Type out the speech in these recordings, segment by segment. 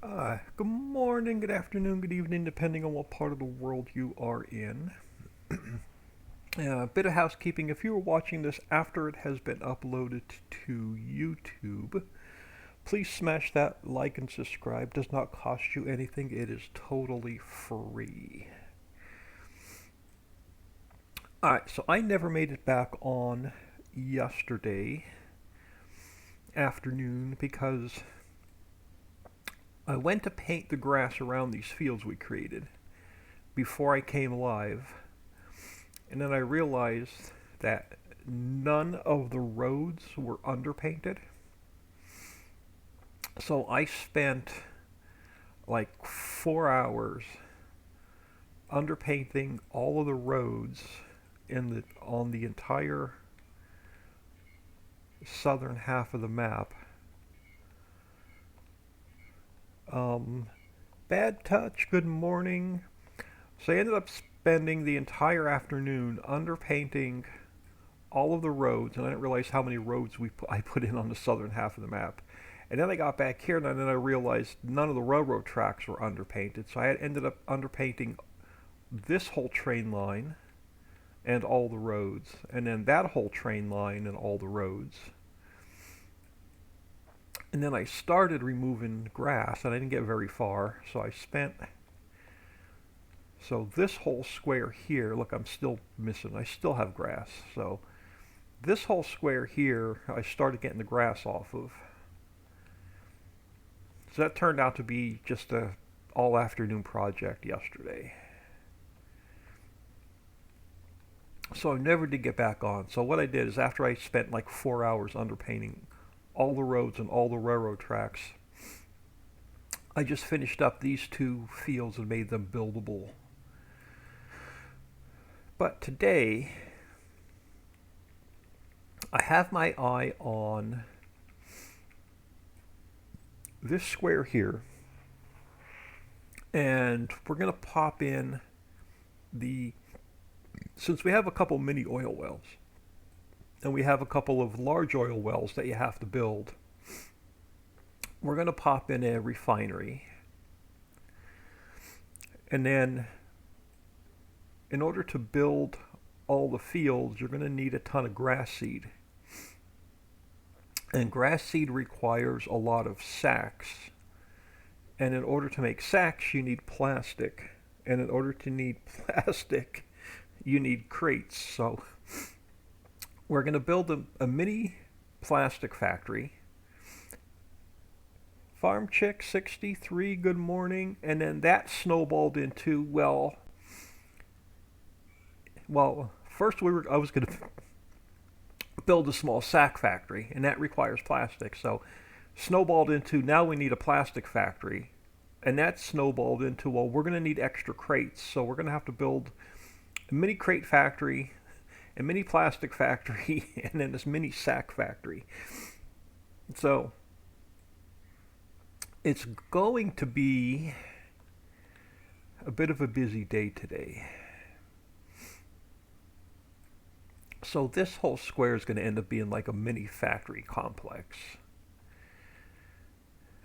Good morning, good afternoon, good evening, depending on what part of the world you are in. A bit of housekeeping. If you are watching this after it has been uploaded to YouTube, please smash that like and subscribe. Does not cost you anything. It is totally free. Alright, so I never made it back on yesterday afternoon because I went to paint the grass around these fields we created before I came live. And then I realized that none of the roads were underpainted. So I spent like 4 hours underpainting all of the roads on the entire southern half of the map. Um, Bad touch. Good morning. So I ended up spending the entire afternoon underpainting all of the roads, and I didn't realize how many roads I put in on the southern half of the map. And then I got back here, and then I realized none of the railroad tracks were underpainted. So I had ended up underpainting this whole train line and all the roads, and then that whole train line and all the roads. And then I started removing grass, and I didn't get very far. So this whole square here, look, I'm still missing. I still have grass. So this whole square here, I started getting the grass off of. So that turned out to be just a all afternoon project yesterday. So I never did get back on. So what I did is after I spent like 4 hours underpainting all the roads and all the railroad tracks, I just finished up these two fields and made them buildable. But today, I have my eye on this square here, and we're going to pop in the, since we have a couple mini oil wells, and we have a couple of large oil wells that you have to build, we're going to pop in a refinery. And then, in order to build all the fields, you're going to need a ton of grass seed. And grass seed requires a lot of sacks. And in order to make sacks, you need plastic. And in order to need plastic, you need crates. So we're going to build a mini plastic factory. Farm Chick 63, good morning. And then that snowballed into, first I was going to build a small sack factory, and that requires plastic. So snowballed into, now we need a plastic factory. And that snowballed into, we're going to need extra crates. So we're going to have to build a mini crate factory, a mini plastic factory, and then this mini sack factory. So it's going to be a bit of a busy day today. So this whole square is going to end up being like a mini factory complex.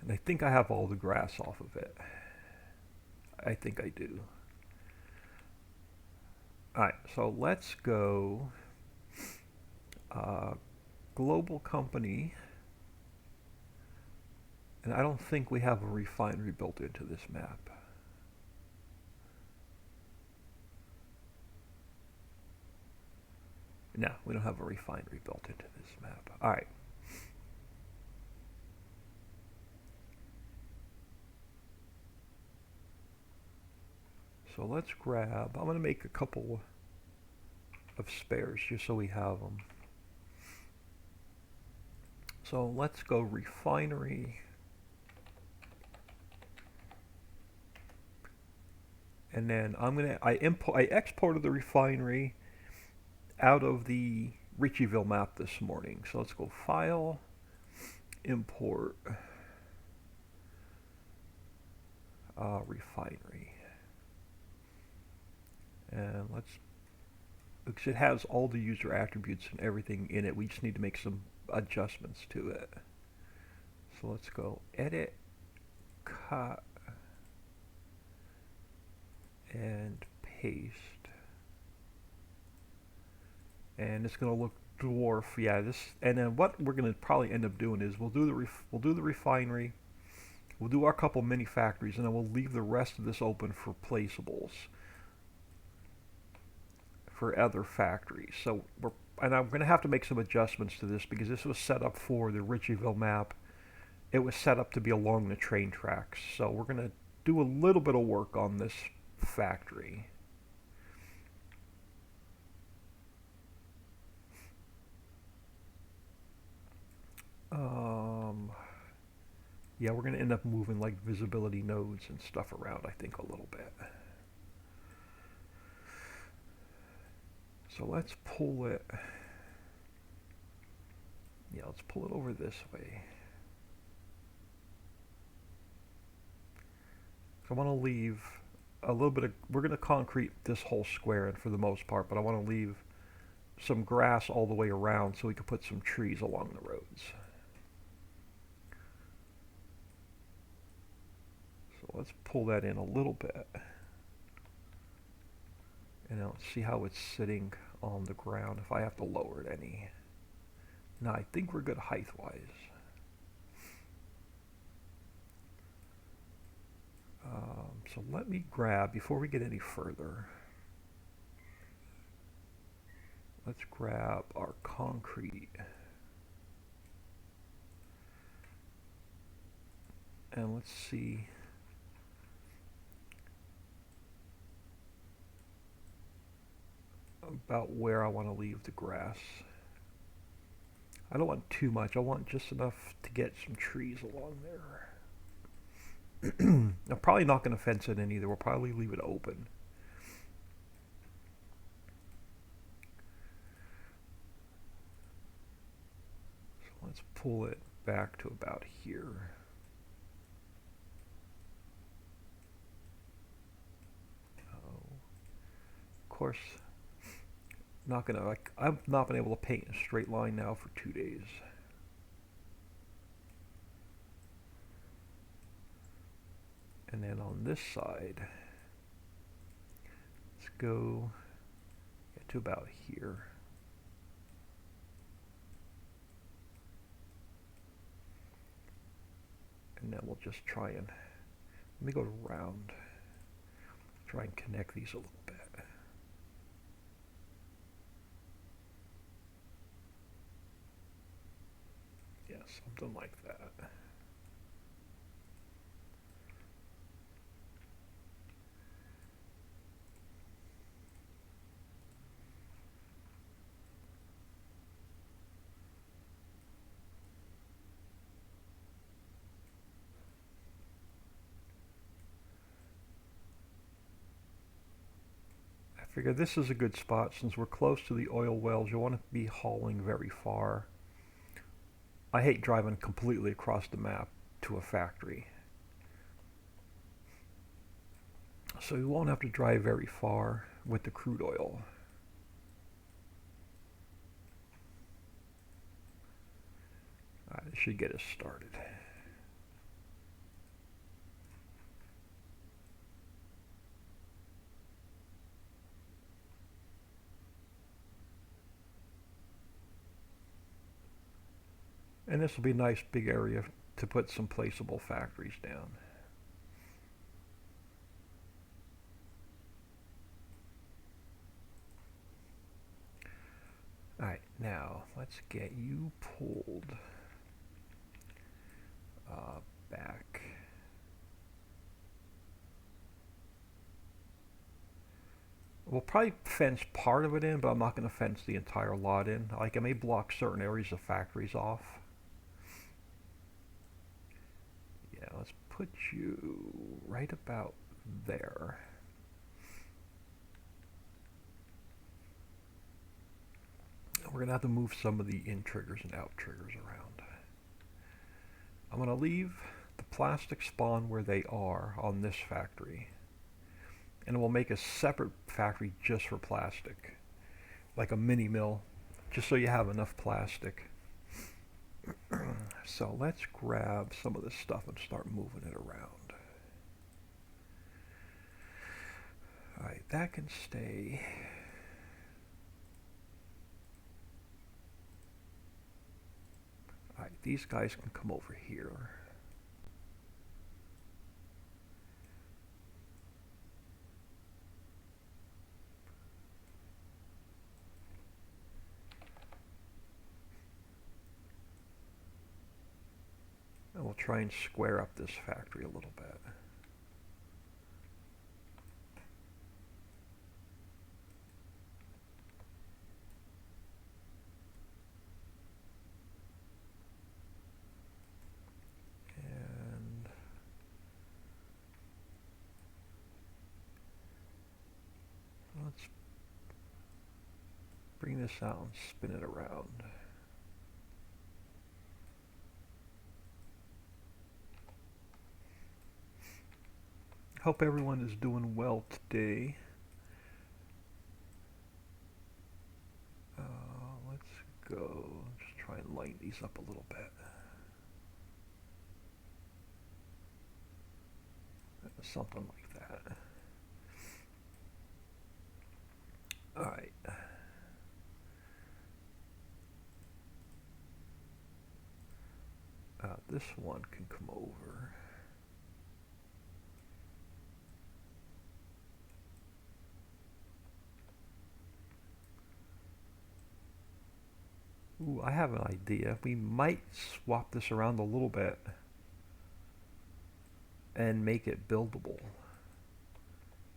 And I think I have all the grass off of it. I think I do. Alright, so let's go global company. And I don't think we have a refinery built into this map. No, we don't have a refinery built into this map. Alright. So let's grab, I'm going to make a couple of spares just so we have them. So let's go refinery. And then I exported the refinery out of the Ritchieville map this morning. So let's go file, import, refinery. And because it has all the user attributes and everything in it, we just need to make some adjustments to it. So let's go edit, cut and paste. And it's going to look dwarf. Yeah, this. And then what we're going to probably end up doing is we'll do the refinery. We'll do our couple mini factories, and then we'll leave the rest of this open for placeables for other factories. So and I'm going to have to make some adjustments to this because this was set up for the Ritchieville map. It was set up to be along the train tracks. So we're going to do a little bit of work on this factory. Yeah, we're going to end up moving like visibility nodes and stuff around, I think, a little bit. So let's pull it. Yeah, let's pull it over this way. So I want to leave a little bit of, we're going to concrete this whole square, and for the most part, but I want to leave some grass all the way around so we can put some trees along the roads. So let's pull that in a little bit. And now let's see how it's sitting on the ground, if I have to lower it any. No, I think we're good height-wise. So let me grab, before we get any further, let's grab our concrete. And let's see. About where I want to leave the grass. I don't want too much. I want just enough to get some trees along there. I'm probably not going to fence it in either. We'll probably leave it open. So let's pull it back to about here. Of course, I've not been able to paint a straight line now for 2 days. And then on this side, let's go to about here. And then we'll just try and, let me go around, try and connect these a little bit. Yeah, something like that. I figure this is a good spot since we're close to the oil wells. You want to be hauling very far. I hate driving completely across the map to a factory. So you won't have to drive very far with the crude oil. Alright, this should get us started. And this will be a nice big area to put some placeable factories down. Alright, now let's get you pulled back. We'll probably fence part of it in, but I'm not going to fence the entire lot in. Like, I may block certain areas of factories off. Yeah, let's put you right about there. We're going to have to move some of the in triggers and out triggers around. I'm going to leave the plastic spawn where they are on this factory. And we'll make a separate factory just for plastic. Like a mini mill, just so you have enough plastic. So let's grab some of this stuff and start moving it around. Alright, that can stay. Alright, these guys can come over here. And we'll try and square up this factory a little bit. And let's bring this out and spin it around. Hope everyone is doing well today. Let's go. Just try and lighten these up a little bit. Something like that. Alright. This one can come over. Ooh, I have an idea. We might swap this around a little bit and make it buildable,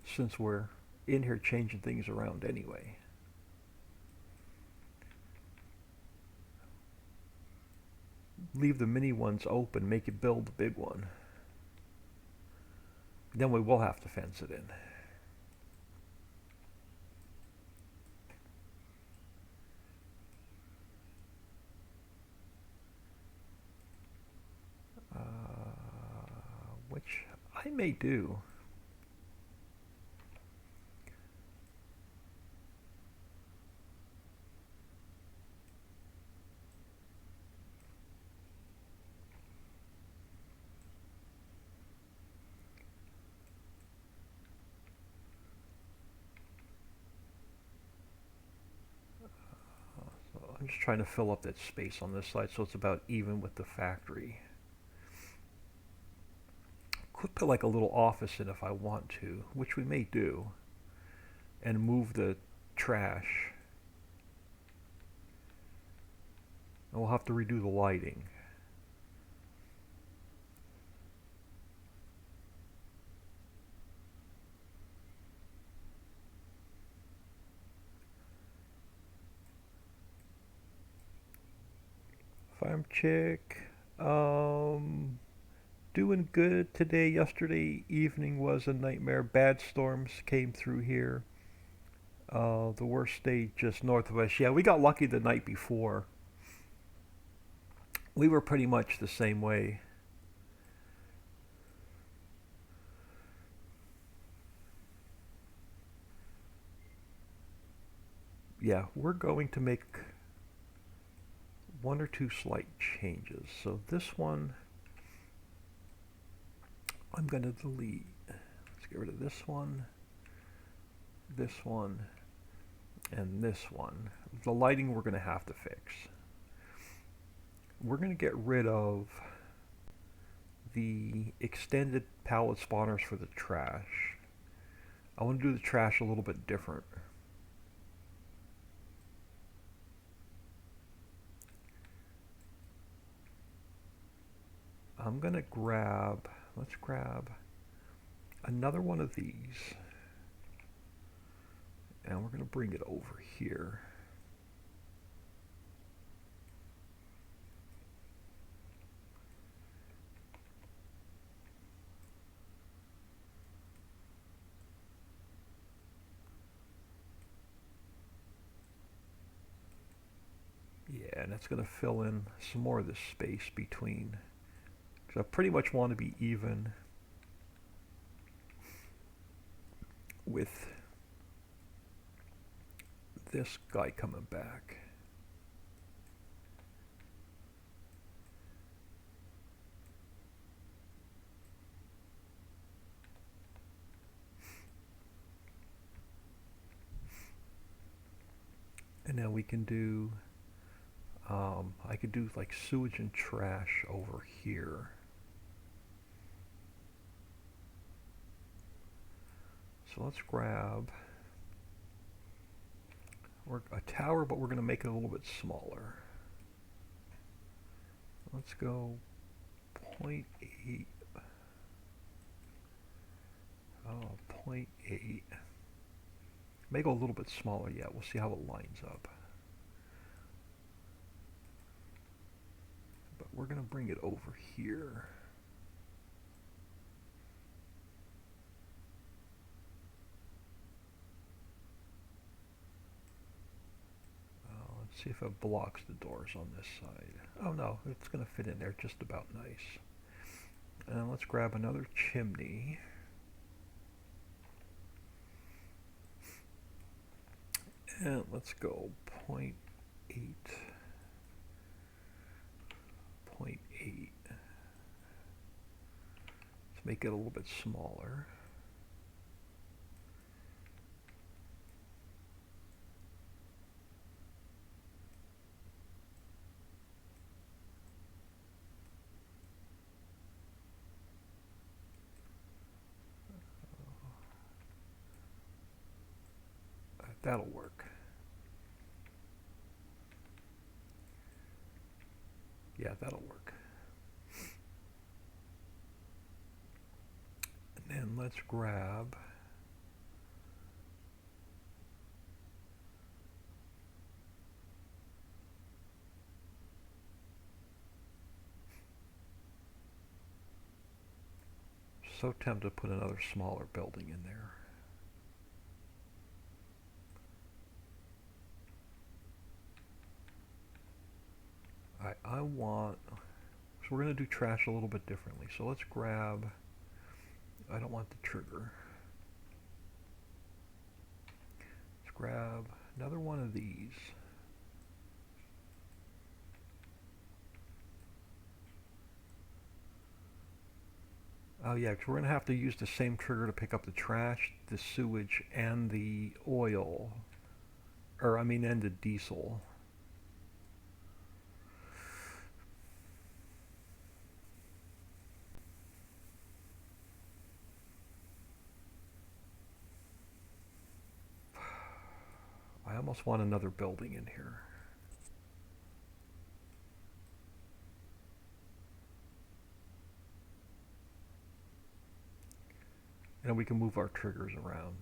since we're in here changing things around anyway. Leave the mini ones open, make it build the big one. Then we will have to fence it in. Which I may do. So I'm just trying to fill up that space on this side so it's about even with the factory. Could put like a little office in if I want to, which we may do, and move the trash. And we'll have to redo the lighting. Farm chick. Doing good today. Yesterday evening was a nightmare. Bad storms came through here. The worst day just north of us. Yeah, we got lucky the night before. We were pretty much the same way. Yeah, we're going to make one or two slight changes. So this one I'm going to delete. Let's get rid of this one, and this one. The lighting we're going to have to fix. We're going to get rid of the extended pallet spawners for the trash. I want to do the trash a little bit different. I'm going to grab, let's grab another one of these, and we're going to bring it over here. Yeah, and that's going to fill in some more of the space between, because I pretty much want to be even with this guy coming back. And then we can do, I could do like sewage and trash over here. So let's grab a tower, but we're going to make it a little bit smaller. Let's go 0.8. Oh, 0.8. May go a little bit smaller yet. We'll see how it lines up. But we're going to bring it over here. Let's see if it blocks the doors on this side. Oh no, it's going to fit in there just about nice. And let's grab another chimney. And let's go 0.8. 0.8. Let's make it a little bit smaller. That'll work. Yeah, that'll work. And then let's grab so tempted to put another smaller building in there. I want, so we're going to do trash a little bit differently. So let's grab, I don't want the trigger. Let's grab another one of these. Oh yeah, because we're going to have to use the same trigger to pick up the trash, the sewage, and the oil. Or, I mean, and the diesel. I almost want another building in here. And we can move our triggers around.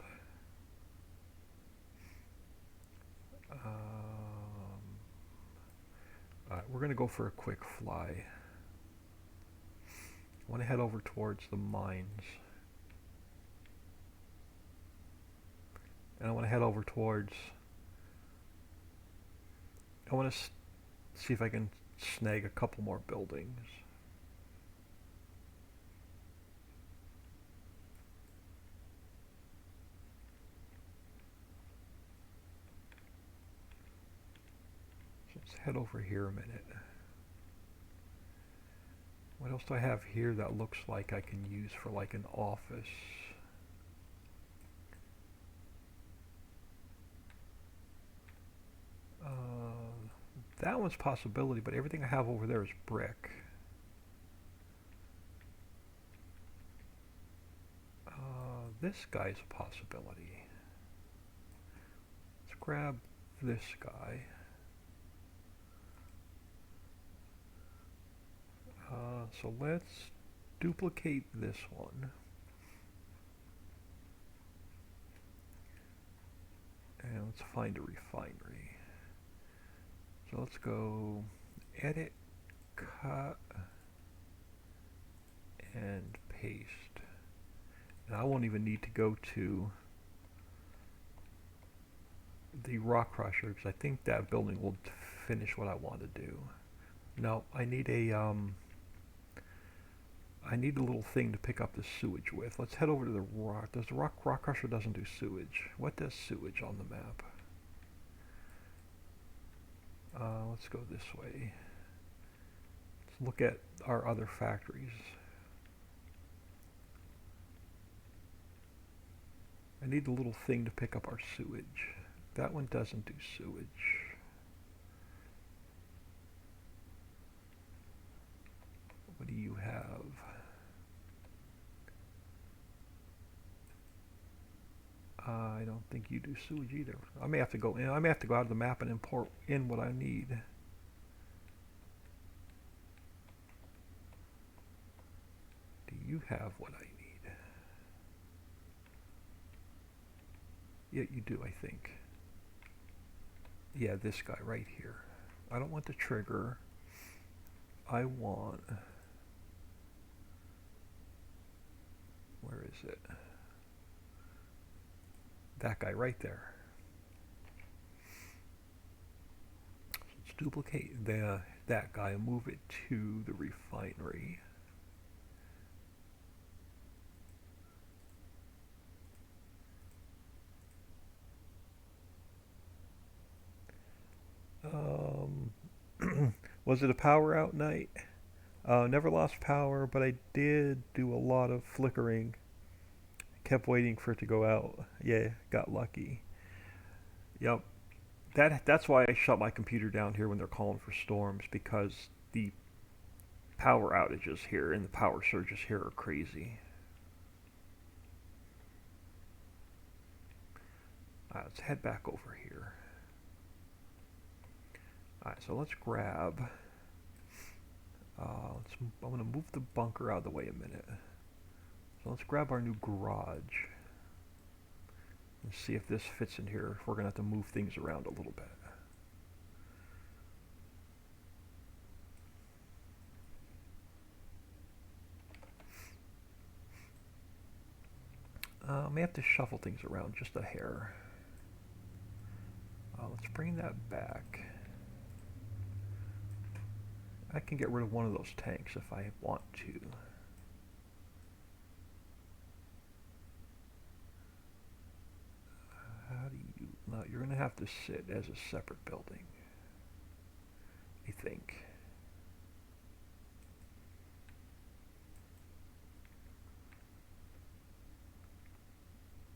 Alright, we're going to go for a quick fly. I want to head over towards the mines. And I want to head over towards, I want to see if I can snag a couple more buildings. So let's head over here a minute. What else do I have here that looks like I can use for like an office? That one's a possibility, but everything I have over there is brick. This guy's a possibility. Let's grab this guy. So let's duplicate this one. And let's find a refinery. So let's go edit, cut, and paste. And I won't even need to go to the rock crusher because I think that building will finish what I want to do. No, I need a little thing to pick up the sewage with. Let's head over to the rock. Does the rock crusher doesn't do sewage? What does sewage on the map? Let's go this way. Let's look at our other factories. I need a little thing to pick up our sewage. That one doesn't do sewage. What do you have? I don't think you do sewage either. I may have to go in. I may have to go out of the map and import in what I need. Do you have what I need? Yeah, you do, I think. Yeah, this guy right here. I don't want the trigger. I want... Where is it? That guy right there. So let's duplicate that guy and move it to the refinery. Was it a power out night? Never lost power, but I did do a lot of flickering. Kept waiting for it to go out. Yeah, got lucky. Yep. That's why I shut my computer down here when they're calling for storms, because the power outages here and the power surges here are crazy. Let's head back over here. Alright, so let's grab... I'm going to move the bunker out of the way a minute. So let's grab our new garage. And see if this fits in here. If we're going to have to move things around a little bit. I may have to shuffle things around just a hair. Let's bring that back. I can get rid of one of those tanks if I want to. How do you... No, you're going to have to sit as a separate building, I think.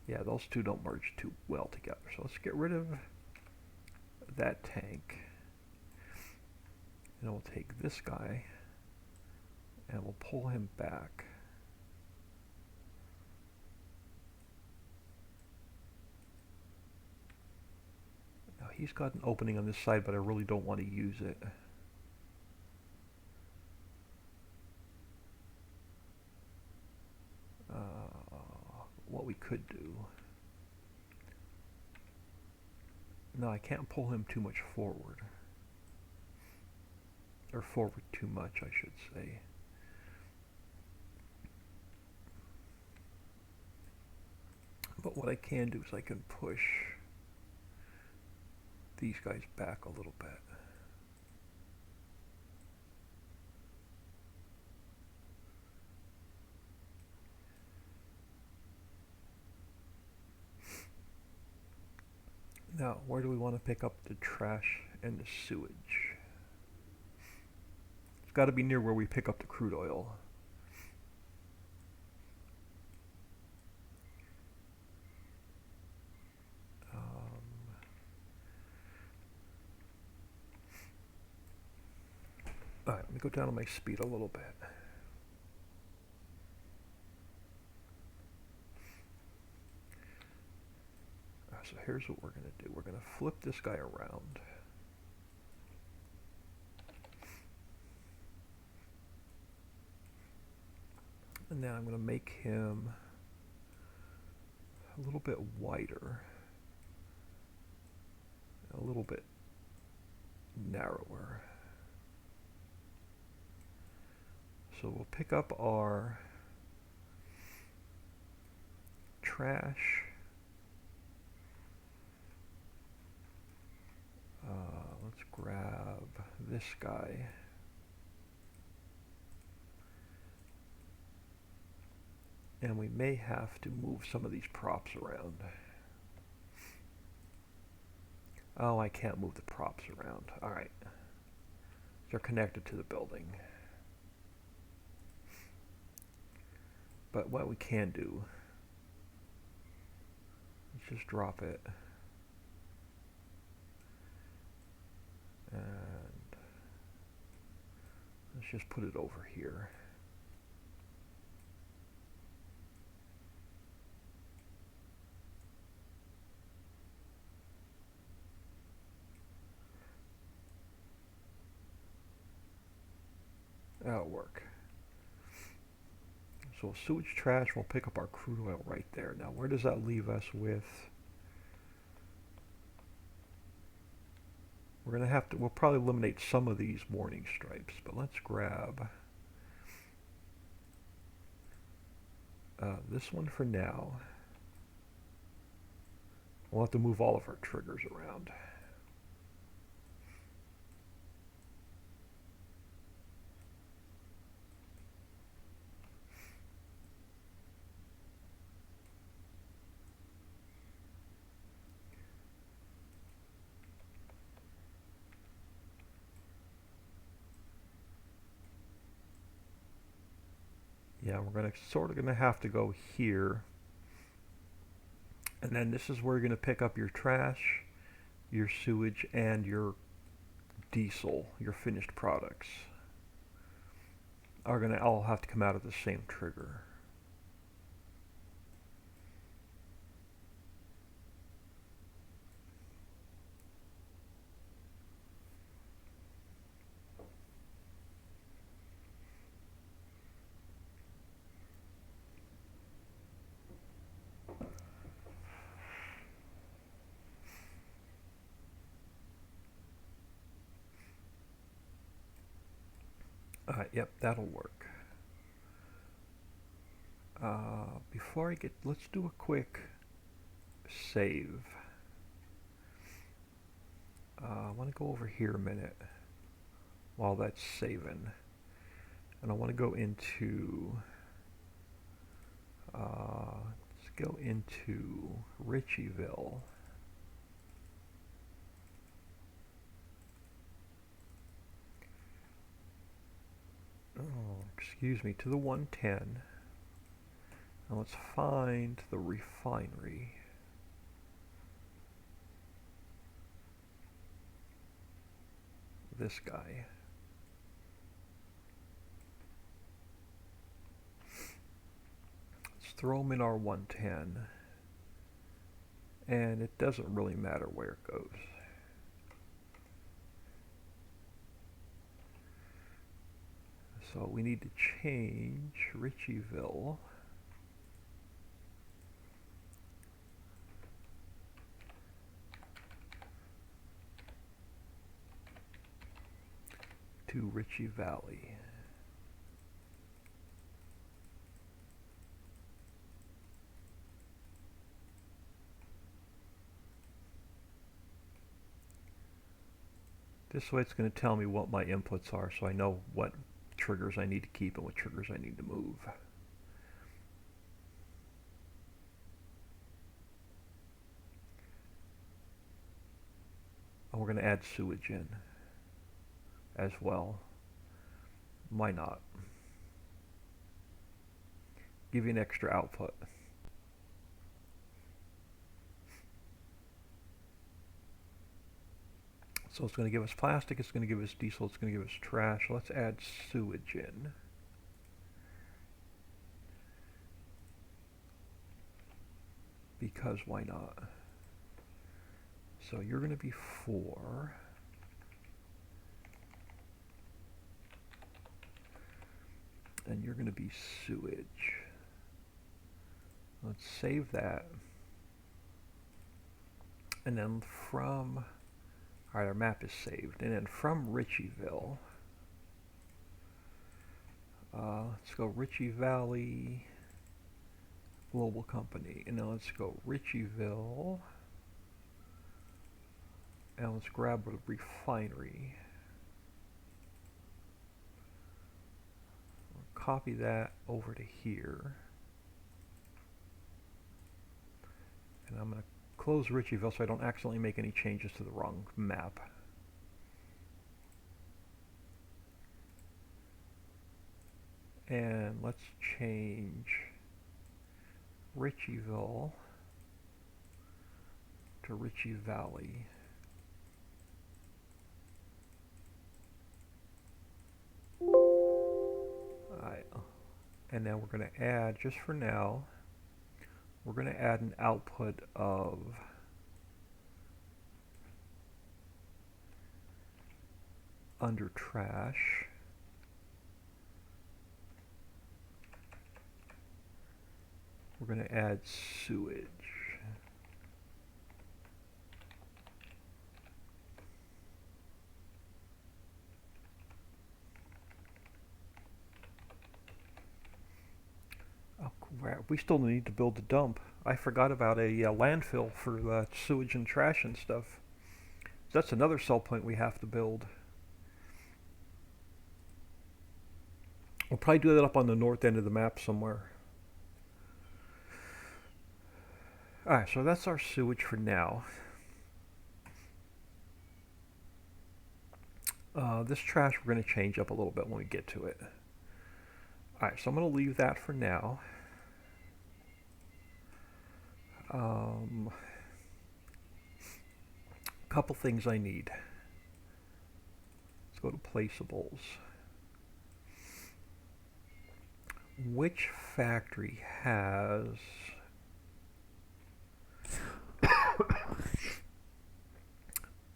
Yeah, those two don't merge too well together. So let's get rid of that tank. And we'll take this guy and we'll pull him back. Now he's got an opening on this side, but I really don't want to use it. What we could do... No, I can't pull him too much forward. Or forward too much, I should say. But what I can do is I can push these guys back a little bit. Now, where do we want to pick up the trash and the sewage? It's got to be near where we pick up the crude oil. Alright, let me go down on my speed a little bit. So here's what we're going to do. We're going to flip this guy around. And now I'm going to make him a little bit wider. A little bit narrower. So we'll pick up our trash. Let's grab this guy. And we may have to move some of these props around. Oh, I can't move the props around. Alright. They're connected to the building. But what we can do, let's just drop it And let's just put it over here. That'll work. So sewage trash will pick up our crude oil right there. Now where does that leave us with? We'll probably eliminate some of these warning stripes, but let's grab this one for now. We'll have to move all of our triggers around. Yeah, we're sort of gonna have to go here. And then this is where you're gonna pick up your trash, your sewage, and your diesel, your finished products. Are gonna all have to come out of the same trigger. Yep, that'll work. Before I get, let's do a quick save. I want to go over here a minute while that's saving. And I want to go into, let's go into Ritchieville. Oh, excuse me, to the 110. Now let's find the refinery. This guy. Let's throw him in our 110. And it doesn't really matter where it goes. So we need to change Ritchieville to Ritchie Valley. This way it's going to tell me what my inputs are, so I know what triggers I need to keep and what triggers I need to move. And we're going to add sewage in as well. Why not? Give you an extra output. So it's going to give us plastic, it's going to give us diesel, it's going to give us trash. Let's add sewage in. Because why not? So you're going to be 4. And you're going to be sewage. Let's save that. And then from, alright, our map is saved. And then from Ritchieville, let's go Ritchie Valley Global Company. And then let's go Ritchieville. And let's grab a refinery. Copy that over to here. And I'm going to close Ritchieville so I don't accidentally make any changes to the wrong map. And let's change Ritchieville to Ritchie Valley. And now we're going to add, just for now, we're going to add an output of under trash. We're going to add sewage. Oh, crap. We still need to build a dump. I forgot about a landfill for sewage and trash and stuff. So that's another sell point we have to build. We'll probably do that up on the north end of the map somewhere. Alright, so that's our sewage for now. This trash we're going to change up a little bit when we get to it. Alright, so I'm going to leave that for now. Couple things I need. Let's go to placeables. Which factory has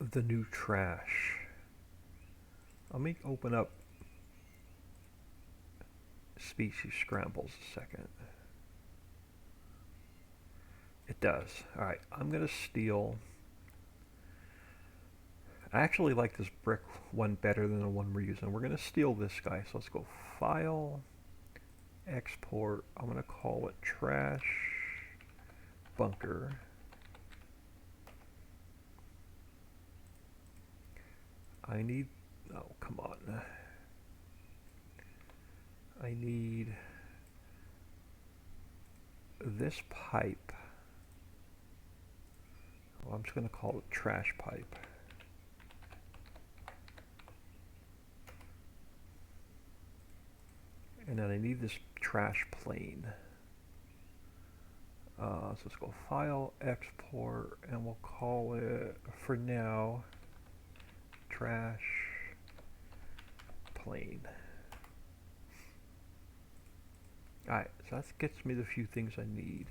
the new trash? Let me open up species scrambles a second. It does. Alright, I'm going to steal. I actually like this brick one better than the one we're using. We're going to steal this guy. So let's go File, Export. I'm going to call it Trash Bunker. I need, oh, come on. I need this pipe. Well, I'm just going to call it trash pipe. And then I need this trash plane. So let's go File, Export, and we'll call it, for now, Trash Plane. Alright, so that gets me the few things I need.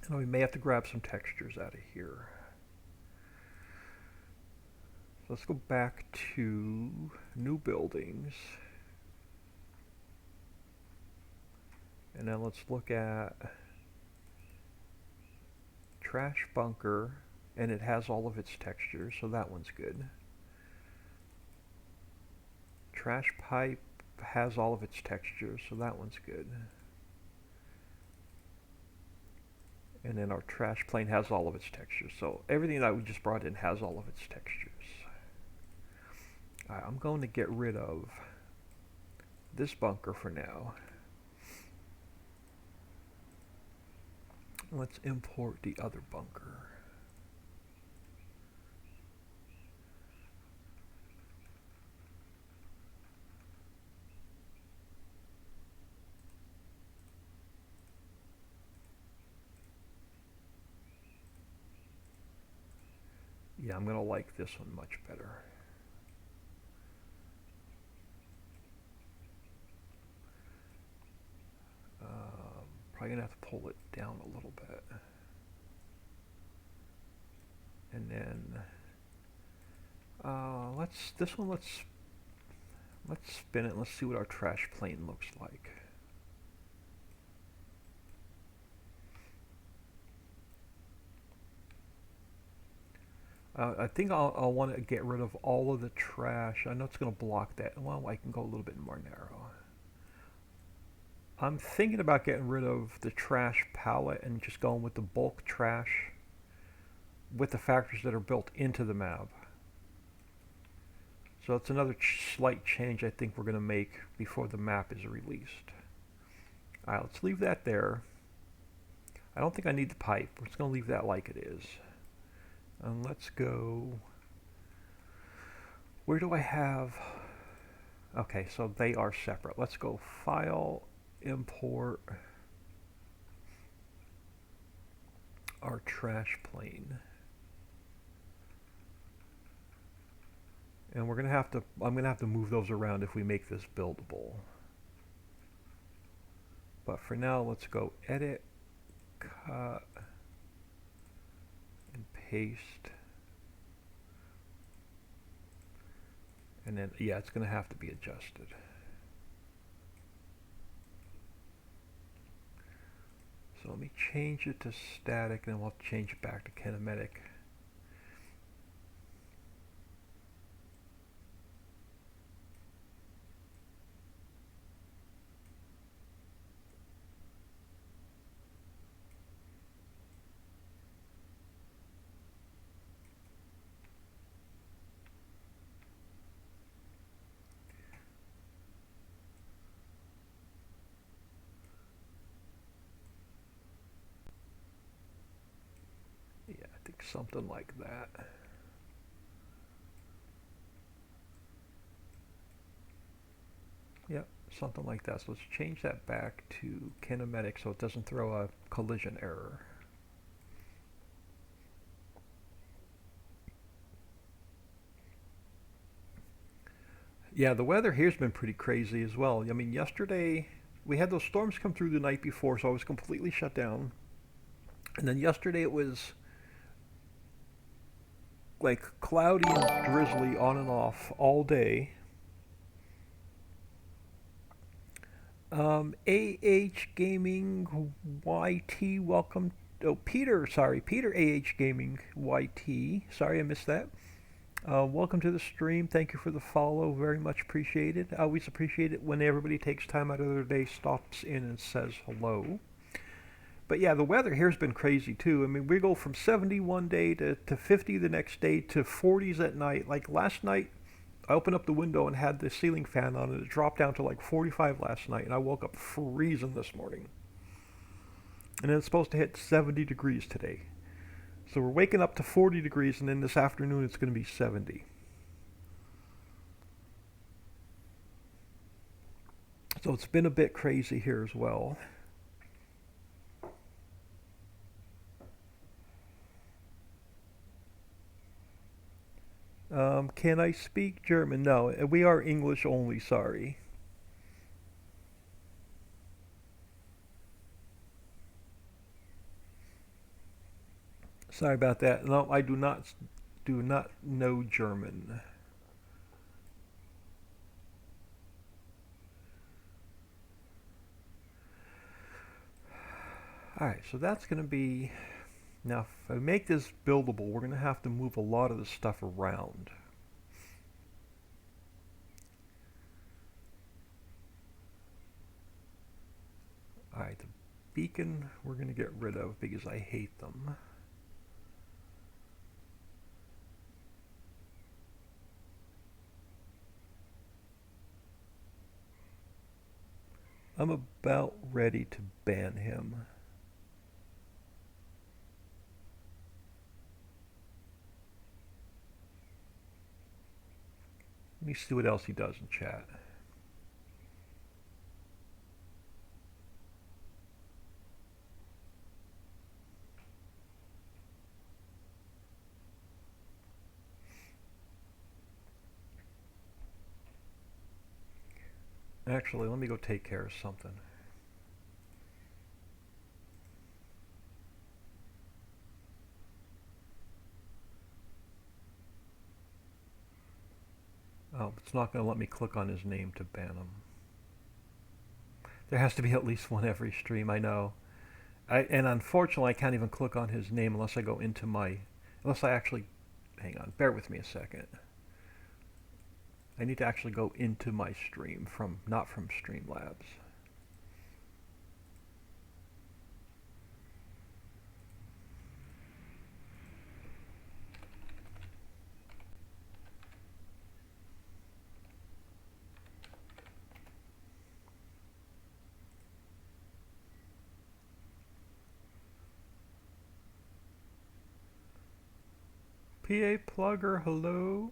And we may have to grab some textures out of here. So let's go back to new buildings. And then let's look at trash bunker, and it has all of its textures, so that one's good. Trash pipe has all of its textures, so that one's good. And then our trash plane has all of its textures. So everything that we just brought in has all of its textures. Alright, I'm going to get rid of this bunker for now. Let's import the other bunker. Yeah, I'm going to like this one much better. Probably going to have to pull it down a little bit. And then let's spin it and let's see what our trash plane looks like. I think I'll want to get rid of all of the trash. I know it's going to block that. Well, I can go a little bit more narrow. I'm thinking about getting rid of the trash palette and just going with the bulk trash with the factories that are built into the map. So it's another slight change I think we're going to make before the map is released. Alright, let's leave that there. I don't think I need the pipe. We're just going to leave that like it is. And let's go... Where do I have... Okay, so they are separate. Let's go File, Import our trash plane. And I'm gonna have to move those around if we make this buildable. But for now, let's go edit, cut, and paste. And then, yeah, it's gonna have to be adjusted. So let me change it to static, and then we'll have to change it back to kinematic. Yeah, I think something like that. Yep, something like that. So let's change that back to kinematic so it doesn't throw a collision error. Yeah, the weather here's been pretty crazy as well. I mean, yesterday we had those storms come through the night before, so I was completely shut down. And then yesterday it was like cloudy and drizzly on and off all day. AH Gaming YT, welcome. Oh, Peter, sorry, Peter AH Gaming YT. Sorry, I missed that. Welcome to the stream. Thank you for the follow. Very much appreciated. I always appreciate it when everybody takes time out of their day, stops in, and says hello. But yeah, the weather here's been crazy too. I mean, we go from 70 one day to 50 the next day to 40s at night. Like last night, I opened up the window and had the ceiling fan on, and it dropped down to like 45 last night, and I woke up freezing this morning. And then it's supposed to hit 70 degrees today. So we're waking up to 40 degrees, and then this afternoon it's going to be 70. So it's been a bit crazy here as well. Can I speak German? No, we are English only, sorry. Sorry about that. No, I do not know German. Alright, so that's going to be... Now, if I make this buildable, we're going to have to move a lot of the stuff around. Alright, the beacon we're going to get rid of because I hate them. I'm about ready to ban him. Let me see what else he does in chat. Actually, let me go take care of something. Oh, it's not going to let me click on his name to ban him. There has to be at least one every stream, I know. And unfortunately, I can't even click on his name unless I go into my... Unless I actually... Hang on, bear with me a second. I need to actually go into my stream, not from Streamlabs. PA Plugger, hello?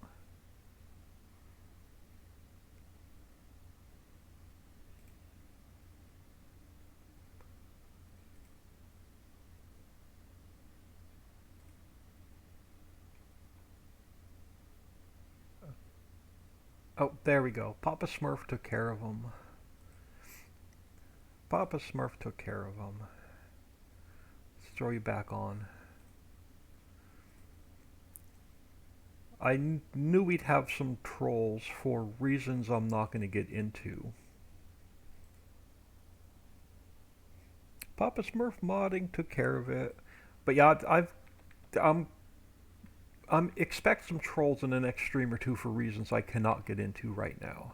Oh, there we go. Papa Smurf took care of him. Papa Smurf took care of him. Let's throw you back on. I knew we'd have some trolls for reasons I'm not going to get into. Papa Smurf modding took care of it. But yeah, I'm I'm expect some trolls in the next stream or two for reasons I cannot get into right now.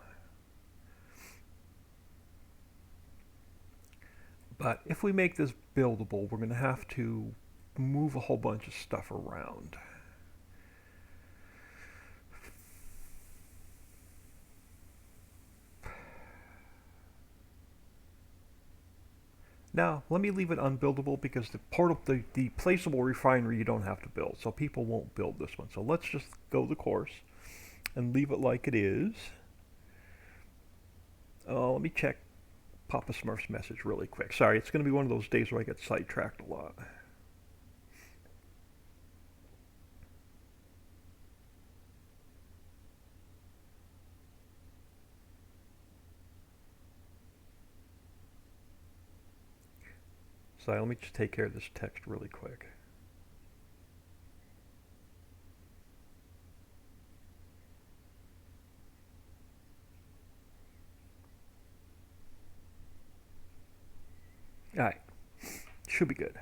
But if we make this buildable, we're going to have to move a whole bunch of stuff around. Now, let me leave it unbuildable because the placeable refinery you don't have to build, so people won't build this one. So let's just go the course and leave it like it is. Let me check Papa Smurf's message really quick. Sorry, it's going to be one of those days where I get sidetracked a lot. So let me just take care of this text really quick. Alright, should be good.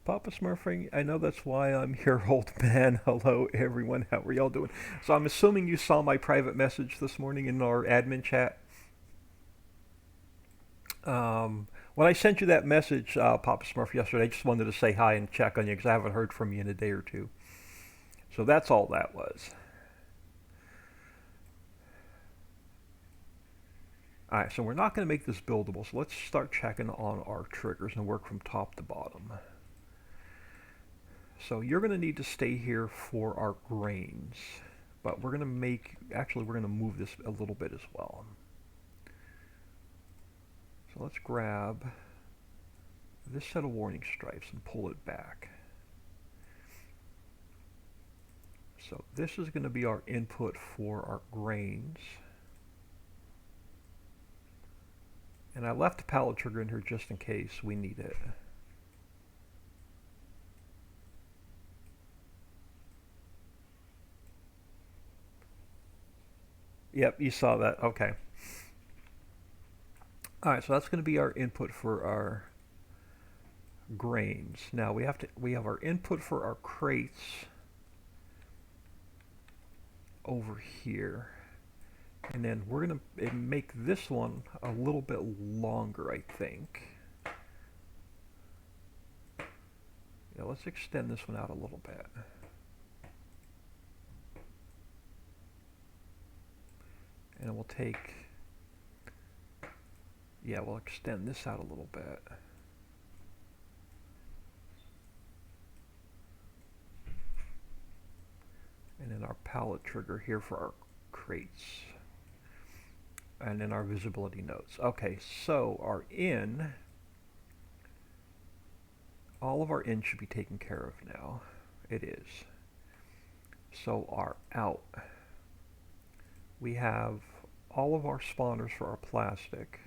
Papa Smurfing, I know that's why I'm here, old man. Hello, everyone. How are y'all doing? So I'm assuming you saw my private message this morning in our admin chat. When I sent you that message, Papa Smurf, yesterday, I just wanted to say hi and check on you because I haven't heard from you in a day or two. So that's all that was. Alright, so we're not going to make this buildable, so let's start checking on our triggers and work from top to bottom. So you're going to need to stay here for our grains, but we're going to move this a little bit as well. So let's grab this set of warning stripes and pull it back. So this is going to be our input for our grains. And I left the pallet trigger in here just in case we need it. Yep, you saw that. Okay. Alright, so that's going to be our input for our grains. Now we have our input for our crates over here. And then we're going to make this one a little bit longer, I think. Yeah, let's extend this one out a little bit. And we'll take, yeah, we'll extend this out a little bit. And then our pallet trigger here for our crates. And then our visibility nodes. Okay, so our in, all of our in should be taken care of now. It is. So our out, we have all of our spawners for our plastic,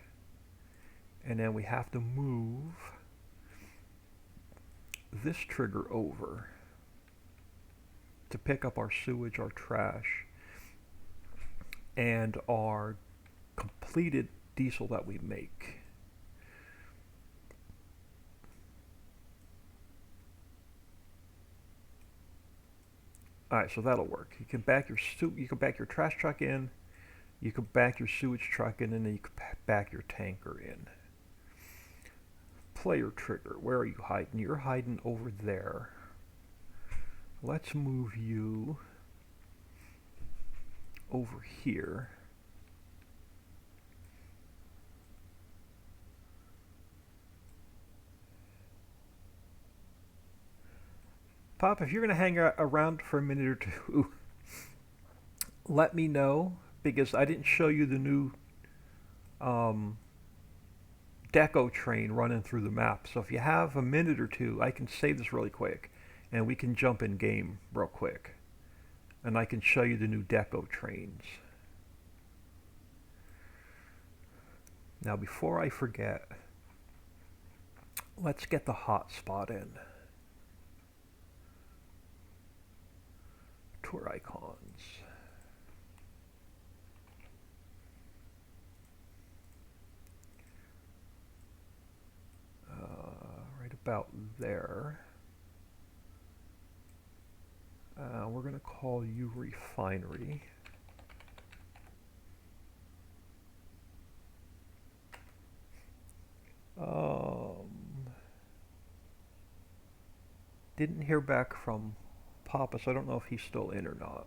and then we have to move this trigger over to pick up our sewage, our trash, and our completed diesel that we make. Alright, so that'll work. You can back your trash truck in, you can back your sewage truck in, and then you can back your tanker in. Player trigger, where are you hiding? You're hiding over there. Let's move you over here. Pop, if you're going to hang around for a minute or two, let me know, because I didn't show you the new deco train running through the map. So if you have a minute or two, I can save this really quick, and we can jump in game real quick. and I can show you the new deco trains. Now before I forget, let's get the hotspot in. Tour icons. Right about there. We're going to call you Refinery. Didn't hear back from Papa, so I don't know if he's still in or not.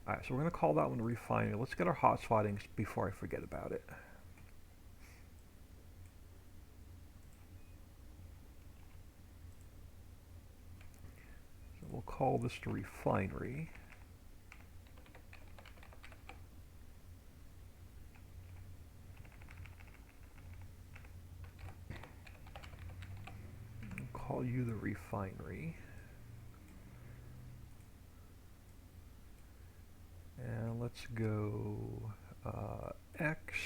Alright, so we're going to call that one Refinery. Let's get our hotspotting before I forget about it. So we'll call this the Refinery. Call you the Refinery. And let's go X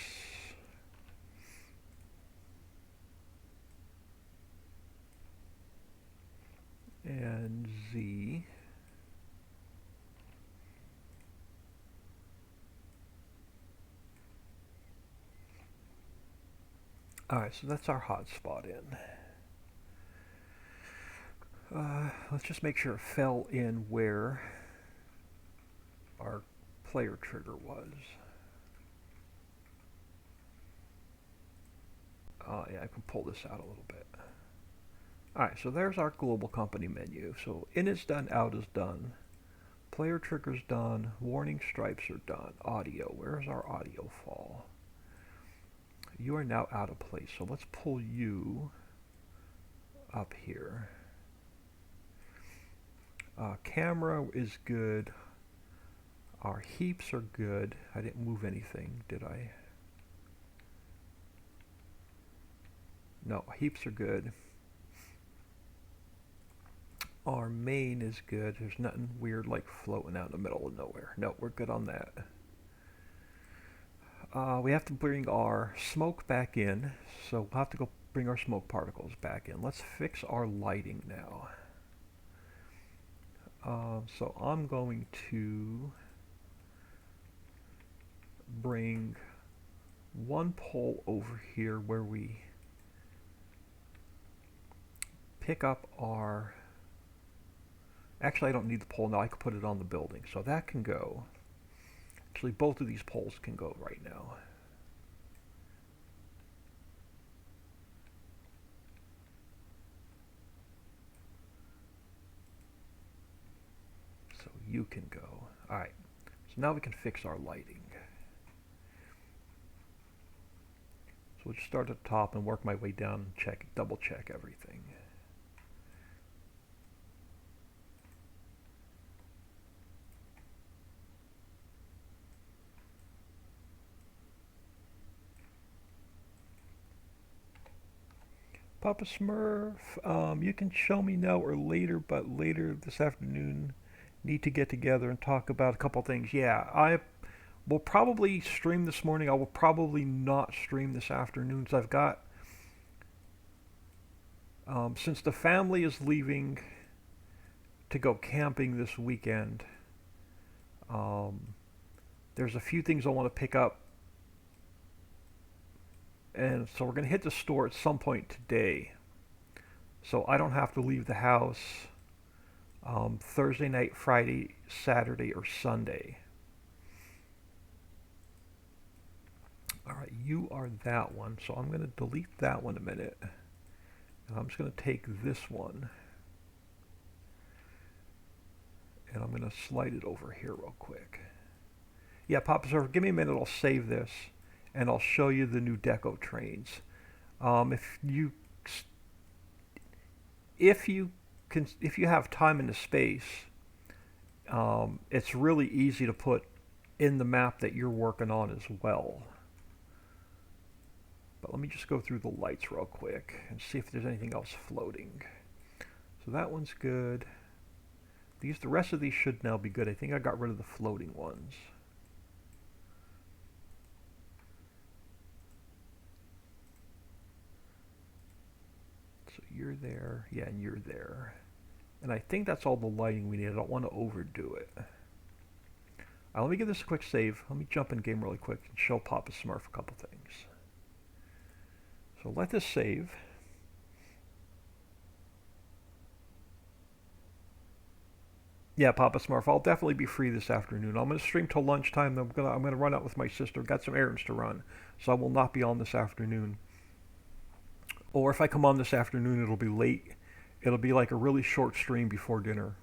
and Z. Alright, so that's our hotspot in. Let's just make sure it fell in where our player trigger was. Yeah, I can pull this out a little bit. Alright, so there's our global company menu. So in is done, out is done. Player trigger's done. Warning stripes are done. Audio, where's our audio fall? You are now out of place, so let's pull you up here. Camera is good. Our heaps are good. I didn't move anything, did I? No, heaps are good. Our main is good. There's nothing weird like floating out in the middle of nowhere. No, we're good on that. We have to bring our smoke back in, so we'll have to go bring our smoke particles back in. Let's fix our lighting now. So I'm going to bring one pole over here where we pick up our... Actually, I don't need the pole now. I can put it on the building, so that can go. Actually, both of these poles can go right now. So you can go. Alright, so now we can fix our lighting. So we'll just start at the top and work my way down and double check everything. Papa Smurf, you can show me now or later, but later this afternoon, need to get together and talk about a couple things. Yeah, I will probably stream this morning. I will probably not stream this afternoon. So I've got, since the family is leaving to go camping this weekend, there's a few things I want to pick up. And so we're going to hit the store at some point today. So I don't have to leave the house Thursday night, Friday, Saturday, or Sunday. Alright, you are that one. So I'm going to delete that one a minute. And I'm just going to take this one. And I'm going to slide it over here real quick. Yeah, Papa Server, give me a minute. I'll save this. And I'll show you the new deco trains. If you have time and the space, it's really easy to put in the map that you're working on as well. But let me just go through the lights real quick and see if there's anything else floating. So that one's good. The rest of these should now be good. I think I got rid of the floating ones. So you're there, yeah, and you're there. And I think that's all the lighting we need. I don't want to overdo it. Let me give this a quick save. Let me jump in game really quick and show Papa Smurf a couple things. So let this save. Yeah, Papa Smurf, I'll definitely be free this afternoon. I'm gonna stream till lunchtime. I'm gonna run out with my sister. Got some errands to run, so I will not be on this afternoon. Or if I come on this afternoon, it'll be late. It'll be like a really short stream before dinner.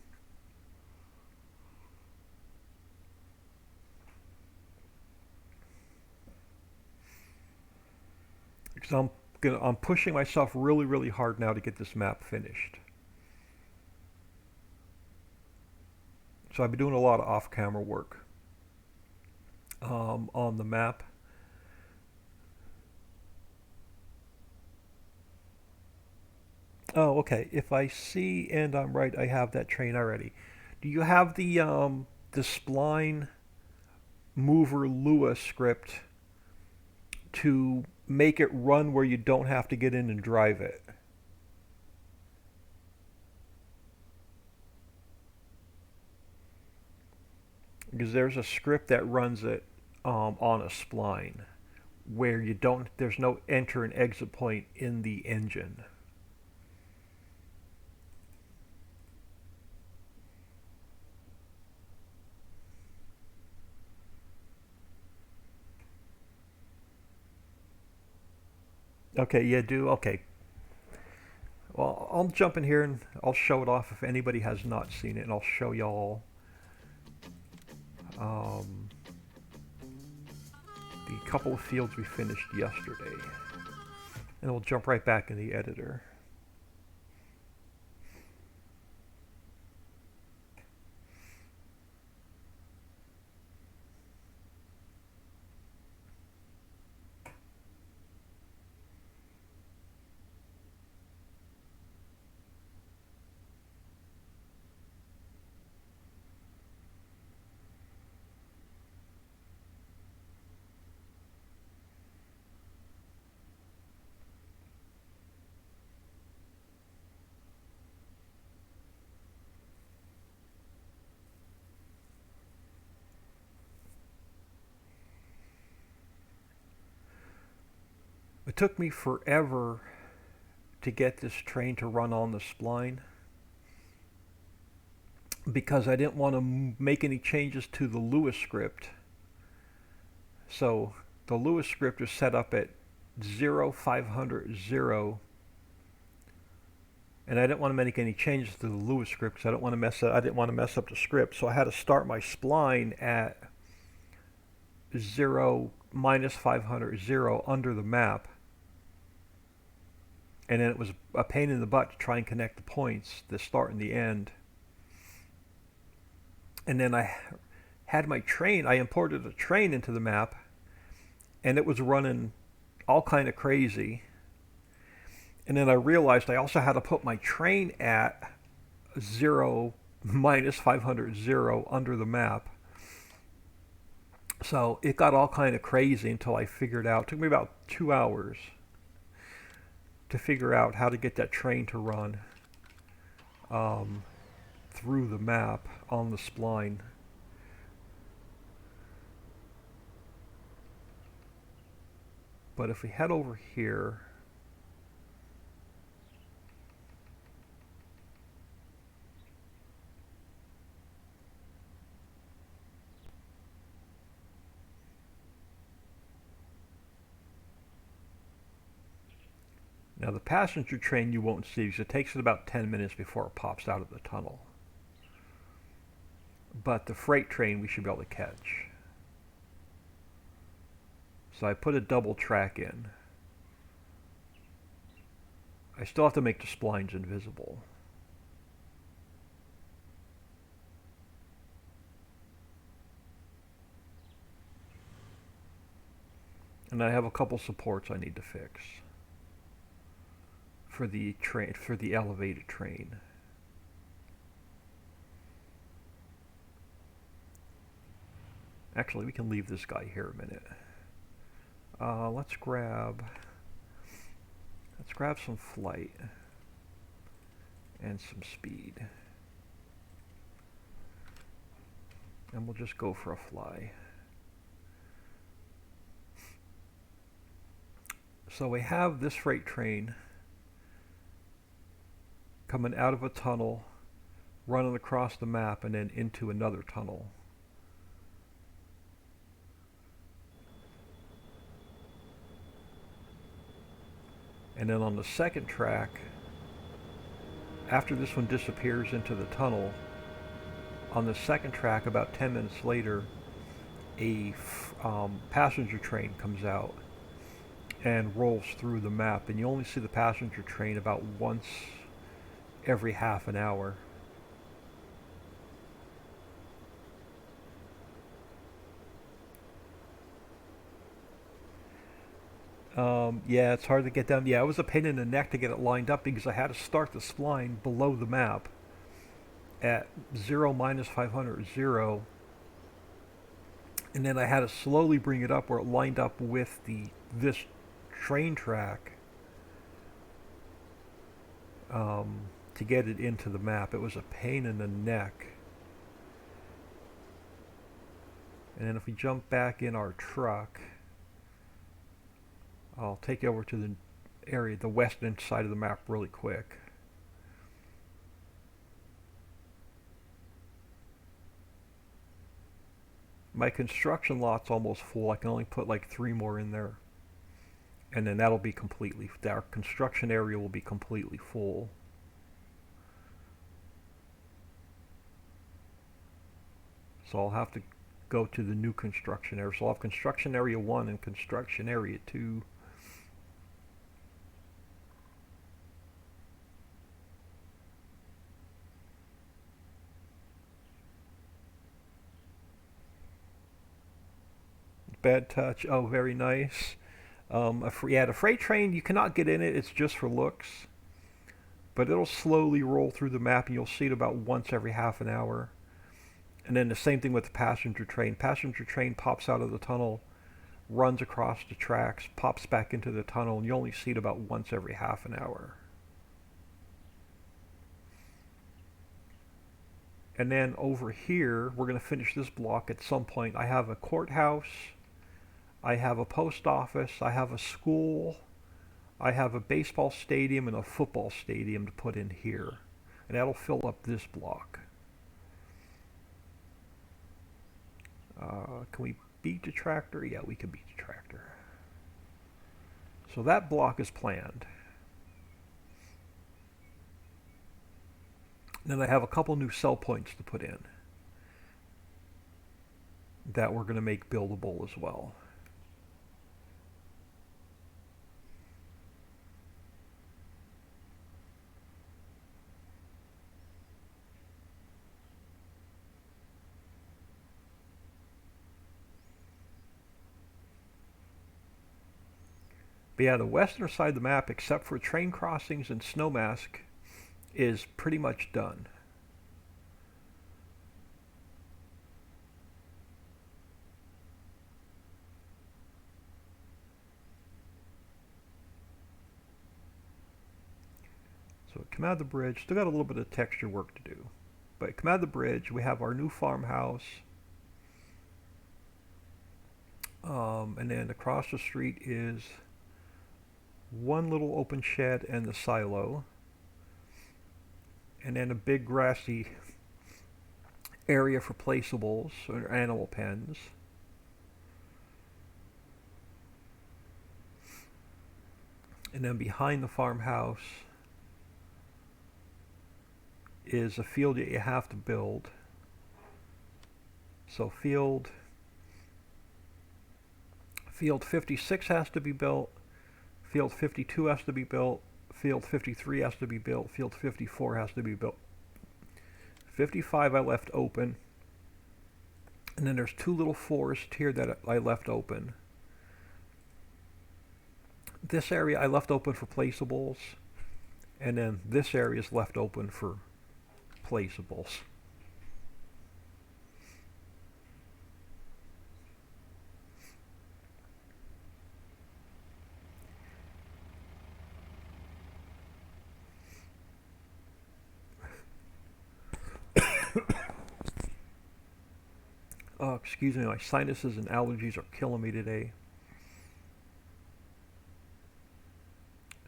Because I'm pushing myself really, really hard now to get this map finished. So I've been doing a lot of off-camera work on the map. Oh, okay. If I see and I'm right, I have that train already. Do you have the spline mover Lua script to make it run where you don't have to get in and drive it? Because there's a script that runs it on a spline where you don't there's no enter and exit point in the engine. Okay, yeah, do okay. Well, I'll jump in here and I'll show it off if anybody has not seen it, and I'll show y'all um, the couple of fields we finished yesterday, and we'll jump right back in the editor. It took me forever to get this train to run on the spline because I didn't want to make any changes to the Lewis script. So the Lewis script is set up at 0500 0, and I didn't want to make any changes to the Lewis script because I didn't want to mess up the script. So I had to start my spline at 0 minus 500 0 under the map, and then it was a pain in the butt to try and connect the points, the start and the end. And then I had my train, I imported a train into the map, and it was running all kind of crazy. And then I realized I also had to put my train at 0 minus 500 0 under the map. So it got all kind of crazy until I figured out, it took me about 2 hours to figure out how to get that train to run through the map on the spline. But if we head over here, now the passenger train you won't see because it takes it about 10 minutes before it pops out of the tunnel. But the freight train we should be able to catch. So I put a double track in. I still have to make the splines invisible. And I have a couple supports I need to fix for the elevated train. Actually, we can leave this guy here a minute. Let's grab some flight and some speed. And we'll just go for a fly. So we have this freight train coming out of a tunnel, running across the map, and then into another tunnel. And then on the second track, after this one disappears into the tunnel, on the second track, about 10 minutes later, a passenger train comes out and rolls through the map, and you only see the passenger train about once every half an hour. Yeah, it's hard to get down. Yeah, it was a pain in the neck to get it lined up because I had to start the spline below the map at 0 minus 500 0, and then I had to slowly bring it up where it lined up with this train track to get it into the map. It was a pain in the neck. And then if we jump back in our truck, I'll take you over to the area, the western side of the map really quick. My construction lot's almost full. I can only put like 3 more in there. And then that'll be completely, our construction area will be completely full. So I'll have to go to the new construction area. So I'll have construction area 1 and construction area 2. Bad touch. Oh, very nice. The freight train, you cannot get in it. It's just for looks. But it'll slowly roll through the map, and you'll see it about once every half an hour. And then the same thing with the passenger train. Passenger train pops out of the tunnel, runs across the tracks, pops back into the tunnel, and you only see it about once every half an hour. And then over here, we're going to finish this block at some point. I have a courthouse, I have a post office, I have a school, I have a baseball stadium and a football stadium to put in here. And that'll fill up this block. Can we beat the tractor? Yeah, we can beat the tractor. So that block is planned. Then I have a couple new cell points to put in that we're going to make buildable as well. But yeah, the western side of the map, except for train crossings and Snowmask, is pretty much done. So come out of the bridge, still got a little bit of texture work to do. But come out of the bridge, we have our new farmhouse. And then across the street is one little open shed and the silo. And then a big grassy area for placeables or animal pens. And then behind the farmhouse is a field that you have to build. So field 56 has to be built, field 52 has to be built, field 53 has to be built, field 54 has to be built. 55 I left open, and then there's 2 little forests here that I left open. This area I left open for placeables, and then this area is left open for placeables. Excuse me, my sinuses and allergies are killing me today.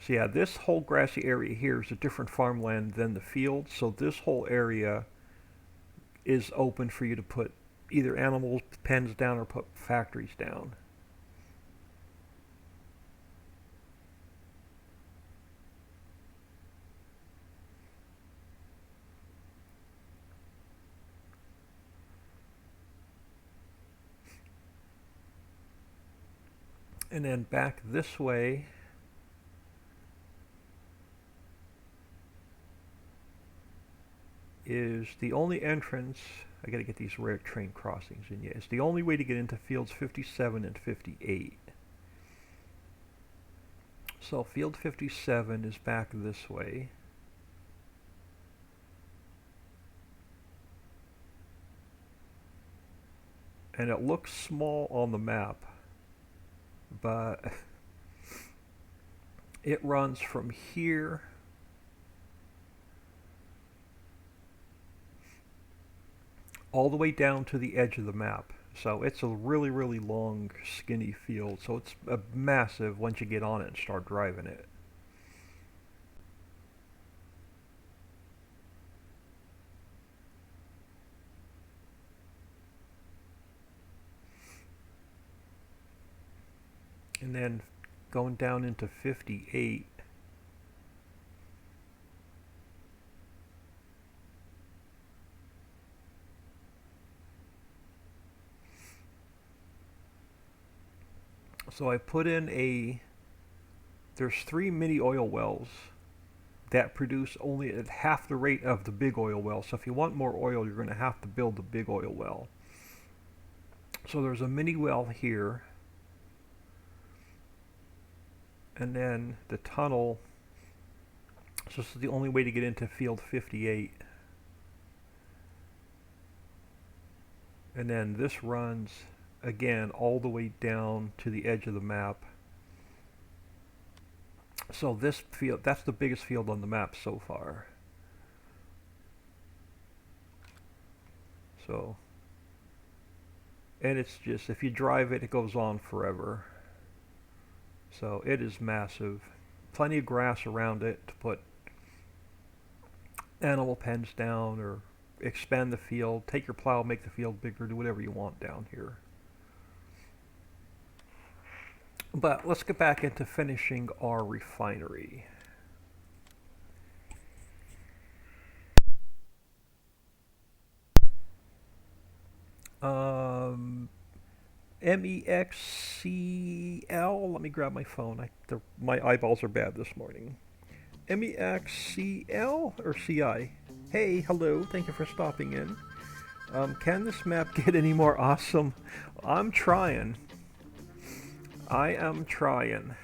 So yeah, this whole grassy area here is a different farmland than the field. So this whole area is open for you to put either animal pens down or put factories down. And then back this way is the only entrance. I gotta get these rare train crossings in. Yeah, it's the only way to get into fields 57 and 58. So field 57 is back this way. And it looks small on the map, but it runs from here all the way down to the edge of the map. So it's a really, really long, skinny field. So it's massive once you get on it and start driving it. And then going down into 58, so I put in there's 3 mini oil wells that produce only at half the rate of the big oil well. So if you want more oil, you're going to have to build the big oil well. So there's a mini well here, and then the tunnel. So this is the only way to get into field 58. And then this runs again all the way down to the edge of the map. So this field, that's the biggest field on the map so far. So, and it's just, if you drive it, it goes on forever. So it is massive. Plenty of grass around it to put animal pens down or expand the field. Take your plow, make the field bigger, do whatever you want down here. But let's get back into finishing our refinery. Um, MEXCL. Let me grab my phone. My eyeballs are bad this morning. MEXCL or CI? Hey, hello. Thank you for stopping in. Can this map get any more awesome? I'm trying. I am trying.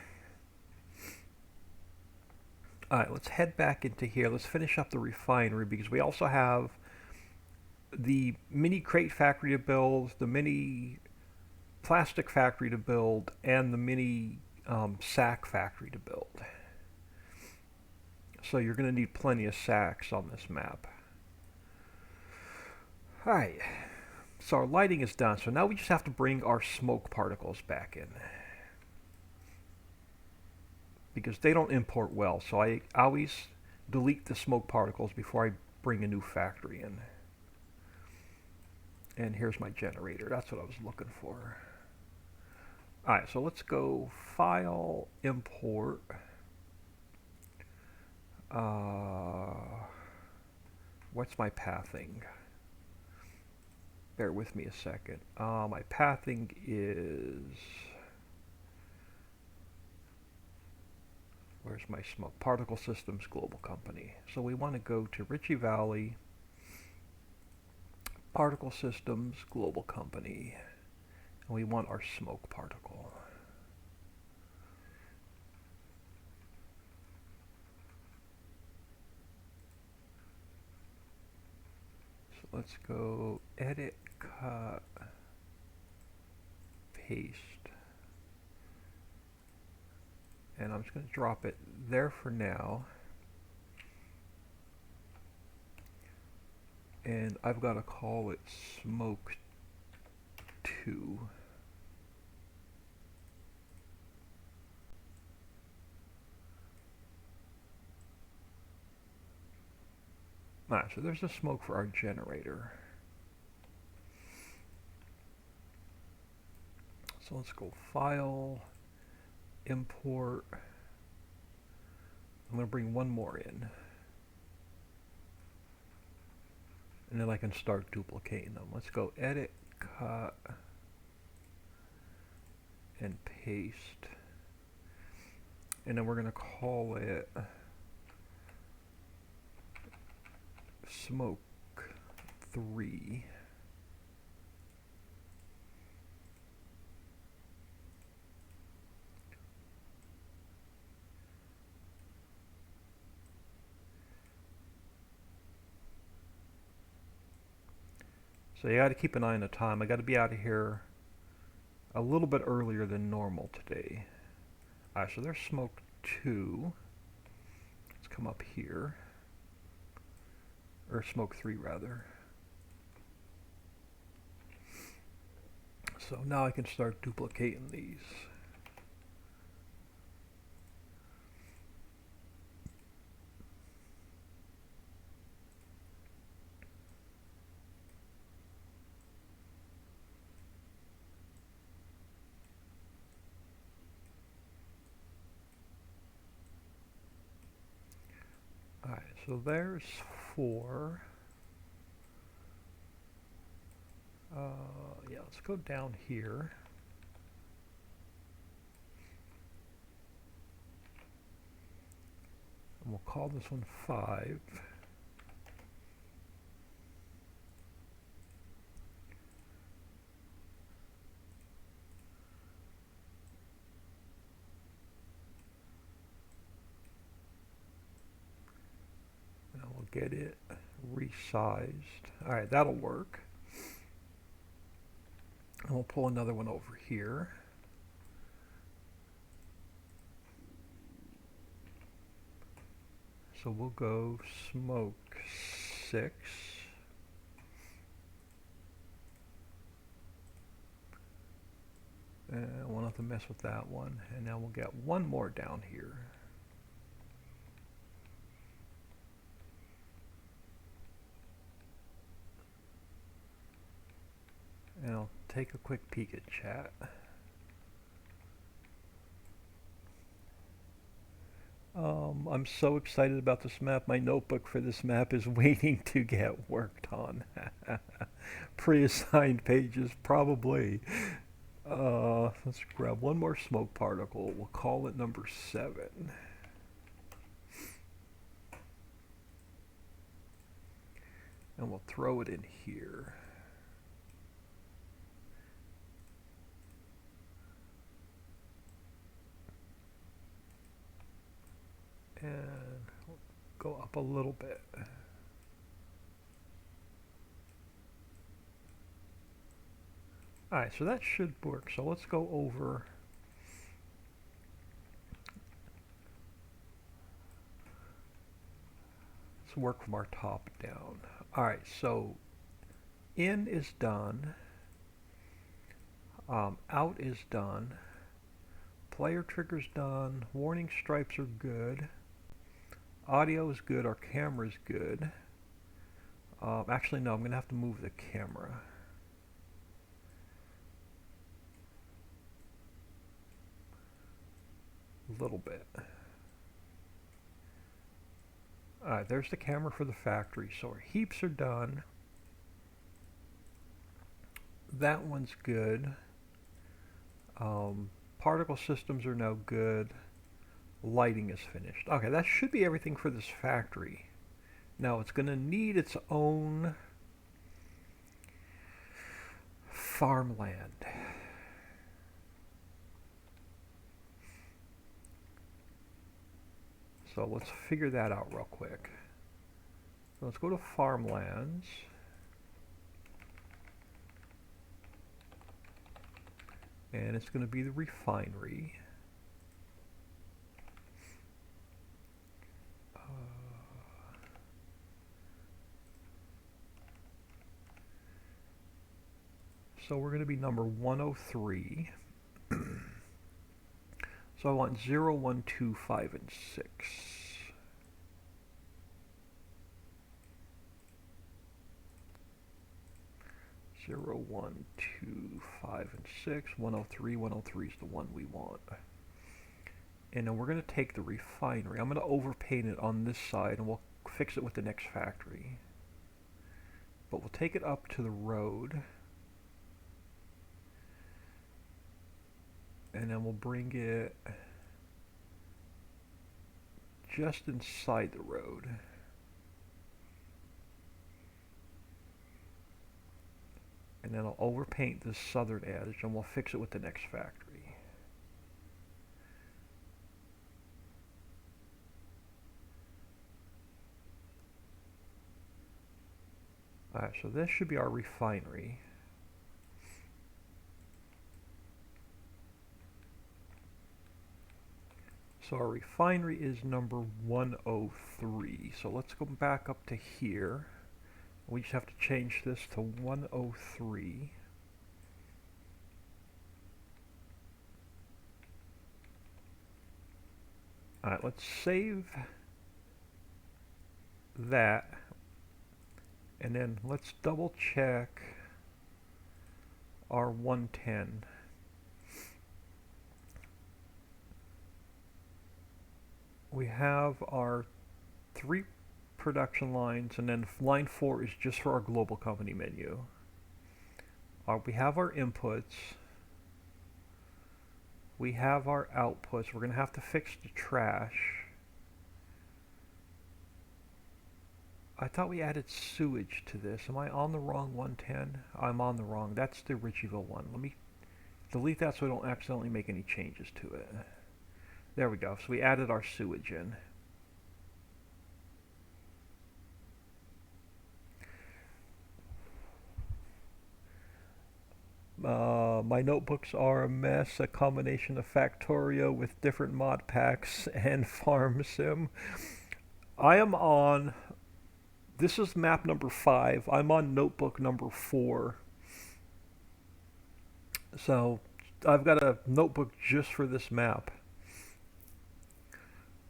Alright, let's head back into here. Let's finish up the refinery because we also have the mini crate factory to build, the mini plastic factory to build, and the mini sack factory to build. So you're going to need plenty of sacks on this map. Alright, so our lighting is done. So now we just have to bring our smoke particles back in, because they don't import well. So I always delete the smoke particles before I bring a new factory in. And here's my generator. That's what I was looking for. Alright, so let's go File, Import. What's my pathing? Bear with me a second. My pathing is... Where's my smoke? Particle Systems Global Company. So we want to go to Ritchie Valley, Particle Systems Global Company, and we want our smoke particle. So let's go Edit, Cut, Paste. And I'm just going to drop it there for now. And I've got to call it smoke 2. Alright, so there's the smoke for our generator. So let's go File, Import. I'm going to bring one more in. And then I can start duplicating them. Let's go Edit, Cut, and Paste. And then we're going to call it Smoke 3. So you got to keep an eye on the time. I got to be out of here a little bit earlier than normal today. Alright, so there's smoke 2. Let's come up here. Or smoke 3 rather. So now I can start duplicating these. Alright, so there's 4. Yeah, let's go down here. And we'll call this one 5. And we'll get it resized. Alright, that'll work. And we'll pull another one over here. So we'll go smoke 6. And we'll have to mess with that one. And now we'll get one more down here. And I'll take a quick peek at chat. I'm so excited about this map. My notebook for this map is waiting to get worked on. Pre-assigned pages, probably. Let's grab one more smoke particle. We'll call it number 7. And we'll throw it in here. And we'll go up a little bit. Alright, so that should work. So let's go over. Let's work from our top down. Alright, so in is done. Out is done. Player trigger's done. Warning stripes are good. Audio is good. Our camera is good. Actually, no, I'm going to have to move the camera. A little bit. Alright, there's the camera for the factory. So our heaps are done. That one's good. Particle systems are now good. Lighting is finished. Okay, that should be everything for this factory. Now it's going to need its own farmland. So let's figure that out real quick. So let's go to farmlands. And it's going to be the refinery. So we're going to be number 103. So I want 0, 1, 2, 5, and 6. Zero, 1, 2, 5, and 6. 103. 103 is the one we want. And then we're going to take the refinery. I'm going to overpaint it on this side, and we'll fix it with the next factory. But we'll take it up to the road. And then we'll bring it just inside the road. And then I'll overpaint this southern edge, and we'll fix it with the next factory. Alright, so this should be our refinery. So our refinery is number 103. So let's go back up to here. We just have to change this to 103. Alright, let's save that. And then let's double check our 110. We have our 3 production lines, and then line 4 is just for our global company menu. We have our inputs. We have our outputs. We're going to have to fix the trash. I thought we added sewage to this. Am I on the wrong 110? I'm on the wrong. That's the Ritchieville one. Let me delete that so I don't accidentally make any changes to it. There we go. So we added our sewage in. My notebooks are a mess, a combination of Factorio with different mod packs and Farm Sim. I am on, this is map number 5. I'm on notebook number 4. So I've got a notebook just for this map.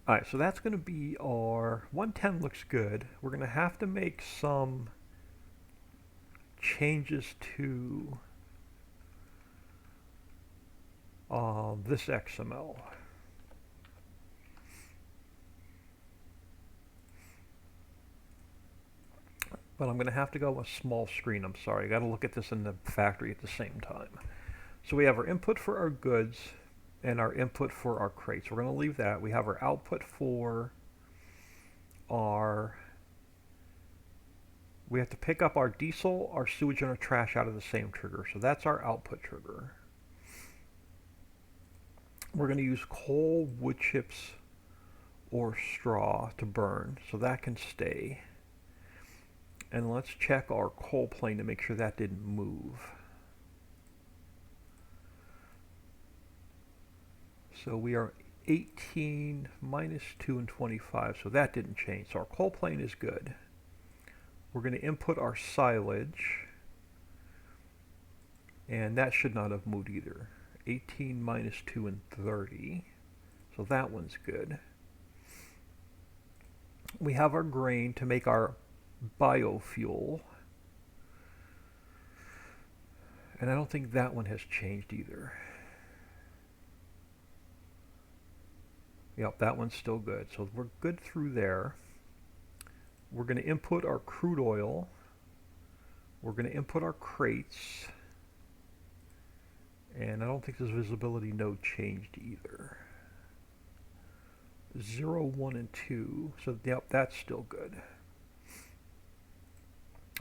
Alright, so that's going to be our 110 looks good. We're going to have to make some changes to this XML. But I'm going to have to go with small screen. I'm sorry. I got to look at this in the factory at the same time. So we have our input for our goods and our input for our crates. We're going to leave that. We have our output for our... We have to pick up our diesel, our sewage, and our trash out of the same trigger. So that's our output trigger. We're going to use coal, wood chips, or straw to burn. So that can stay. And let's check our coal plane to make sure that didn't move. So we are 18 minus 2 and 25, so that didn't change. So our coal plane is good. We're going to input our silage, and that should not have moved either. 18 minus 2 and 30, so that one's good. We have our grain to make our biofuel, and I don't think that one has changed either. Yep, that one's still good, so we're good through there. We're going to input our crude oil. We're going to input our crates, and I don't think this visibility node changed either. 0, 1, and 2, so yep, that's still good.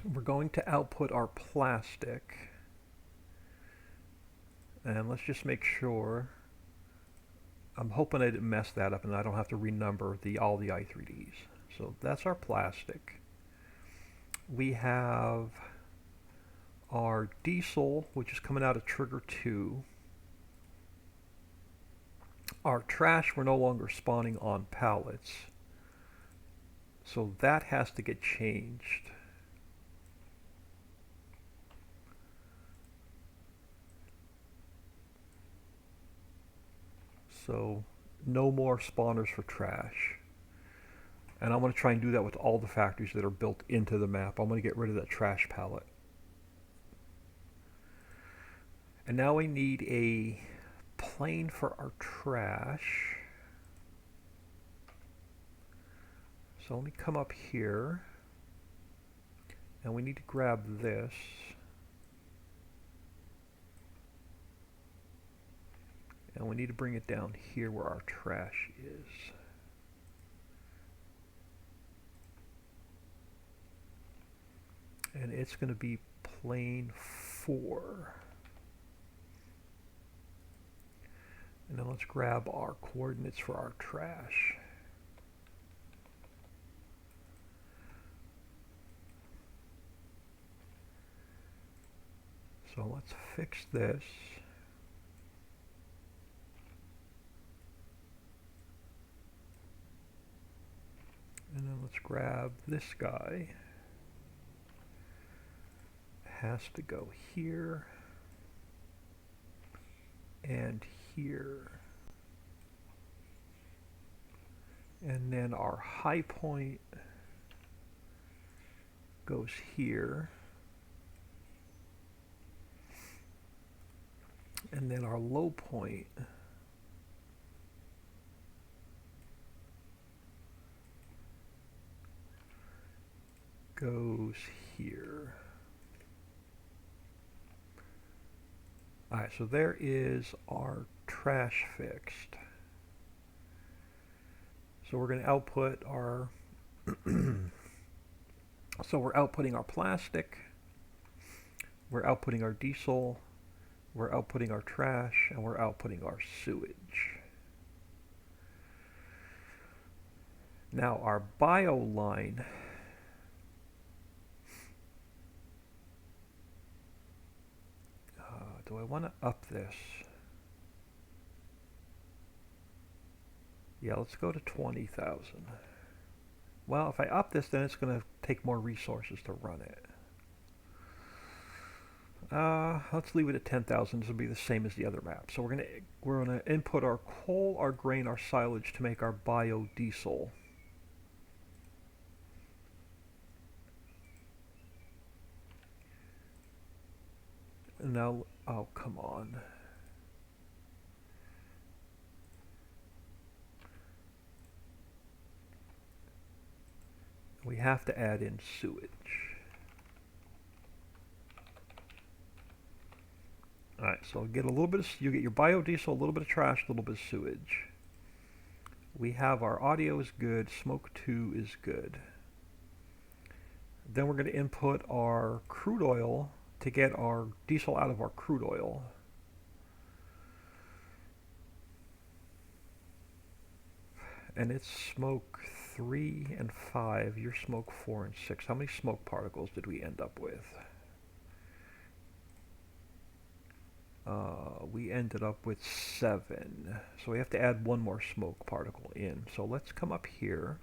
We're going to output our plastic, and let's just make sure. I'm hoping I didn't mess that up and I don't have to renumber all the I3Ds. So that's our plastic. We have our diesel, which is coming out of trigger 2. Our trash, we're no longer spawning on pallets. So that has to get changed. So no more spawners for trash. And I'm going to try and do that with all the factories that are built into the map. I'm going to get rid of that trash palette. And now we need a plane for our trash. So let me come up here. And we need to grab this. And we need to bring it down here where our trash is. And it's going to be plane 4. And then let's grab our coordinates for our trash. So let's fix this. And then let's grab this guy. Has to go here and here. And then our high point goes here. And then our low point goes here. Alright, so there is our trash fixed. So we're going to output our so we're outputting our plastic, we're outputting our diesel, we're outputting our trash, and we're outputting our sewage. Now our bio line do I want to up this? Yeah, let's go to 20,000. Well, if I up this, then it's going to take more resources to run it. Let's leave it at 10,000. This will be the same as the other map. So we're gonna input our coal, our grain, our silage to make our biodiesel. And now, oh come on. We have to add in sewage. Alright, so get a little bit of, you get your biodiesel, a little bit of trash, a little bit of sewage. We have our audio is good, smoke 2 is good. Then we're going to input our crude oil to get our diesel out of our crude oil. And it's smoke 3 and 5, your smoke 4 and 6. How many smoke particles did we end up with? We ended up with 7. So we have to add one more smoke particle in. So let's come up here.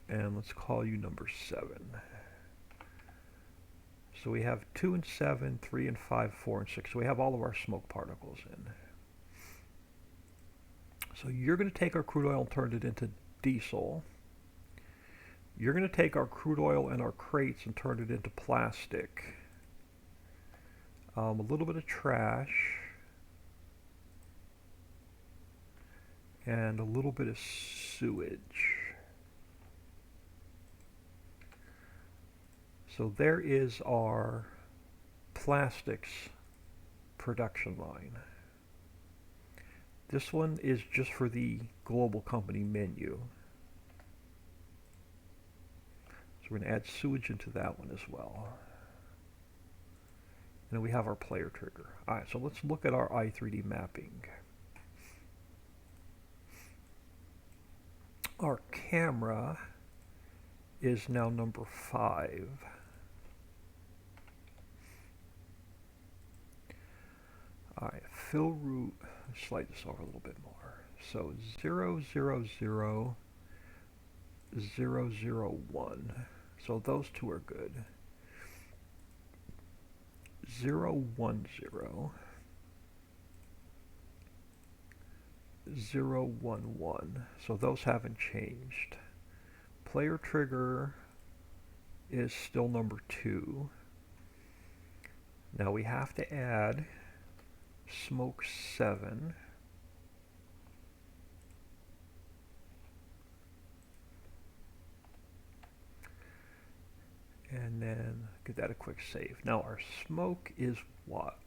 And let's call you number 7. So we have 2 and 7, 3 and 5, 4 and 6. So we have all of our smoke particles in. So you're going to take our crude oil and turn it into diesel. You're going to take our crude oil and our crates and turn it into plastic. A little bit of trash. And a little bit of sewage. So there is our plastics production line. This one is just for the global company menu. So we're going to add sewage into that one as well. And then we have our player trigger. Alright, so let's look at our i3D mapping. Our camera is now number 5. Alright, fill route, let's slide this over a little bit more. So 0, 0, 0, 0, 0, 1. So those two are good. 010, 011. So those haven't changed. Player trigger is still number 2. Now we have to add smoke 7. And then give that a quick save. Now our smoke is what?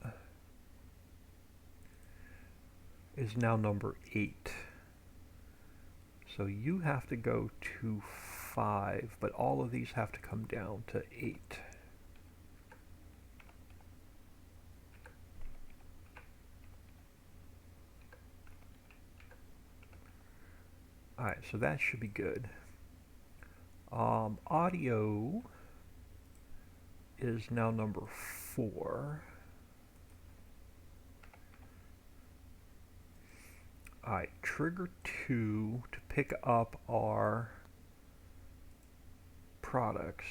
Is now number 8. So you have to go to 5, but all of these have to come down to 8. Alright, so that should be good. Audio is now number 4. Alright, trigger 2 to pick up our products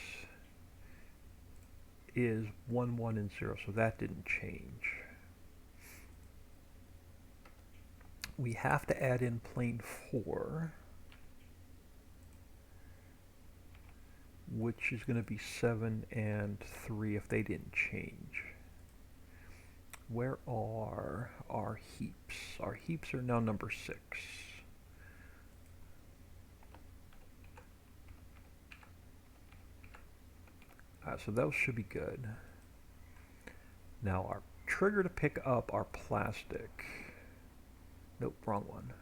is 1, 1, and 0, so that didn't change. We have to add in plane 4, which is going to be 7 and 3 if they didn't change. Where are our heaps? Our heaps are now number 6. So those should be good. Now our trigger to pick up our plastic. Nope, wrong one.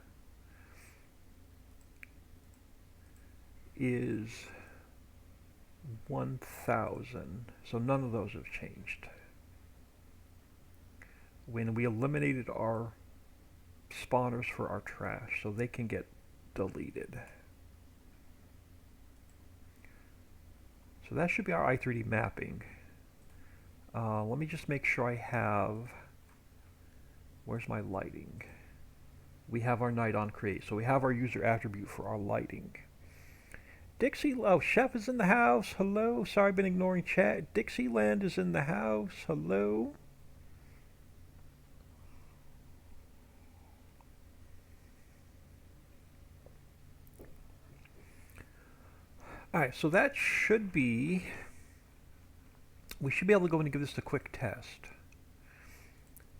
Is 1000. So none of those have changed. When we eliminated our spawners for our trash, so they can get deleted. So that should be our i3D mapping. Let me just make sure I have, where's my lighting? We have our night on create, so we have our user attribute for our lighting. Dixie, oh, Chef is in the house, hello, sorry I've been ignoring chat. Dixieland is in the house, hello. Alright, so that should be, we should be able to go in and give this a quick test.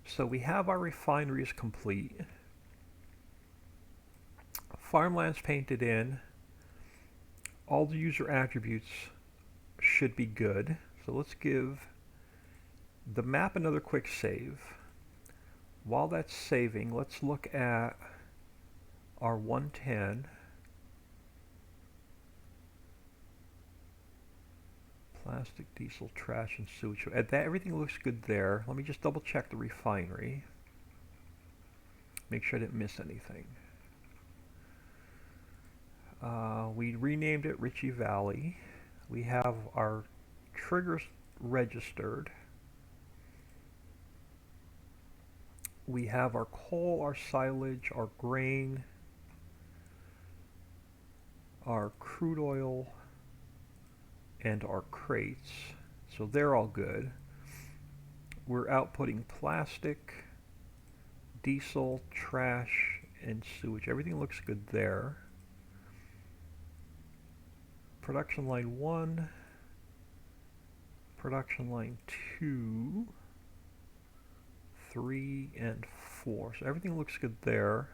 So we have our refineries complete. Farmlands painted in. All the user attributes should be good. So let's give the map another quick save. While that's saving, let's look at our 110. Plastic, diesel, trash, and sewage. Everything looks good there. Let me just double check the refinery. Make sure I didn't miss anything. We renamed it Ritchie Valley. We have our triggers registered. We have our coal, our silage, our grain, our crude oil, and our crates. So they're all good. We're outputting plastic, diesel, trash, and sewage. Everything looks good there. Production line 1, production line 2, 3, and 4. So everything looks good there.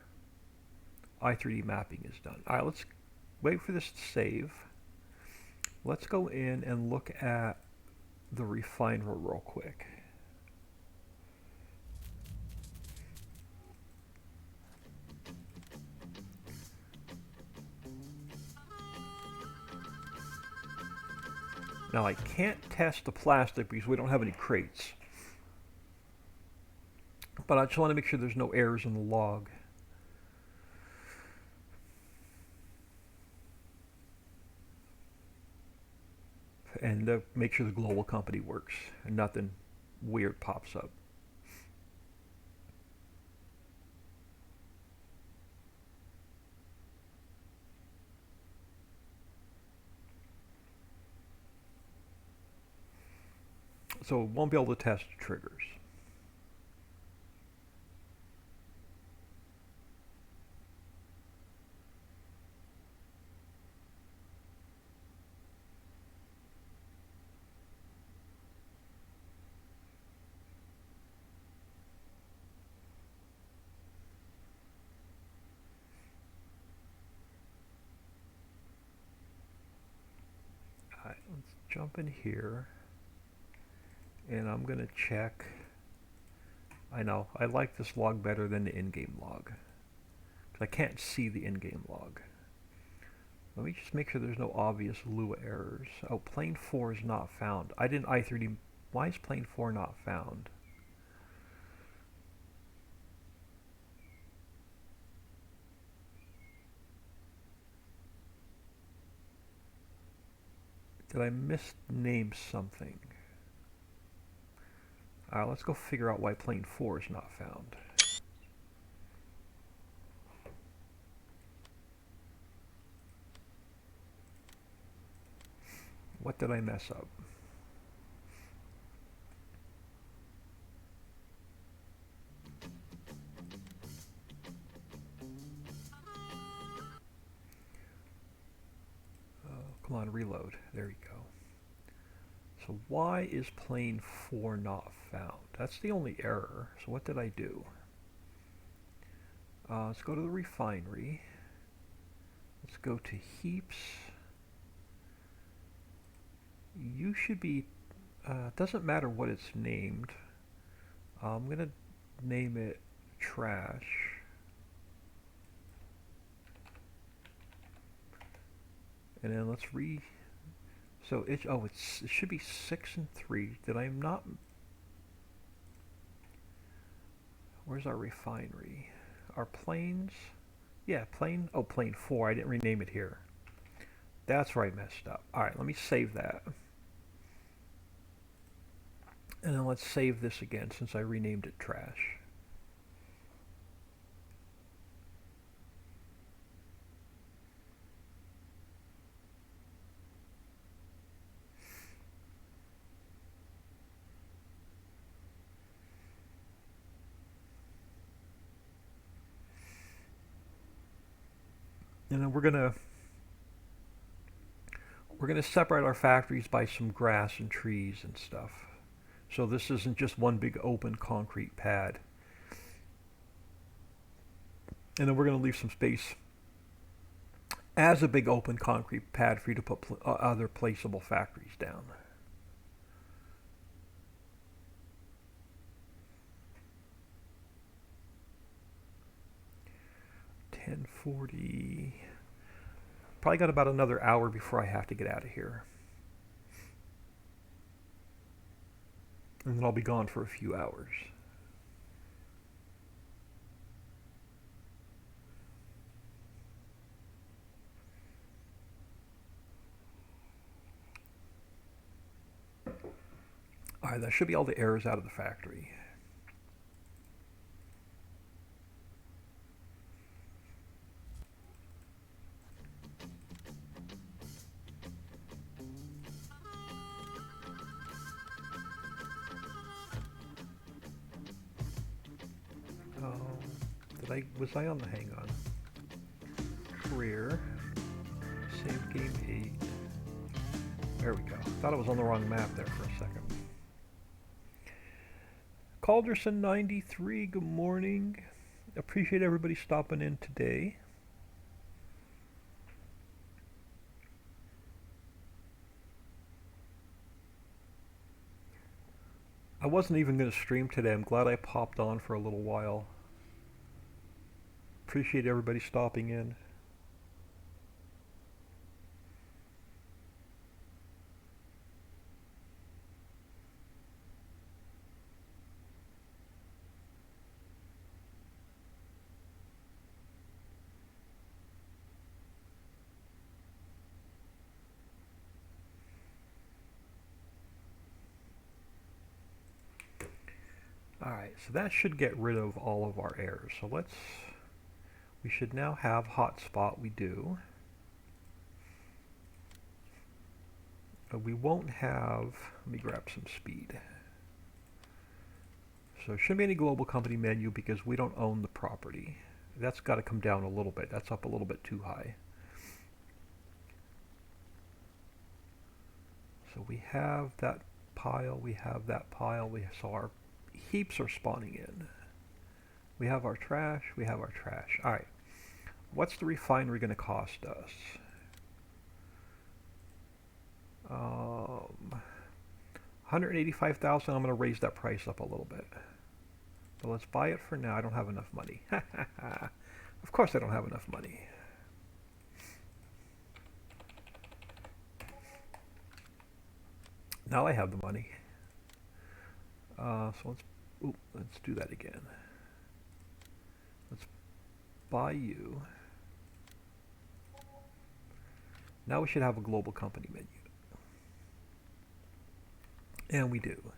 i3D mapping is done. Alright, let's wait for this to save. Let's go in and look at the refinery real quick. Now I can't test the plastic because we don't have any crates. But I just want to make sure there's no errors in the log. And make sure the global company works and nothing weird pops up. So it won't be able to test triggers. Alright, let's jump in here, and I'm going to check. I know, I like this log better than the in-game log, because I can't see the in-game log. Let me just make sure there's no obvious Lua errors. Oh, plane 4 is not found. I didn't i3D. Why is plane 4 not found? Did I misname something? Alright, let's go figure out why plane 4 is not found. What did I mess up? Come on, reload. There you go. So why is plane 4 not found? That's the only error. So what did I do? Let's go to the refinery. Let's go to heaps. You should be, doesn't matter what it's named. I'm going to name it trash. And then let's so it should be 6 and 3. Did I not? Where's our refinery? Our planes? Yeah, plane. Oh, plane 4. I didn't rename it here. That's where I messed up. All right, let me save that. And then let's save this again since I renamed it trash. And then we're gonna separate our factories by some grass and trees and stuff. So this isn't just one big open concrete pad. And then we're going to leave some space as a big open concrete pad for you to put other placeable factories down. $10:40. Probably got about another hour before I have to get out of here. And then I'll be gone for a few hours. Alright, that should be all the errors out of the factory. Was I on the hang on? Career. Save game 8. There we go. Thought I was on the wrong map there for a second. Calderson 93, good morning. Appreciate everybody stopping in today. I wasn't even going to stream today. I'm glad I popped on for a little while. Appreciate everybody stopping in. Alright, so that should get rid of all of our errors. So we should now have hotspot, we do. We won't have, let me grab some speed. So there shouldn't be any global company menu because we don't own the property. That's got to come down a little bit. That's up a little bit too high. So we have that pile, we have that pile, so our heaps are spawning in. We have our trash, we have our trash. All right, what's the refinery going to cost us? 185,000. I'm going to raise that price up a little bit. So let's buy it for now. I don't have enough money. Of course I don't have enough money. Now I have the money. So let's do that again. Let's buy you. Now we should have a global company menu. And we do.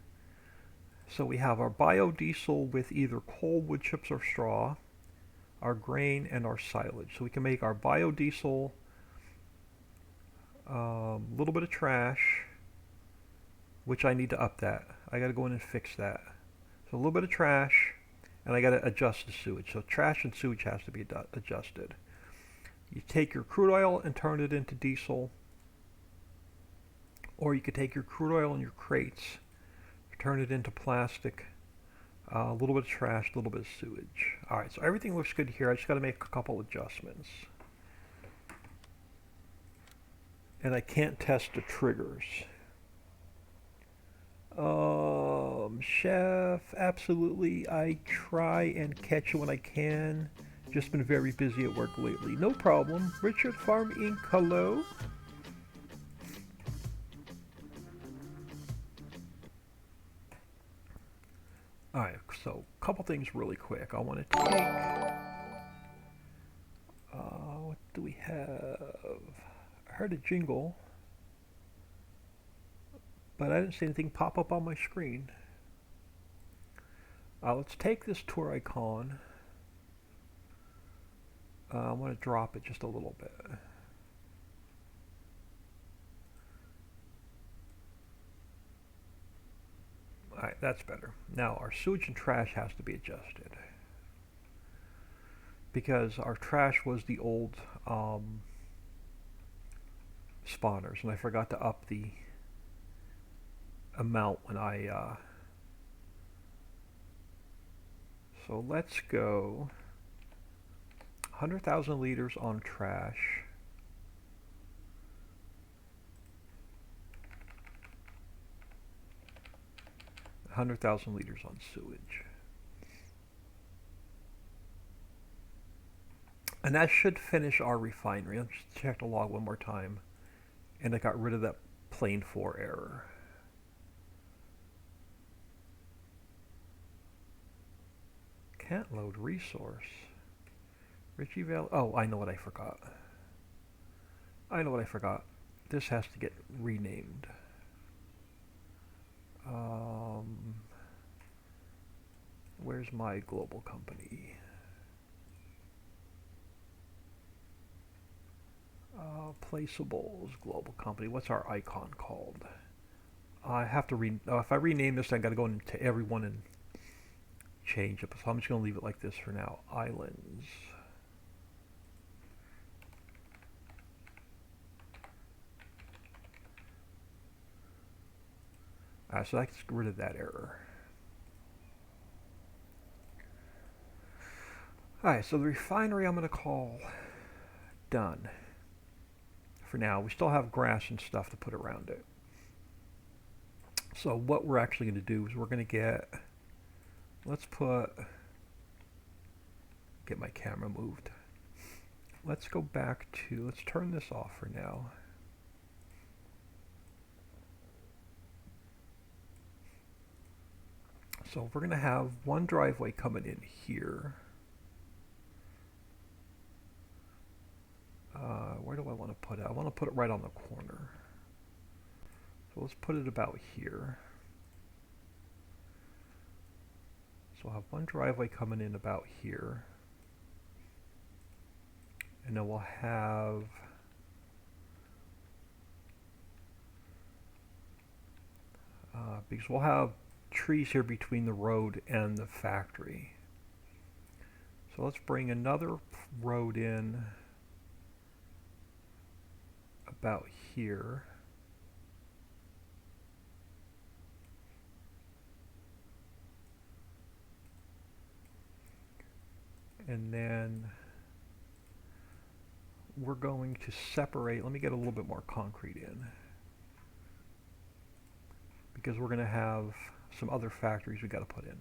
So we have our biodiesel with either coal, wood chips, or straw, our grain, and our silage. So we can make our biodiesel, a little bit of trash, which I need to up that. I got to go in and fix that. So a little bit of trash, and I got to adjust the sewage. So trash and sewage has to be adjusted. You take your crude oil and turn it into diesel, or you could take your crude oil and your crates, turn it into plastic, a little bit of trash, a little bit of sewage. All right, so everything looks good here. I just got to make a couple adjustments. And I can't test the triggers. Chef, absolutely. I try and catch it when I can. Just been very busy at work lately. No problem. Richard Farm Inc. Hello. Alright, so a couple things really quick. I want to take... what do we have? I heard a jingle, but I didn't see anything pop up on my screen. Let's take this tour icon. I want to drop it just a little bit. Alright, that's better. Now our sewage and trash has to be adjusted, because our trash was the old spawners, and I forgot to up the amount when I so let's go 100,000 liters on trash, 100,000 liters on sewage. And that should finish our refinery. Let's check the log one more time. And I got rid of that plane 4 error. Can't load resource. Richie Valley. Oh, I know what I forgot. This has to get renamed. Where's my global company? Placeables, global company. What's our icon called? I have to if I rename this, I got to go into everyone and change it. So I'm just going to leave it like this for now. Islands. So that gets rid of that error. Alright, so the refinery I'm going to call done. For now, we still have grass and stuff to put around it. So what we're actually going to do is we're going to get my camera moved. Let's go back to, let's turn this off for now. So we're going to have one driveway coming in here. Where do I want to put it? I want to put it right on the corner. So let's put it about here. So we'll have one driveway coming in about here. And then we'll have because we'll have trees here between the road and the factory. So let's bring another road in about here. And then we're going to separate. Let me get a little bit more concrete in, because we're going to have some other factories we got to put in.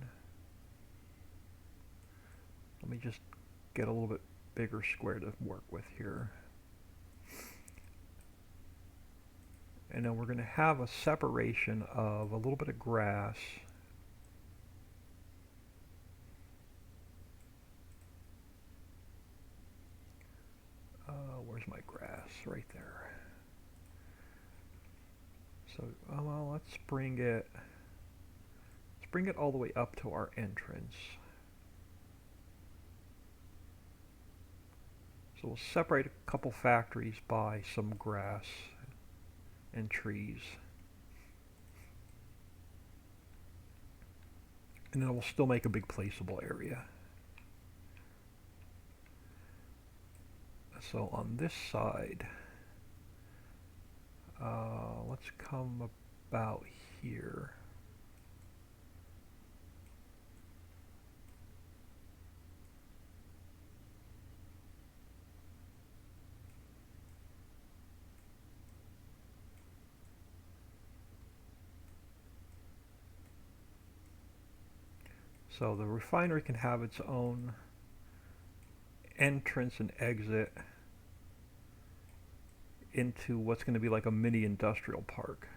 Let me just get a little bit bigger square to work with here. And then we're going to have a separation of a little bit of grass where's my grass? Right there. So, well, let's bring it all the way up to our entrance. So we'll separate a couple factories by some grass and trees. And then we'll still make a big placeable area. So on this side, let's come about here. So the refinery can have its own entrance and exit into what's going to be like a mini industrial park.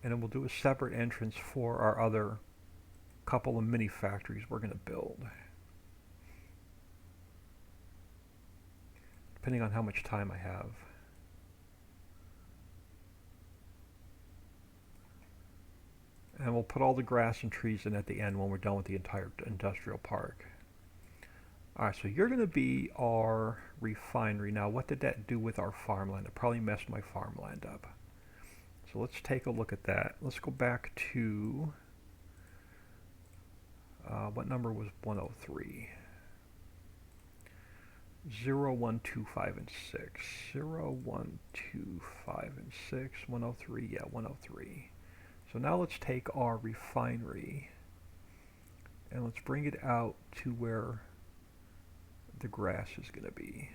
And then we'll do a separate entrance for our other couple of mini factories we're going to build. Depending on how much time I have. And we'll put all the grass and trees in at the end when we're done with the entire industrial park. Alright, so you're going to be our refinery. Now, what did that do with our farmland? It probably messed my farmland up. So let's take a look at that. Let's go back to, what number was 103? 0, 1, 2, 5, and 6. 0, 1, 2, 5, and 6. 103, yeah, 103. So now let's take our refinery and let's bring it out to where the grass is going to be.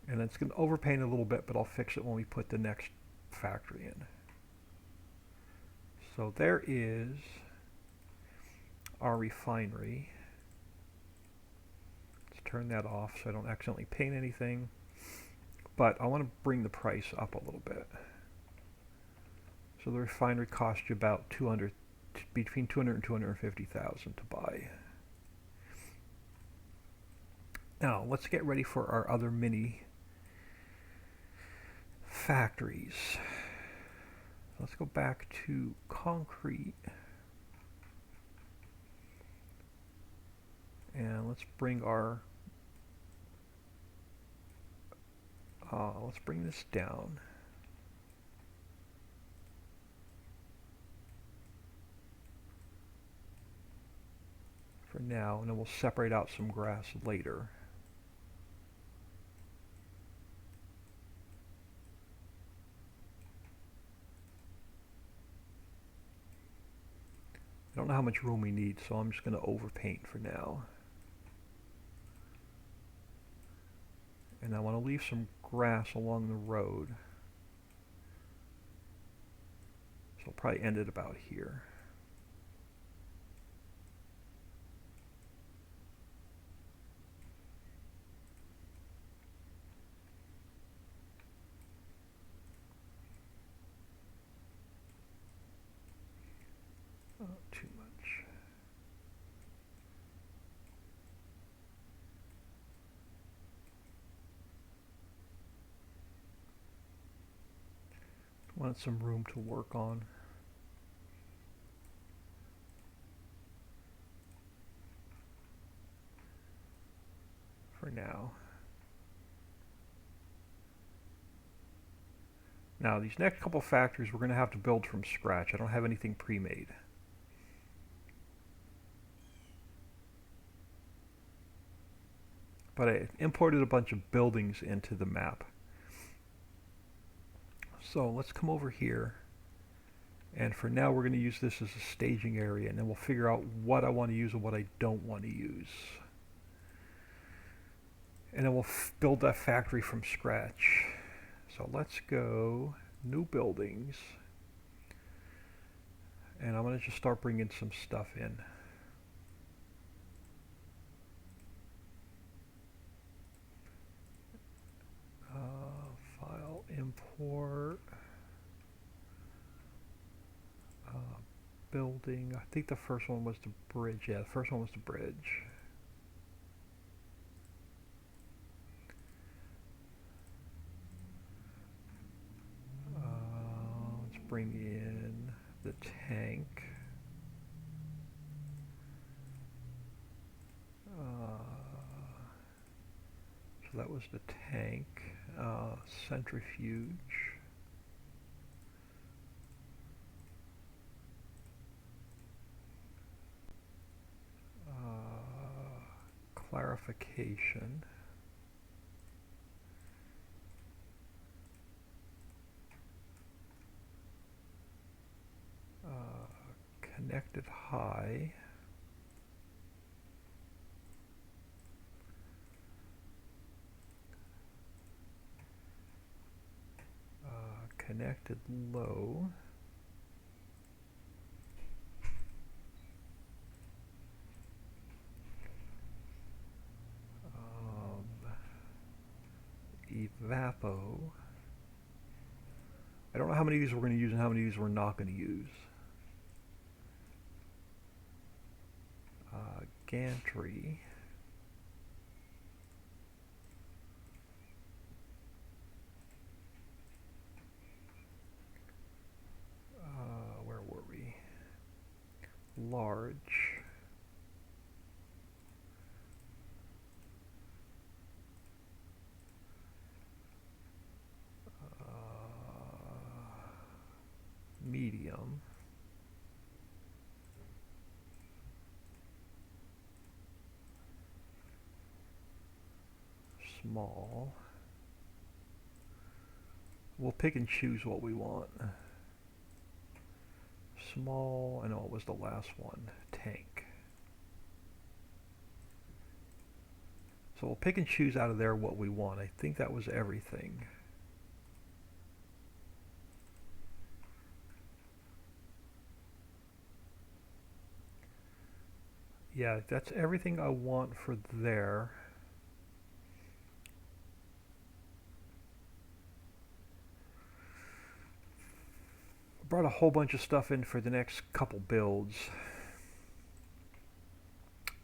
And it's going to overpaint a little bit, but I'll fix it when we put the next factory in. So there is our refinery. Let's turn that off so I don't accidentally paint anything. But I want to bring the price up a little bit. So the refinery costs you about between 200 and 250,000 to buy. Now let's get ready for our other mini factories. Let's go back to concrete. And let's bring our let's bring this down. For now, and then we'll separate out some grass later. I don't know how much room we need, so I'm just going to overpaint for now. And I want to leave some grass along the road. So I'll probably end it about here. Want some room to work on. For now. Now these next couple factories we're going to have to build from scratch. I don't have anything pre-made. But I imported a bunch of buildings into the map. So let's come over here. And for now we're going to use this as a staging area, and then we'll figure out what I want to use and what I don't want to use. And then we'll build that factory from scratch. So let's go new buildings. And I'm going to just start bringing some stuff in. File, import, building. I think the first one was the bridge. Yeah, the first one was the bridge. Let's bring in the tank. So that was the tank. Centrifuge. Clarification. Connected high. Connected low. Evapo. I don't know how many of these we're going to use and how many of these we're not going to use. Gantry. Where were we? Large. Medium. Small. We'll pick and choose what we want. Small, and what was the last one? Tank. So we'll pick and choose out of there what we want. I think that was everything. Yeah, that's everything I want for there. I brought a whole bunch of stuff in for the next couple builds.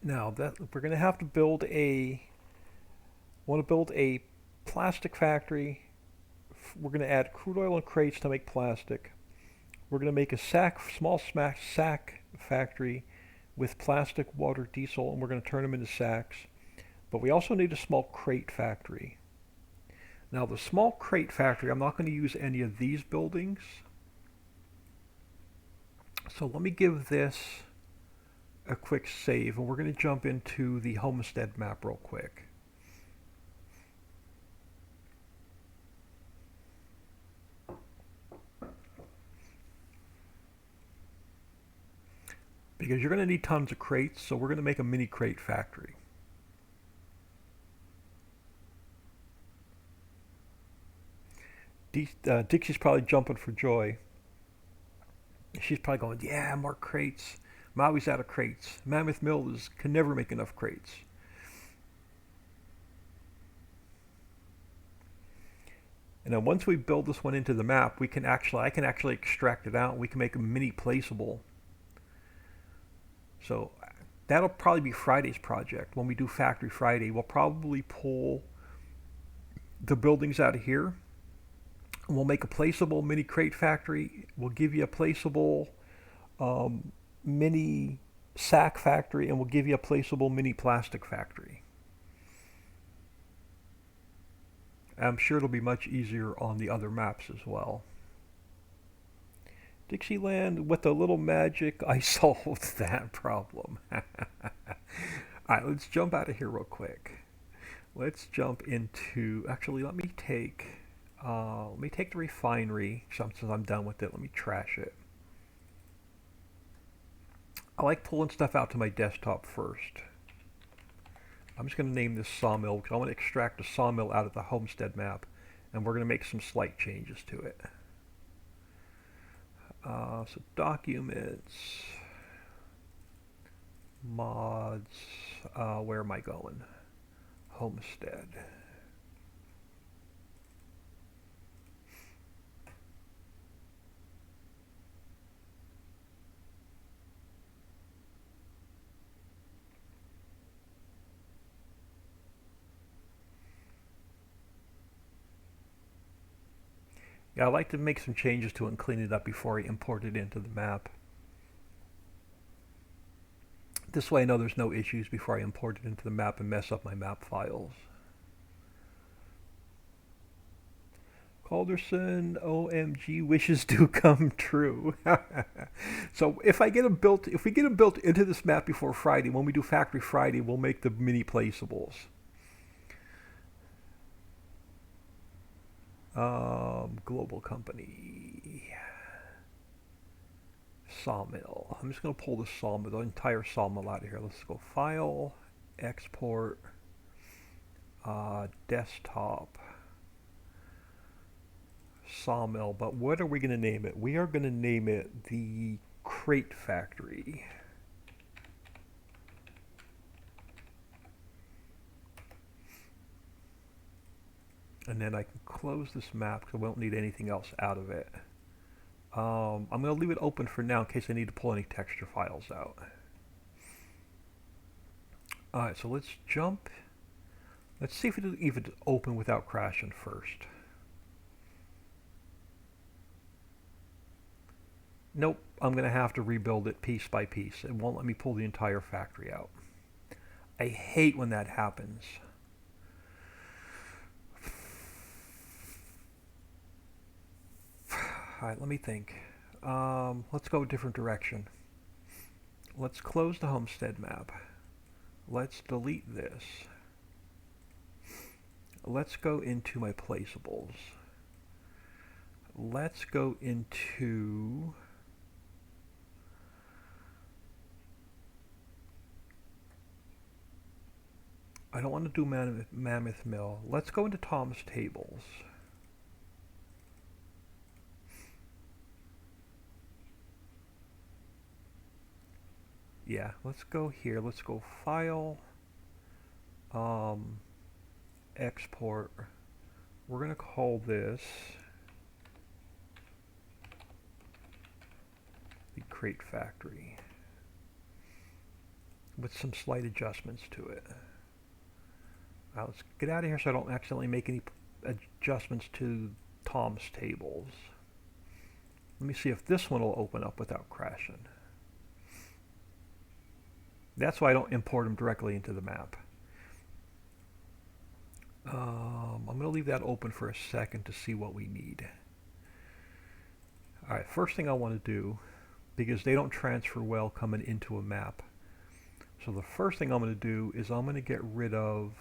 Now that we're going to have to build want to build a plastic factory. We're going to add crude oil and crates to make plastic. We're going to make a small sack factory with plastic, water, diesel, and we're going to turn them into sacks. But we also need a small crate factory. Now the small crate factory, I'm not going to use any of these buildings. So let me give this a quick save, and we're going to jump into the homestead map real quick. Because you're going to need tons of crates, so we're going to make a mini crate factory. Dixie's probably jumping for joy. She's probably going, yeah, more crates. Maui's out of crates. Mammoth Mill can never make enough crates. And then once we build this one into the map, I can actually extract it out. We can make a mini placeable. So that'll probably be Friday's project. When we do Factory Friday, we'll probably pull the buildings out of here. We'll make a placeable mini crate factory. We'll give you a placeable mini sack factory, and we'll give you a placeable mini plastic factory. I'm sure it'll be much easier on the other maps as well. Dixieland, with a little magic, I solved that problem. Alright, let's jump out of here real quick. Let's jump into, actually let me take the refinery, since I'm done with it, let me trash it. I like pulling stuff out to my desktop first. I'm just going to name this sawmill because I want to extract the sawmill out of the homestead map, and we're going to make some slight changes to it. So documents, mods, where am I going? Homestead. Yeah, I like to make some changes to it and clean it up before I import it into the map. This way I know there's no issues before I import it into the map and mess up my map files. Calderson, OMG, wishes do come true. So if we get them built into this map before Friday, when we do Factory Friday, we'll make the mini placeables. Global company. Sawmill. I'm just going to pull the sawmill, the entire sawmill out of here. Let's go File, Export, Desktop, Sawmill. But what are we going to name it? We are going to name it the Crate Factory. And then I can close this map because I won't need anything else out of it. I'm going to leave it open for now in case I need to pull any texture files out. Alright, so let's jump. Let's see if it even open without crashing first. Nope, I'm going to have to rebuild it piece by piece. It won't let me pull the entire factory out. I hate when that happens. Alright, let me think. Let's go a different direction. Let's close the homestead map. Let's delete this. Let's go into my placeables. Let's go into... I don't want to do Mammoth Mill. Let's go into Tom's Tables. Yeah, let's go here. Let's go File, Export. We're going to call this the Crate Factory with some slight adjustments to it. Now let's get out of here so I don't accidentally make any adjustments to Tom's Tables. Let me see if this one will open up without crashing. That's why I don't import them directly into the map. I'm going to leave that open for a second to see what we need. Alright, first thing I want to do, because they don't transfer well coming into a map. So the first thing I'm going to do is I'm going to get rid of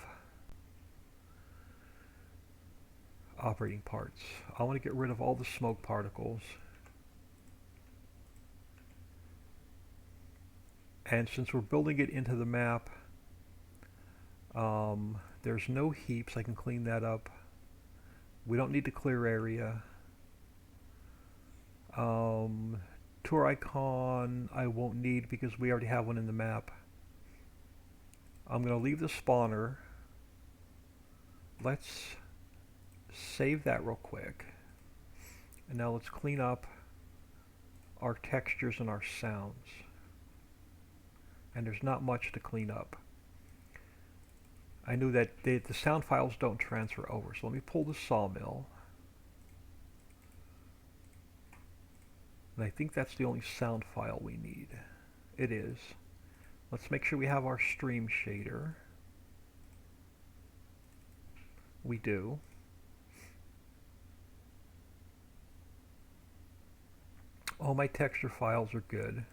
operating parts. I want to get rid of all the smoke particles. And since we're building it into the map, there's no heaps. I can clean that up. We don't need to clear area. Tour icon I won't need because we already have one in the map. I'm going to leave the spawner. Let's save that real quick. And now let's clean up our textures and our sounds. And there's not much to clean up. I knew that the sound files don't transfer over, so let me pull the sawmill. And I think that's the only sound file we need. It is. Let's make sure we have our stream shader. We do. All my texture files are good.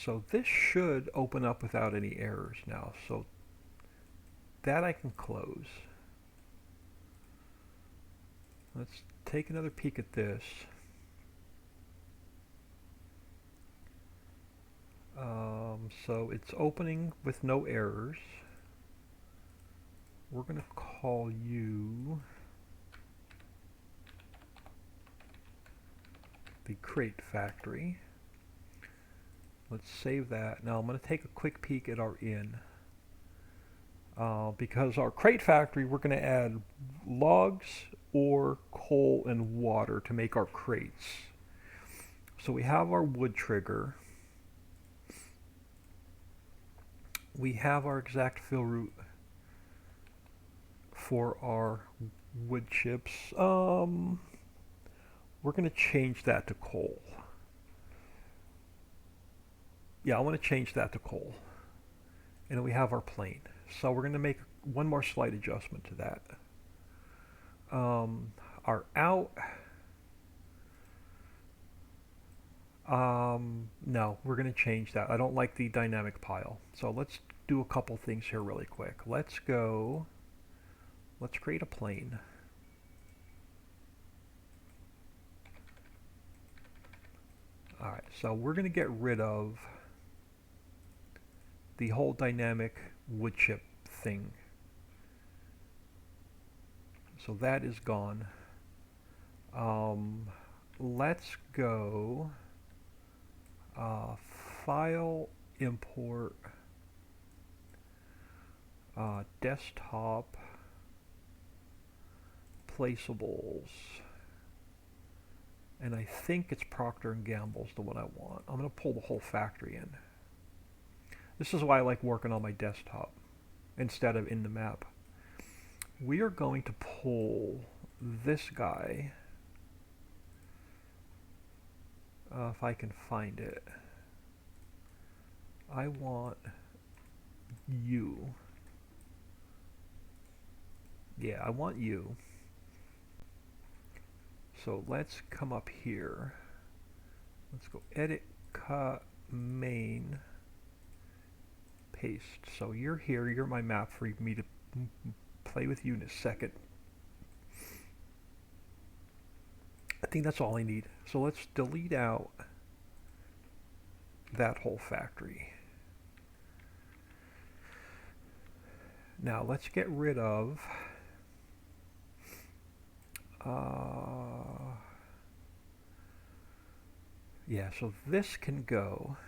So this should open up without any errors now. So that I can close. Let's take another peek at this. So it's opening with no errors. We're going to call you the Crate Factory. Let's save that. Now I'm going to take a quick peek at our in. Because our Crate Factory, we're going to add logs or coal and water to make our crates. So we have our wood trigger. We have our exact fill route for our wood chips. We're going to change that to coal. Yeah, I want to change that to coal. And then we have our plane. So we're going to make one more slight adjustment to that. Our out. No, we're going to change that. I don't like the dynamic pile. So let's do a couple things here really quick. Let's create a plane. Alright, so we're going to get rid of the whole dynamic wood chip thing. So that is gone. Let's go file, import, desktop, placeables, and I think it's Procter & Gamble's the one I want. I'm going to pull the whole factory in. This is why I like working on my desktop instead of in the map. We are going to pull this guy, if I can find it. I want you. Yeah, I want you. So let's come up here. Let's go edit, cut, main, paste. So you're here, you're my map for me to play with you in a second. I think that's all I need. So let's delete out that whole factory. Now let's get rid of yeah, so this can go.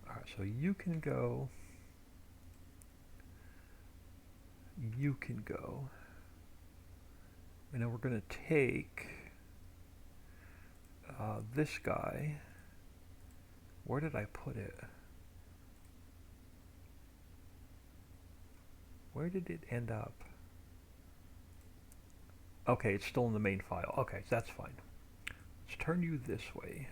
Alright, so you can go. You can go. And then we're going to take this guy. Where did I put it? Where did it end up? Okay, it's still in the main file. Okay, so that's fine. Let's turn you this way.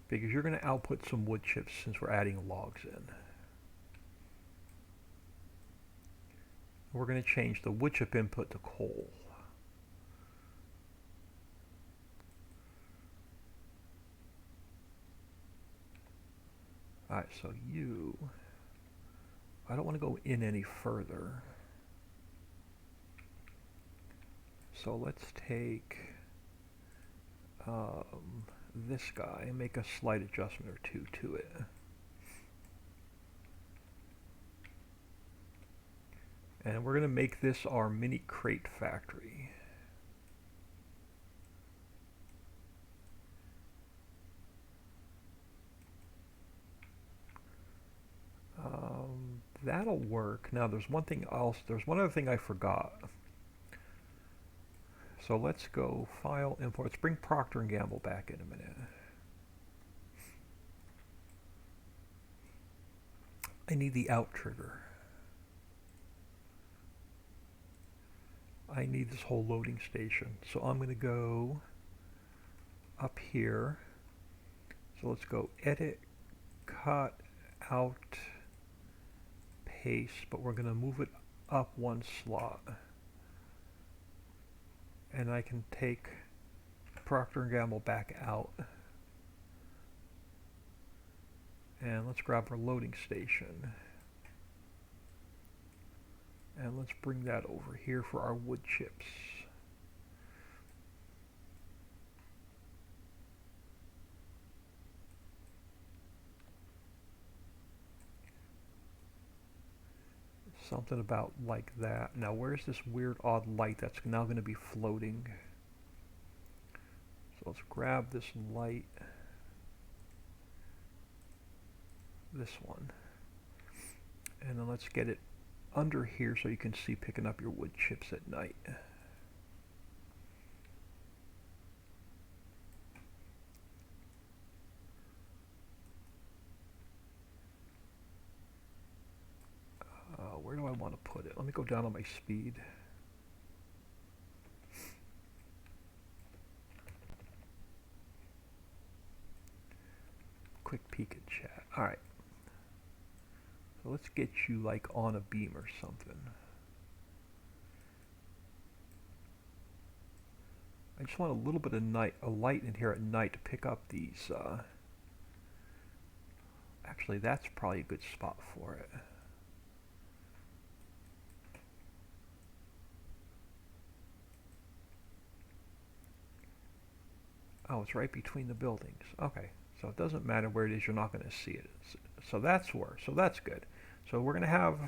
Because you're going to output some wood chips since we're adding logs in. We're going to change the wood chip input to coal. Alright, so you... I don't want to go in any further. So let's take this guy and make a slight adjustment or two to it. And we're going to make this our mini crate factory. That'll work. Now there's one thing else, there's one other thing I forgot. So let's go file, import. Let's bring Procter & Gamble back in a minute. I need the out trigger. I need this whole loading station. So I'm going to go up here. So let's go edit, cut, out, paste, but we're going to move it up one slot. And I can take Procter & Gamble back out. And let's grab our loading station. And let's bring that over here for our wood chips. Something about like that. Now where's this weird odd light that's now going to be floating? So let's grab this light. This one. And then let's get it under here so you can see picking up your wood chips at night. Where do I want to put it? Let me go down on my speed. Quick peek at chat. Alright. So let's get you like on a beam or something. I just want a little bit of a light in here at night to pick up these. Actually, that's probably a good spot for it. Oh, it's right between the buildings. Okay, so it doesn't matter where it is, you're not going to see it. So that's good. So we're going to have,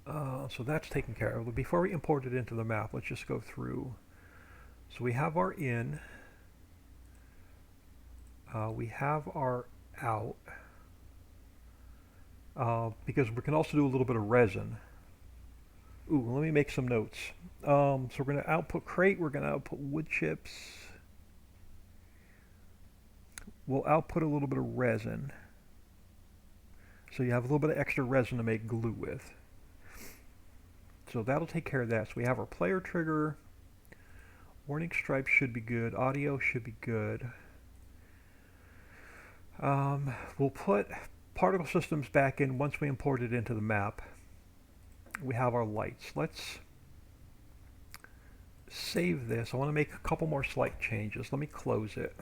so that's taken care of. Before we import it into the map, let's just go through. So we have our in, we have our out, because we can also do a little bit of resin. Ooh, let me make some notes. So we're going to output crate, we're going to output wood chips. We'll output a little bit of resin. So you have a little bit of extra resin to make glue with. So that'll take care of that. So we have our player trigger. Warning stripes should be good. Audio should be good. We'll put particle systems back in once we import it into the map. We have our lights. Let's save this. I want to make a couple more slight changes. Let me close it.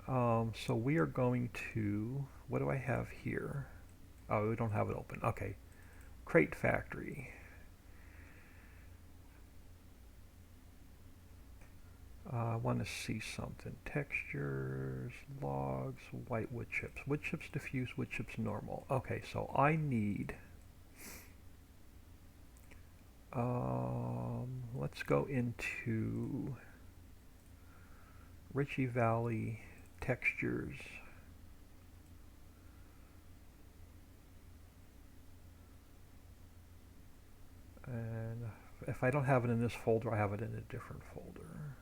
So we are going to, what do I have here? Oh, we don't have it open. Okay. Crate factory. I want to see something. Textures, logs, white wood chips. Wood chips diffuse, wood chips normal. Okay, so I need, let's go into Ritchie Valley textures. And if I don't have it in this folder, I have it in a different folder.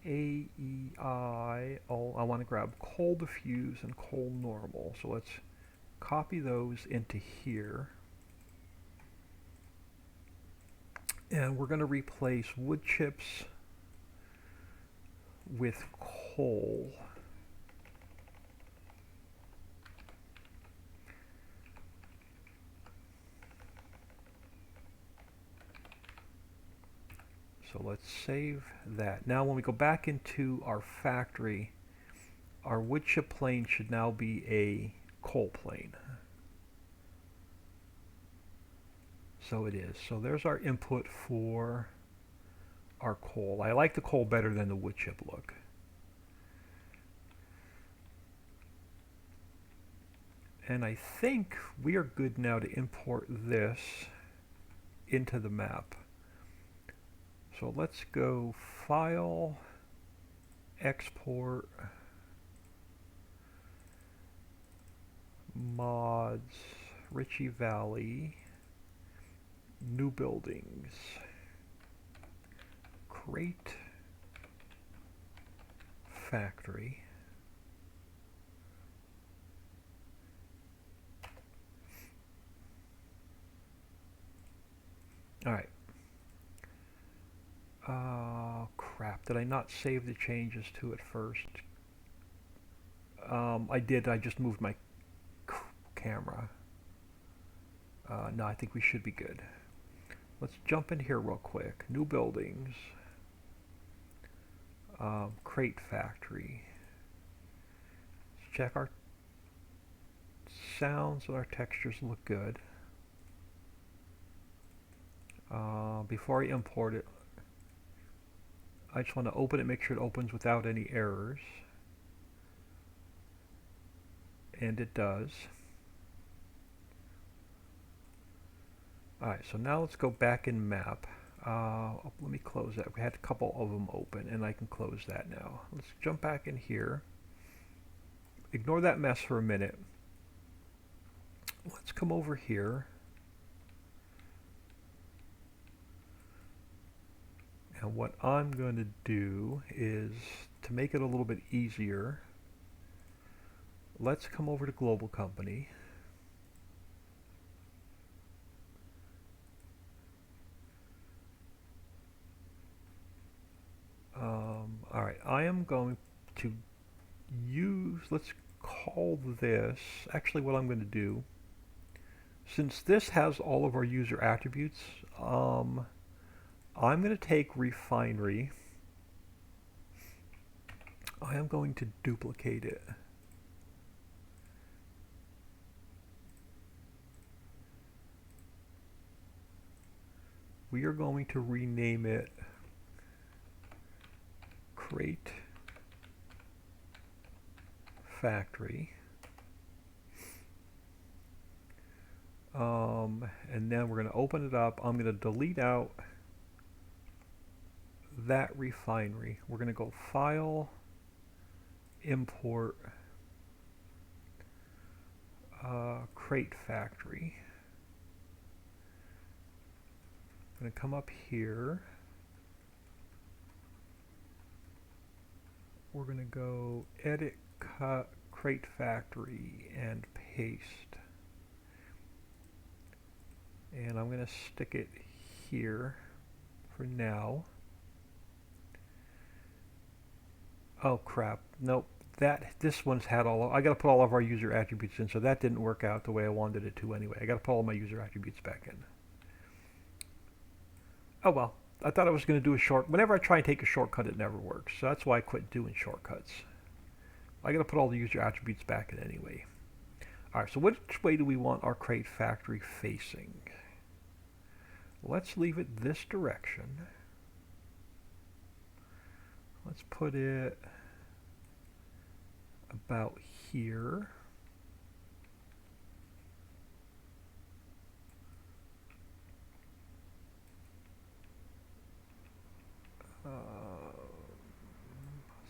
A, E, I, O, I want to grab coal diffuse and coal normal. So let's copy those into here. And we're going to replace wood chips with coal. So let's save that. Now when we go back into our factory, our wood chip plane should now be a coal plane. So it is. So there's our input for our coal. I like the coal better than the wood chip look. And I think we are good now to import this into the map. So let's go File, Export, Mods, Ritchie Valley, New Buildings, Crate, Factory. All right. Crap. Did I not save the changes to it first? I did. I just moved my camera. No, I think we should be good. Let's jump in here real quick. New buildings. Crate factory. Let's check our sounds and our textures look good. Before I import it, I just want to open it, make sure it opens without any errors. And it does. Alright, so now let's go back in map. Let me close that. We had a couple of them open, and I can close that now. Let's jump back in here. Ignore that mess for a minute. Let's come over here. And what I'm going to do is, to make it a little bit easier, let's come over to Global Company. Alright, I am going to use, let's call this, actually what I'm going to do, since this has all of our user attributes, I'm going to take refinery. I am going to duplicate it. We are going to rename it Crate Factory. And then we're going to open it up. I'm going to delete out that refinery. We're going to go File, Import, Crate Factory. I'm going to come up here. We're going to go Edit, Cut, Crate Factory, and Paste. And I'm going to stick it here for now. Oh crap, nope. This one's had I gotta put all of our user attributes in, so that didn't work out the way I wanted it to anyway. I gotta put all my user attributes back in. Oh well, I thought I was gonna do whenever I try and take a shortcut it never works, so that's why I quit doing shortcuts. I gotta put all the user attributes back in anyway. Alright, so which way do we want our crate factory facing? Let's leave it this direction. Let's put it about here.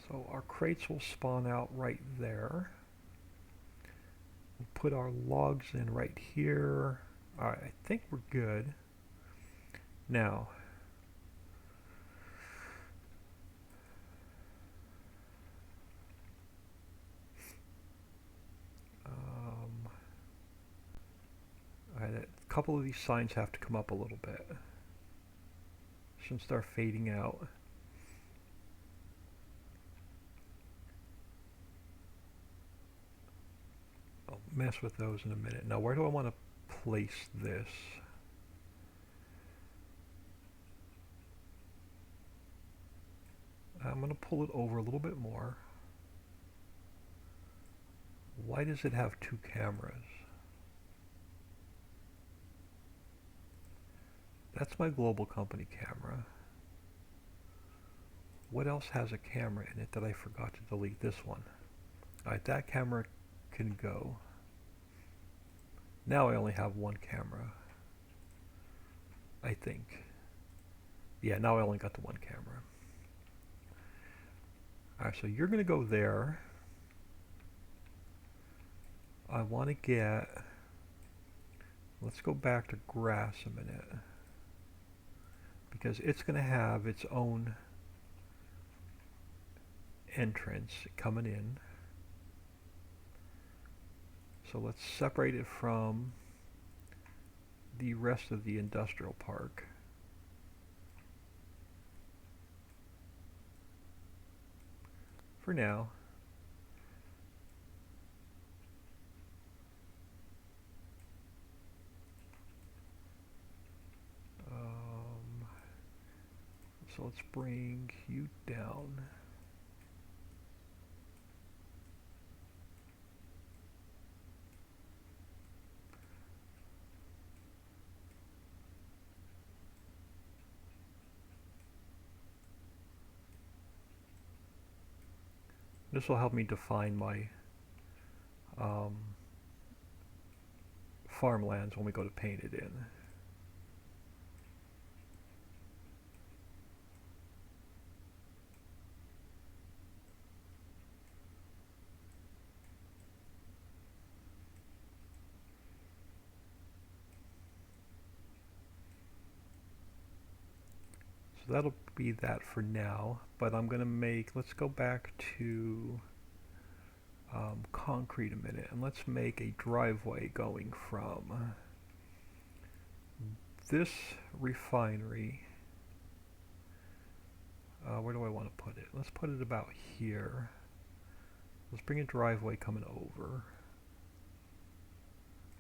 So our crates will spawn out right there. We'll put our logs in right here. Alright, I think we're good. Now, a couple of these signs have to come up a little bit. Since they're fading out. I'll mess with those in a minute. Now, where do I want to place this? I'm going to pull it over a little bit more. Why does it have two cameras? That's my global company camera. What else has a camera in it that I forgot to delete? This one. Alright, that camera can go. Now I only have one camera. I think. Yeah, now I only got the one camera. Alright, so you're going to go there. I want to get... Let's go back to grass a minute. Because it's going to have its own entrance coming in. So let's separate it from the rest of the industrial park. for now. So let's bring you down. This will help me define my farmlands when we go to paint it in. So that'll be that for now, but I'm gonna make, let's go back to concrete a minute, and let's make a driveway going from this refinery. Where do I want to put it? Let's put it about here. Let's bring a driveway coming over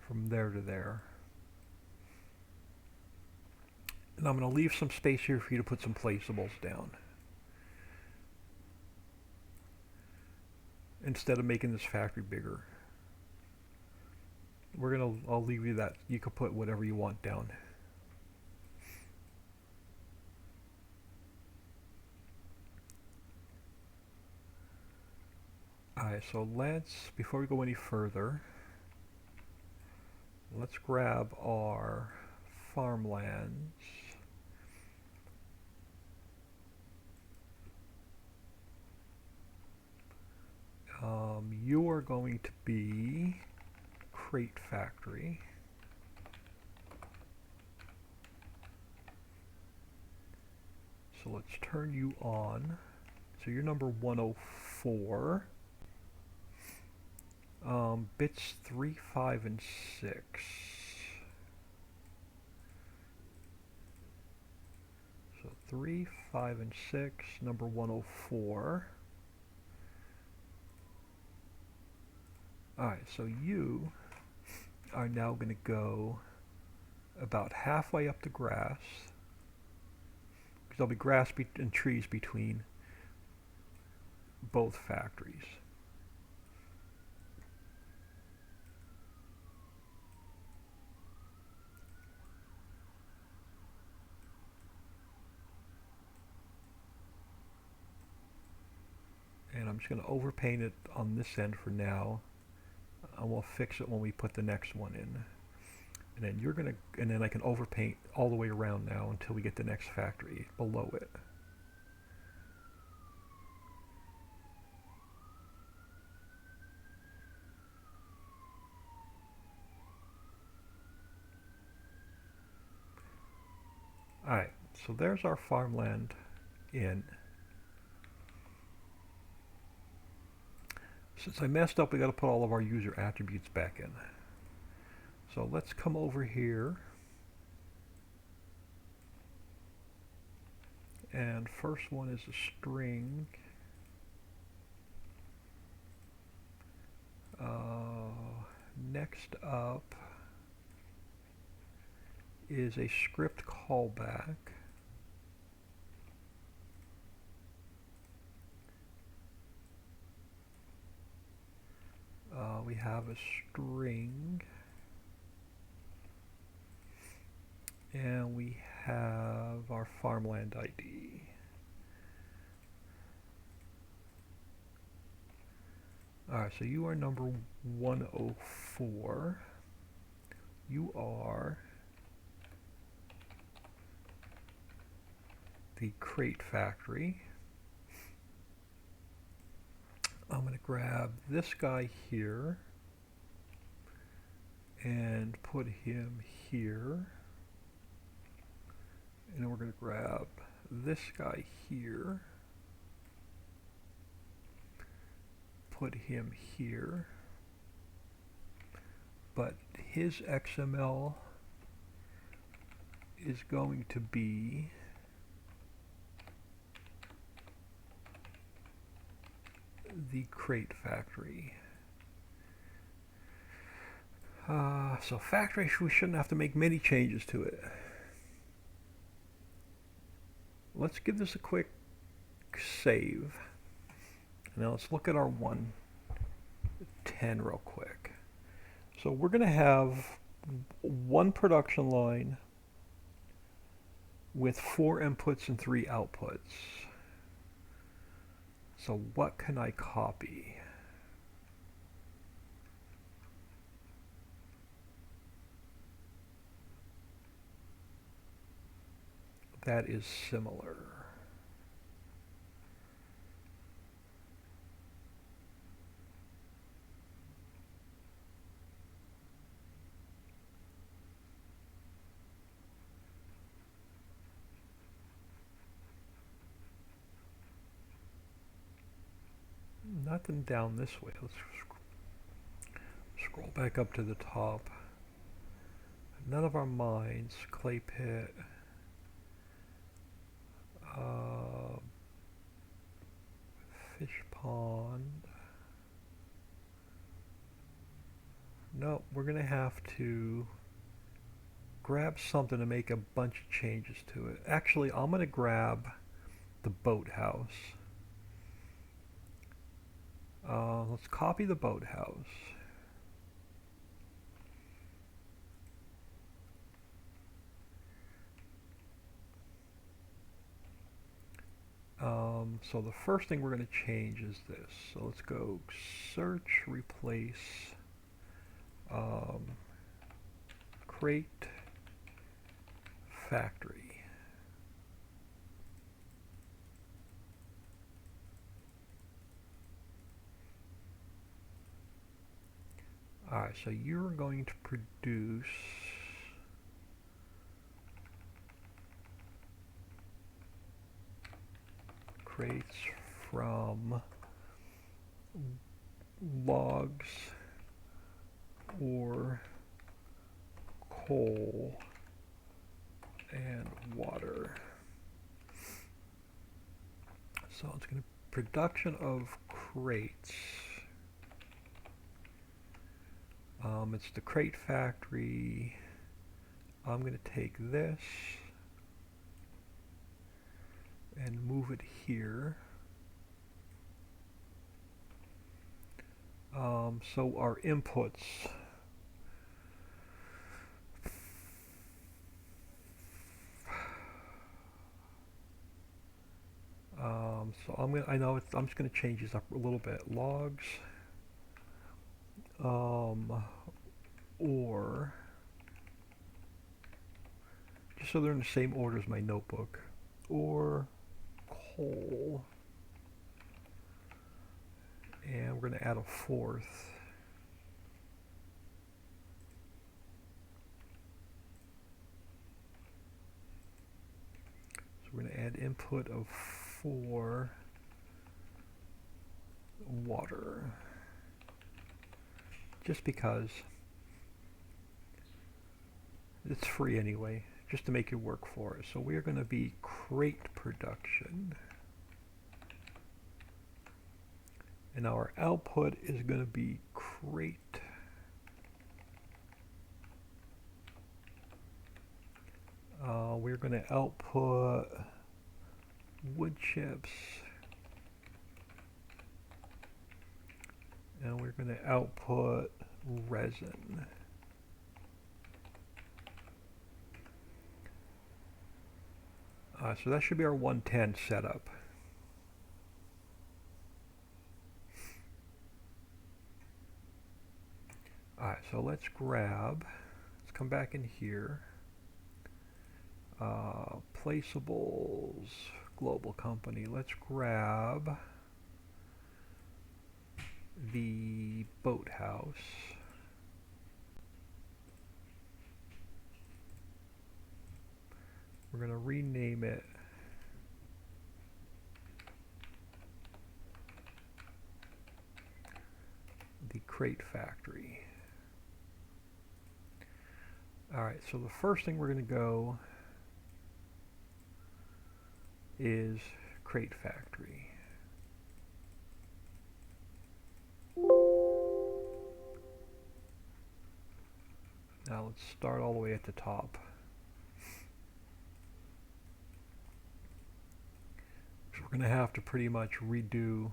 from there to there. And I'm going to leave some space here for you to put some placeables down, instead of making this factory bigger. I'll leave you that. You can put whatever you want down. Alright, so before we go any further, let's grab our farmlands. You are going to be crate factory. So let's turn you on. So you're number 104. Bits 3, 5, and 6. So 3, 5, and 6, number 104. Alright, so you are now going to go about halfway up the grass, because there'll be grass and trees between both factories. And I'm just going to overpaint it on this end for now. And we'll fix it when we put the next one in. And then and then I can overpaint all the way around now until we get the next factory below it. Alright, so there's our farmland in. Since I messed up, we got to put all of our user attributes back in. So let's come over here. And first one is a string. Next up is a script callback. We have a string, and we have our farmland ID. Alright, so you are number 104. You are the crate factory. I'm going to grab this guy here and put him here. And then we're going to grab this guy here, put him here. But his XML is going to be the crate factory. So factory, we shouldn't have to make many changes to it. Let's give this a quick save. Now let's look at our 110 real quick. So we're going to have one production line with 4 inputs and 3 outputs. So what can I copy? That is similar. Nothing down this way. Let's scroll back up to the top. None of our mines. Clay pit. Fish pond. No, we're going to have to grab something to make a bunch of changes to it. Actually, I'm going to grab the boathouse. Let's copy the boathouse. So the first thing we're going to change is this. So let's go search, replace, crate, factory. Alright, so you're going to produce crates from logs or coal and water. So it's going to production of crates. It's the crate factory. I'm going to take this and move it here. So our inputs. So I'm just going to change these up a little bit. Logs, or just so they're in the same order as my notebook, or coal, and we're going to add a fourth. So we're going to add input of 4 water, just because it's free anyway, just to make it work for us. So we're going to be crate production, and our output is going to be crate. We're going to output wood chips, and we're going to output resin. So that should be our 110 setup. Alright, so let's come back in here. Placeables, global company. Let's grab the boathouse. We're going to rename it the crate factory. Alright, so the first thing we're going to go is crate factory. let's start all the way at the top. So we're going to have to pretty much redo.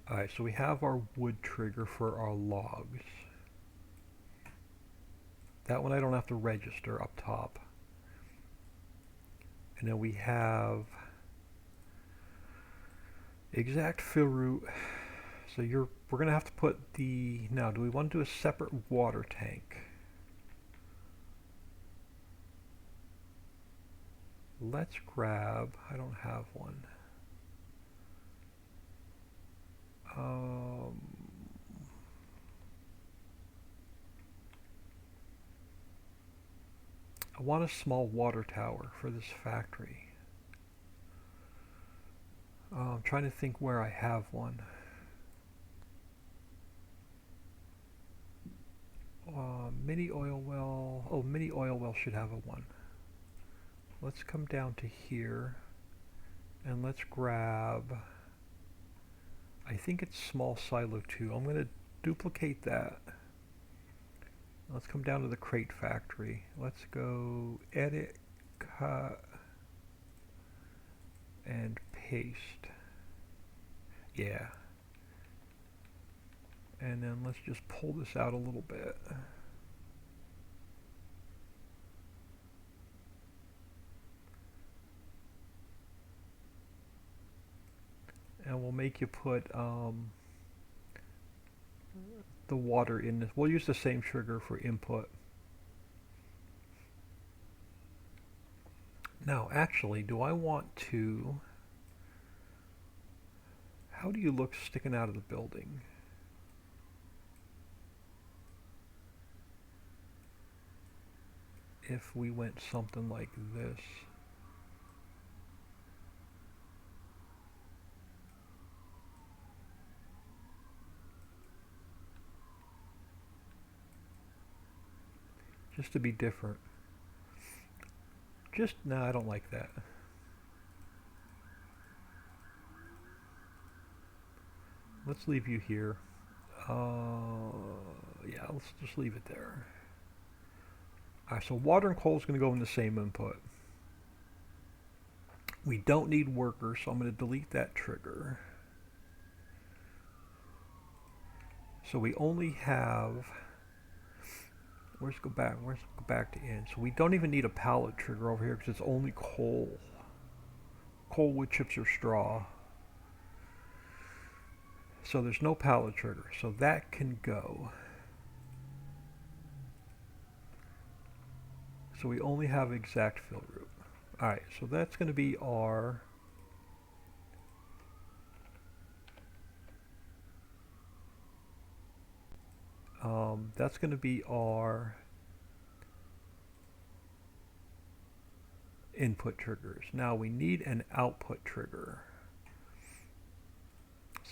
Alright, so we have our wood trigger for our logs. That one I don't have to register up top. And then we have exact fill route. So we're going to have to put the, now do we want to do a separate water tank? Let's grab, I don't have one. I want a small water tower for this factory. I'm trying to think where I have one. Mini oil well. Oh, mini oil well should have a one. Let's come down to here and let's grab, I think it's small silo 2. I'm going to duplicate that. Let's come down to the crate factory. Let's go edit, cut, and paste. Yeah. And then let's just pull this out a little bit. And we'll make you put the water in this. We'll use the same trigger for input. Now, actually, do I want to... How do you look sticking out of the building? If we went something like this. Just to be different. No, I don't like that. Let's leave you here. Yeah, let's just leave it there. Alright, so water and coal is going to go in the same input. We don't need workers, so I'm going to delete that trigger. So we only have... Where's go back to in. So we don't even need a pallet trigger over here because it's only coal. Coal, wood chips, or straw. So there's no pallet trigger. So that can go. So we only have exact fill route. Alright, so that's going to be our... that's going to be our input triggers. Now we need an output trigger.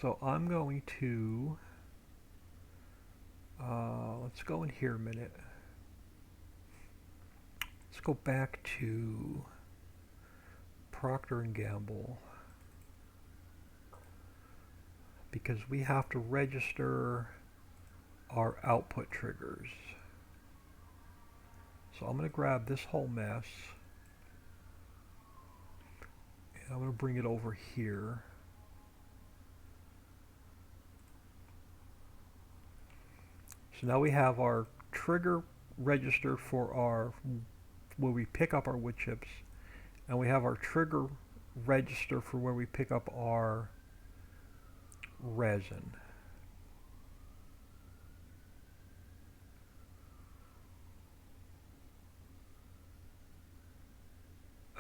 So I'm going to, let's go in here a minute. Let's go back to Procter & Gamble because we have to register our output triggers. So I'm going to grab this whole mess and I'm going to bring it over here. So now we have our trigger register for our where we pick up our wood chips, and we have our trigger register for where we pick up our resin.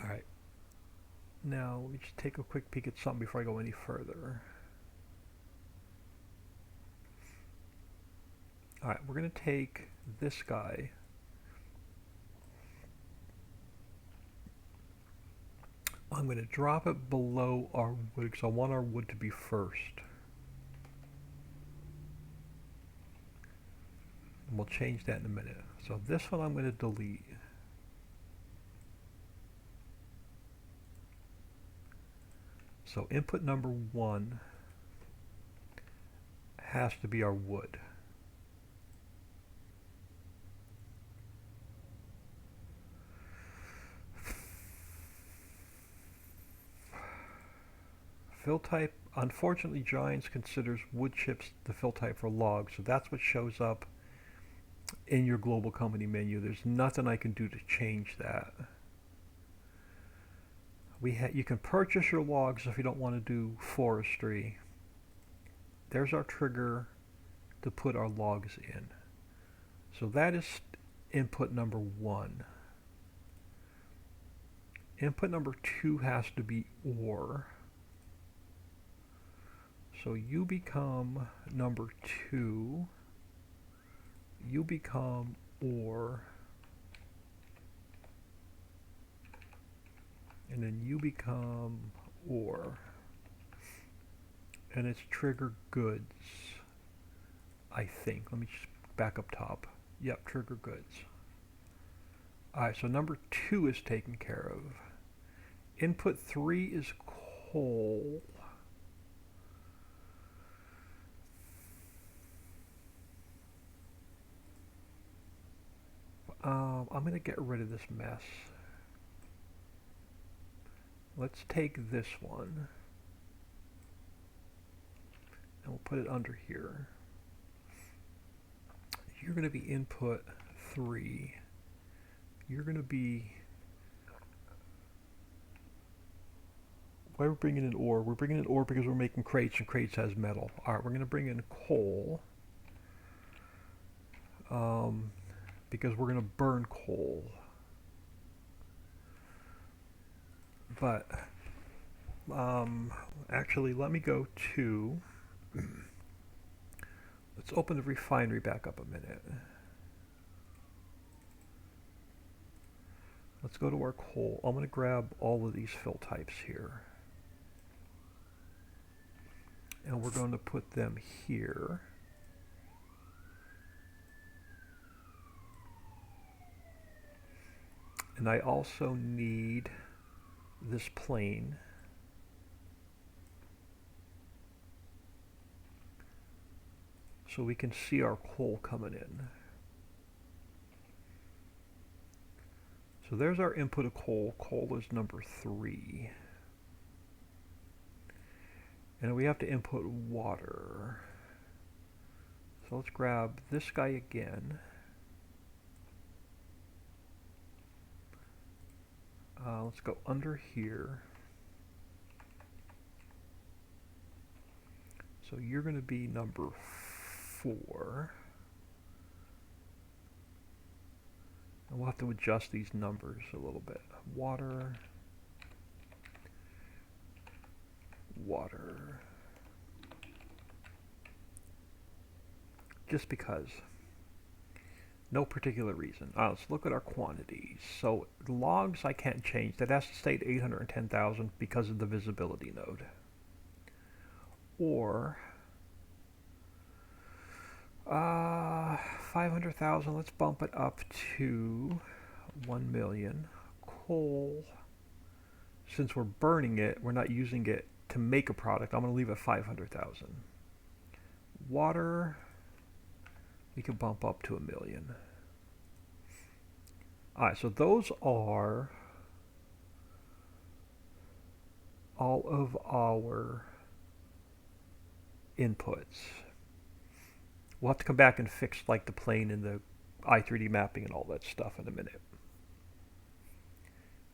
Alright, now let me just take a quick peek at something before I go any further. Alright, we're going to take this guy. I'm going to drop it below our wood because I want our wood to be first. And we'll change that in a minute. So this one I'm going to delete. So input number 1 has to be our wood. Fill type, unfortunately, Giants considers wood chips the fill type for logs, so that's what shows up in your global company menu. There's nothing I can do to change that. You can purchase your logs if you don't want to do forestry. There's our trigger to put our logs in. So that is input number 1. Input number 2 has to be ore. So you become number 2. You become ore. And then you become ore. And it's trigger goods, I think. Let me just back up top. Yep, trigger goods. Alright, so number 2 is taken care of. Input 3 is coal. I'm going to get rid of this mess. Let's take this one and we'll put it under here. You're going to be input 3. You're going to be... Why are we bringing in ore? We're bringing in ore because we're making crates, and crates has metal. Alright, we're going to bring in coal. Because we're going to burn coal. But, actually, let me go to... Let's open the refinery back up a minute. Let's go to our coal. I'm going to grab all of these fill types here. And we're going to put them here. And I also need this plane. So we can see our coal coming in. So there's our input of coal. Coal is number 3. And we have to input water. So let's grab this guy again. Let's go under here. So you're going to be number 4. And we'll have to adjust these numbers a little bit. Water. Water. Just because. No particular reason. Let's look at our quantities. So logs I can't change. That has to stay at 810,000 because of the visibility node. Or 500,000. Let's bump it up to 1 million. Coal. Since we're burning it, we're not using it to make a product. I'm going to leave it 500,000. Water. We can bump up to 1 million. Alright, so those are all of our inputs. We'll have to come back and fix like the plane and the i3D mapping and all that stuff in a minute.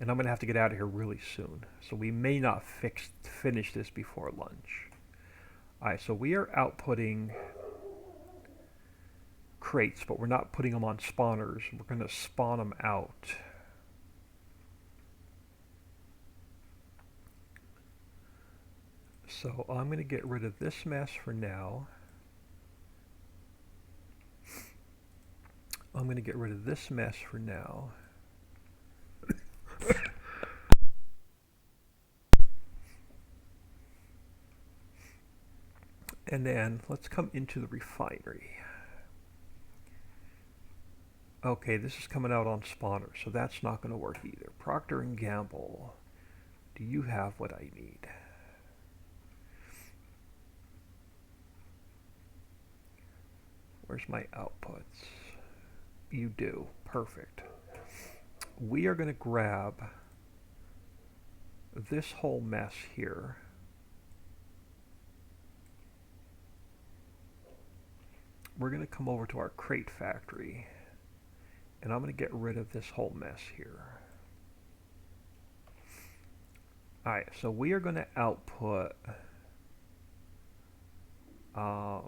And I'm going to have to get out of here really soon. So we may not finish this before lunch. Alright, so we are outputting crates, but we're not putting them on spawners. We're going to spawn them out. So I'm going to get rid of this mess for now. I'm going to get rid of this mess for now. And then let's come into the refinery. Okay, this is coming out on spawner, so that's not going to work either. Procter & Gamble, do you have what I need? Where's my outputs? You do. Perfect. We are going to grab this whole mess here. we're going to come over to our crate factory, and I'm going to get rid of this whole mess here. Alright, so we are going to output, I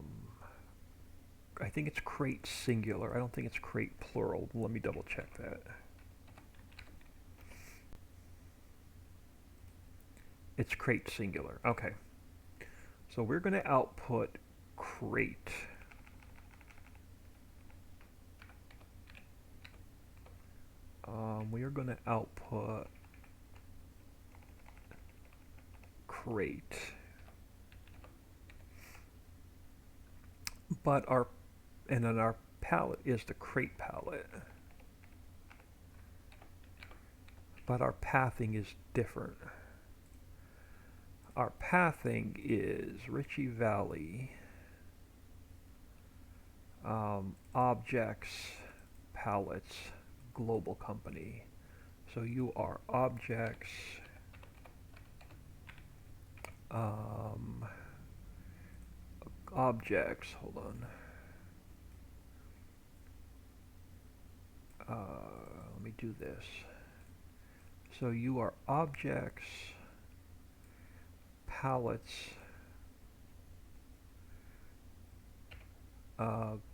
think it's crate singular. I don't think it's crate plural. Let me double check that. It's crate singular. Okay. So we're going to output crate. We are going to output crate. But and then our palette is the crate palette. But our pathing is different. Our pathing is Ritchie Valley, objects, palettes, global company. So you are objects, objects, hold on. Let me do this. So you are objects, palettes,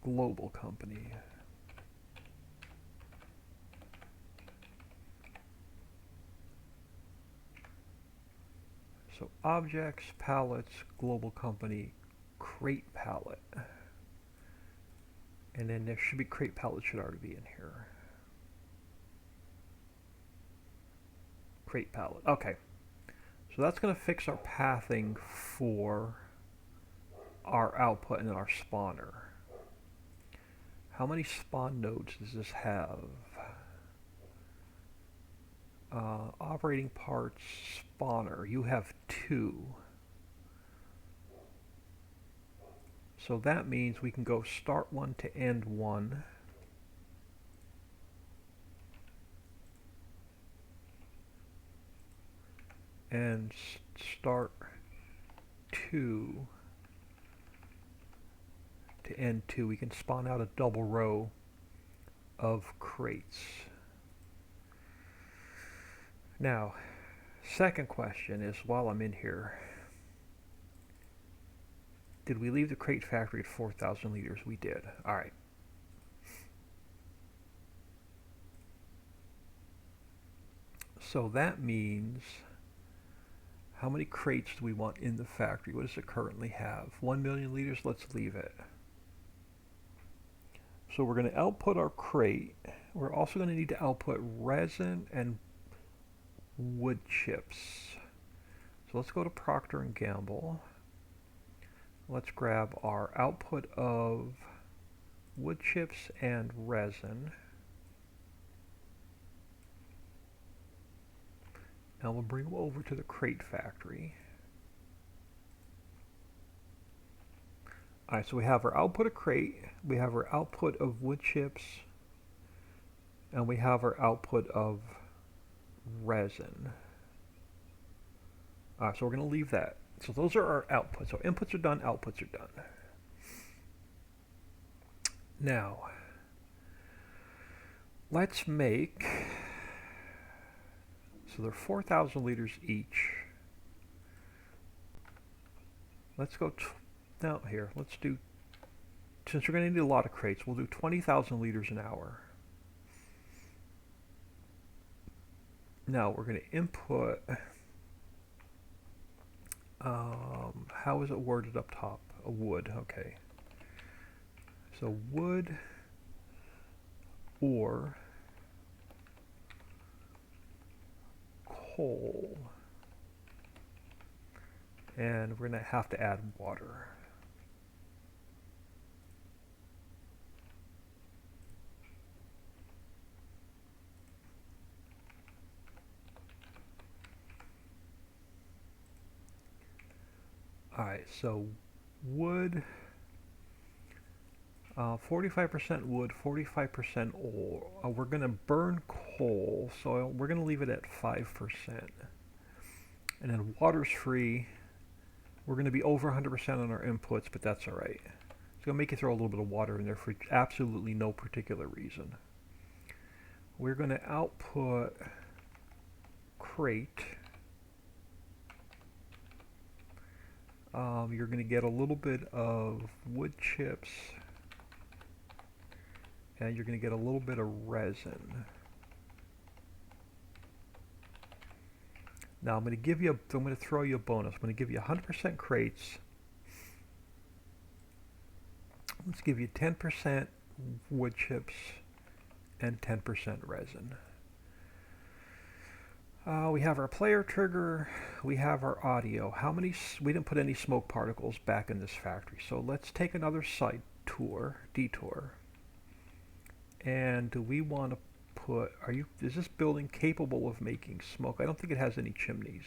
global company. So objects, palettes, global company, crate palette. And then there should be crate palette should already be in here. Crate palette. Okay. So that's going to fix our pathing for our output and then our spawner. How many spawn nodes does this have? Operating parts spawner. You have 2. So that means we can go start 1 to end 1. And start 2 to end 2. We can spawn out a double row of crates. Now, second question is, while I'm in here, did we leave the crate factory at 4,000 liters? We did. All right. So that means, how many crates do we want in the factory? What does it currently have? 1 million liters? Let's leave it. So we're going to output our crate. We're also going to need to output resin and wood chips. So let's go to Procter & Gamble. Let's grab our output of wood chips and resin. Now we'll bring them over to the crate factory. Alright, so we have our output of crate, we have our output of wood chips, and we have our output of resin. Alright, so we're going to leave that. So those are our outputs. So inputs are done, outputs are done. Now, let's make, so they're 4,000 liters each. Let's go, now here, let's do, since we're going to need a lot of crates, we'll do 20,000 liters an hour. Now we're going to input, how is it worded up top? A wood, okay. So wood or coal. And we're going to have to add water. Alright, so wood, 45% wood, 45% oil. We're going to burn coal, so we're going to leave it at 5%. And then water's free. We're going to be over 100% on our inputs, but that's alright. It's going to make you throw a little bit of water in there for absolutely no particular reason. We're going to output crate. You're going to get a little bit of wood chips, and you're going to get a little bit of resin. Now I'm going to throw you a bonus. I'm going to give you 100% crates. Let's give you 10% wood chips and 10% resin. We have our player trigger, we have our audio. We didn't put any smoke particles back in this factory, so let's take another site detour. And do we want to put, is this building capable of making smoke? I don't think it has any chimneys.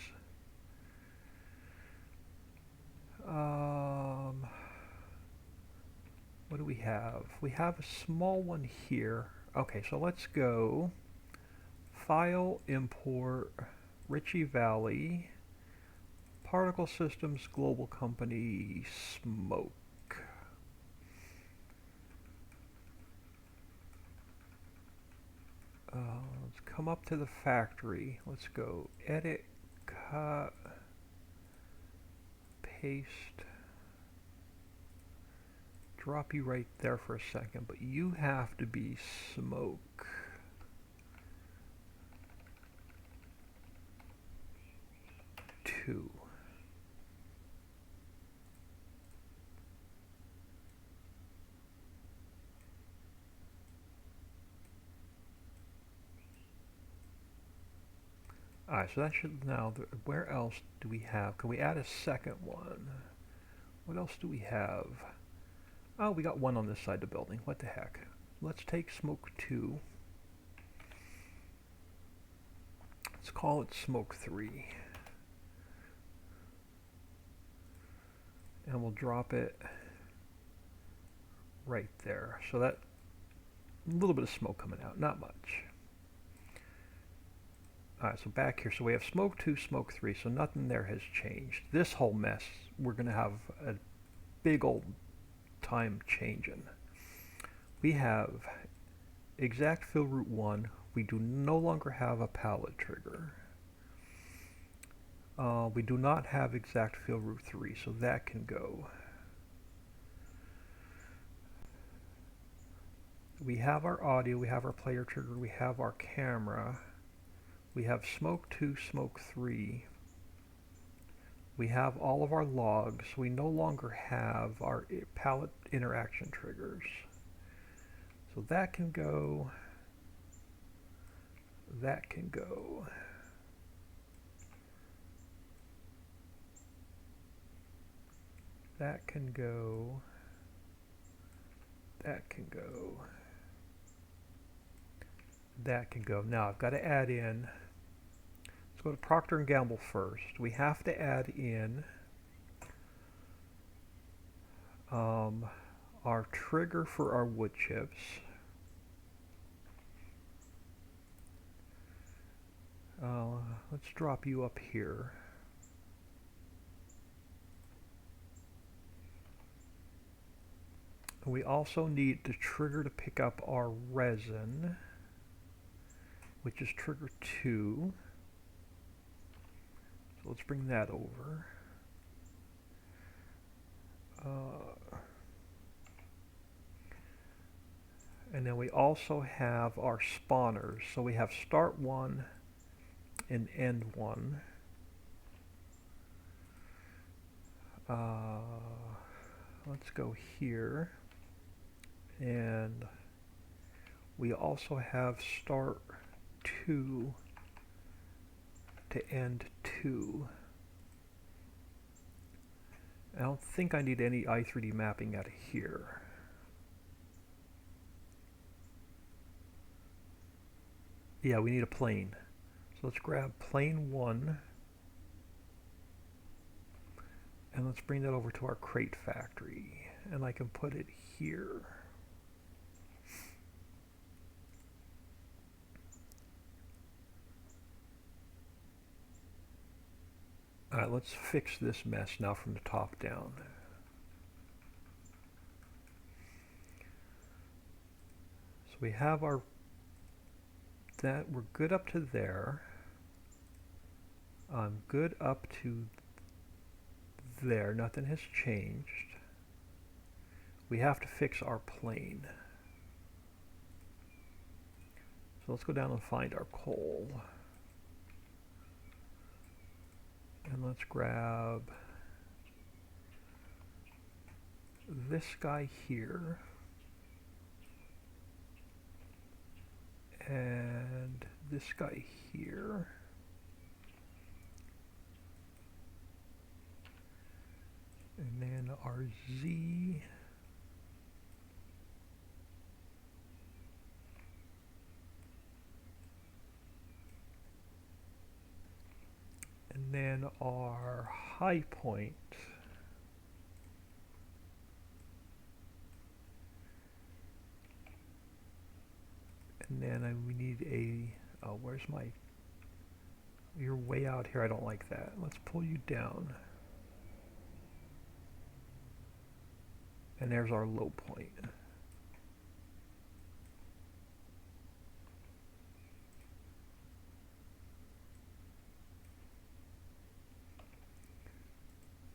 What do we have? We have a small one here. Okay, so let's go File, Import, Ritchie Valley, Particle Systems Global Company, Smoke. Let's come up to the factory. Let's go Edit, Cut, Paste. Drop you right there for a second, but you have to be Smoke. Alright, so that should now, where else do we have? Can we add a second one? What else do we have? Oh, we got one on this side of the building. What the heck? Let's take Smoke 2. Let's call it Smoke 3. And we'll drop it right there. So that, a little bit of smoke coming out, not much. Alright, so back here, so we have Smoke 2, Smoke 3, so nothing there has changed. This whole mess, we're going to have a big old time changing. We have exact fill route 1. We do no longer have a pallet trigger. We do not have exact fill route 3, so that can go. We have our audio, we have our player trigger, we have our camera. We have Smoke 2, Smoke 3. We have all of our logs. We no longer have our pallet interaction triggers. So that can go. That can go. That can go. That can go. That can go. Now I've got to add in. Let's go to Procter & Gamble first. We have to add in our trigger for our wood chips. Let's drop you up here. We also need the trigger to pick up our resin, which is trigger 2. So let's bring that over. And then we also have our spawners. So we have start 1 and end 1. Let's go here. And we also have start 2 to end 2. I don't think I need any i3D mapping out of here. Yeah, we need a plane. So let's grab plane 1 and let's bring that over to our crate factory, and I can put it here. Alright, let's fix this mess now from the top down. So we have our, that, we're good up to there. I'm good up to there, nothing has changed. We have to fix our plane. So let's go down and find our coal. And let's grab this guy here. And this guy here. And then our Z. And then our high point. And then we need a, where's my, you're way out here, I don't like that. Let's pull you down. And there's our low point.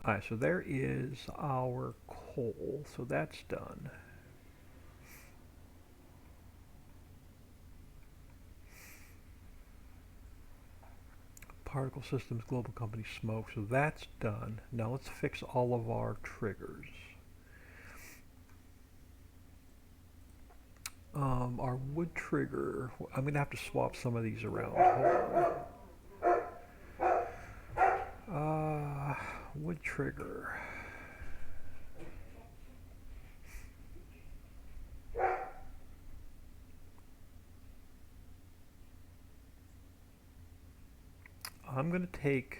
Alright, so there is our coal, so that's done. Particle Systems Global Company smoke, so that's done. Now let's fix all of our triggers. Our wood trigger, I'm going to have to swap some of these around. Hold on. Wood trigger. I'm going to take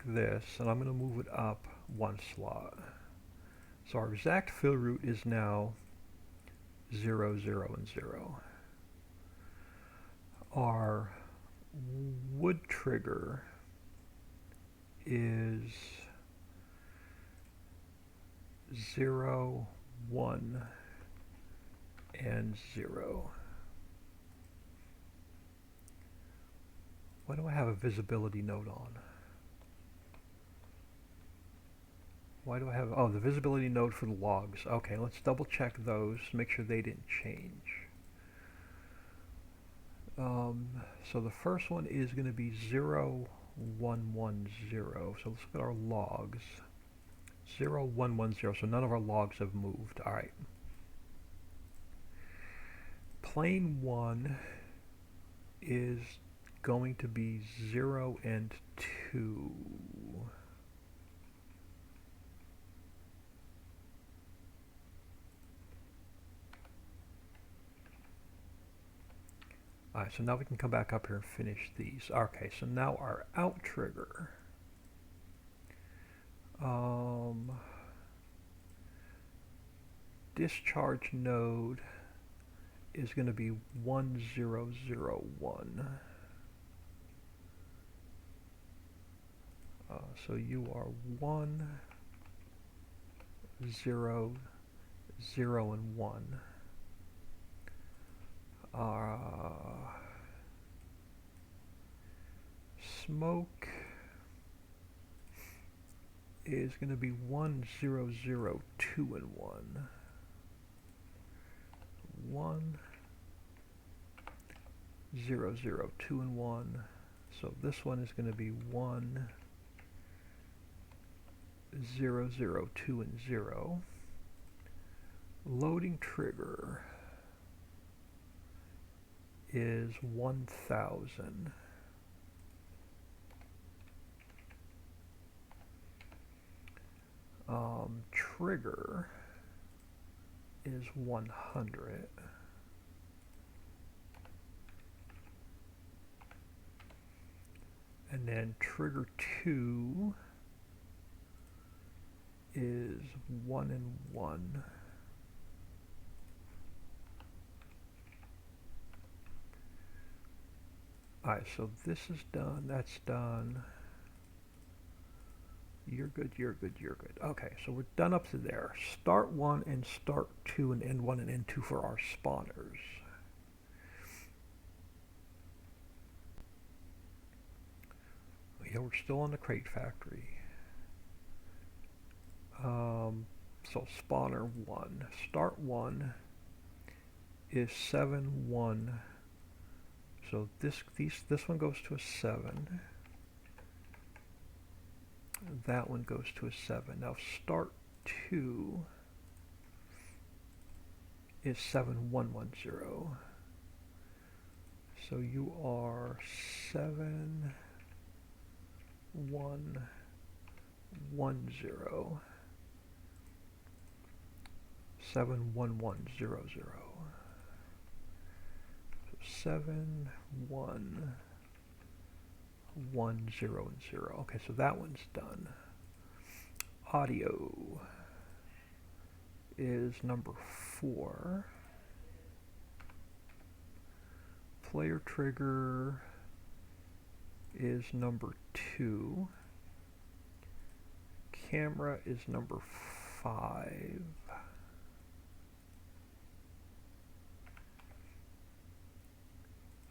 this and I'm going to move it up one slot. So our exact fill route is now 0, 0, and 0. Our wood trigger is 0, 1, and 0. Why do I have a visibility node on? Why do I have, oh, the visibility node for the logs. Okay, let's double check those, make sure they didn't change. So the first one is going to be 0, 1, 1, 0. So let's look at our logs. 0, 1, 1, 0. So none of our logs have moved. All right. Plane 1 is going to be 0 and 2. Alright, so now we can come back up here and finish these. Okay, so now our out trigger. Discharge node is going to be 1001. So you are 1, 0, 0, and 1. Smoke is going to be 1, 0, 0, 2, and 1. 1, 0, 0, 2, and 1. So this one is going to be 1, 0, 0, 2, and 0. Loading trigger is 1000. Trigger is 100. And then trigger 2 is 1 and 1. Alright, so this is done, that's done. You're You're good, you're good, you're good. Okay, so we're done up to there. Start 1 and start 2 and end 1 and end 2 for our spawners. Yeah, we're still on the crate factory. So spawner 1. Start 1 is 7, 1. So this one goes to a 7. That one goes to a 7. Now start 2 is 7, 1, 1, 0. So you are 7, 1, 1, 0. 7, 1, 1, 0, 0. So 7, 1, 1, 0, and 0. Okay, so that one's done. Audio is number 4. Player trigger is number 2. Camera is number 5.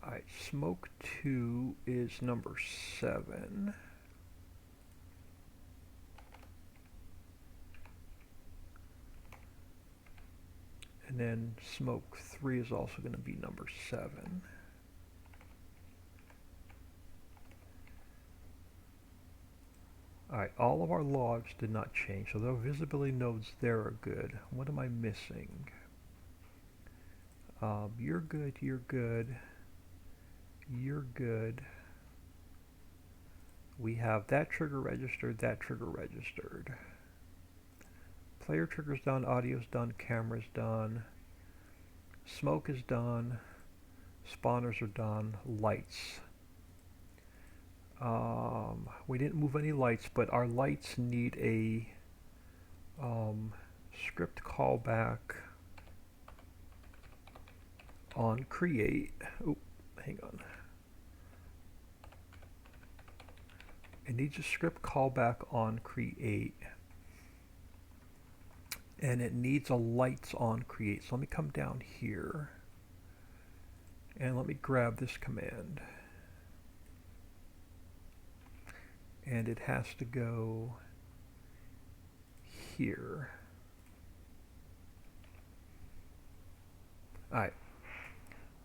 Alright, smoke 2 is number 7. And then smoke 3 is also going to be number 7. Alright, all of our logs did not change, so the visibility nodes there are good. What am I missing? You're good, you're good, you're good. We have that trigger registered, that trigger registered. Player trigger's done, audio's done, camera's done, smoke is done, spawners are done, lights. We didn't move any lights, but our lights need a script callback on create. Oh, hang on. It needs a script callback on create. And it needs a lights on create. So let me come down here and let me grab this command. And it has to go here. Alright,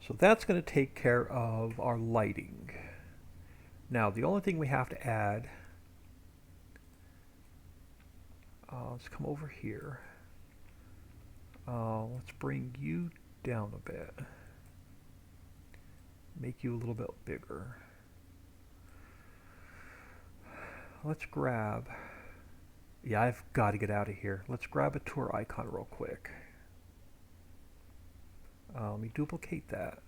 so that's going to take care of our lighting. Now the only thing we have to add, let's come over here. Let's bring you down a bit. Make you a little bit bigger. Let's grab, yeah, I've got to get out of here. Let's grab a tour icon real quick. Let me duplicate that.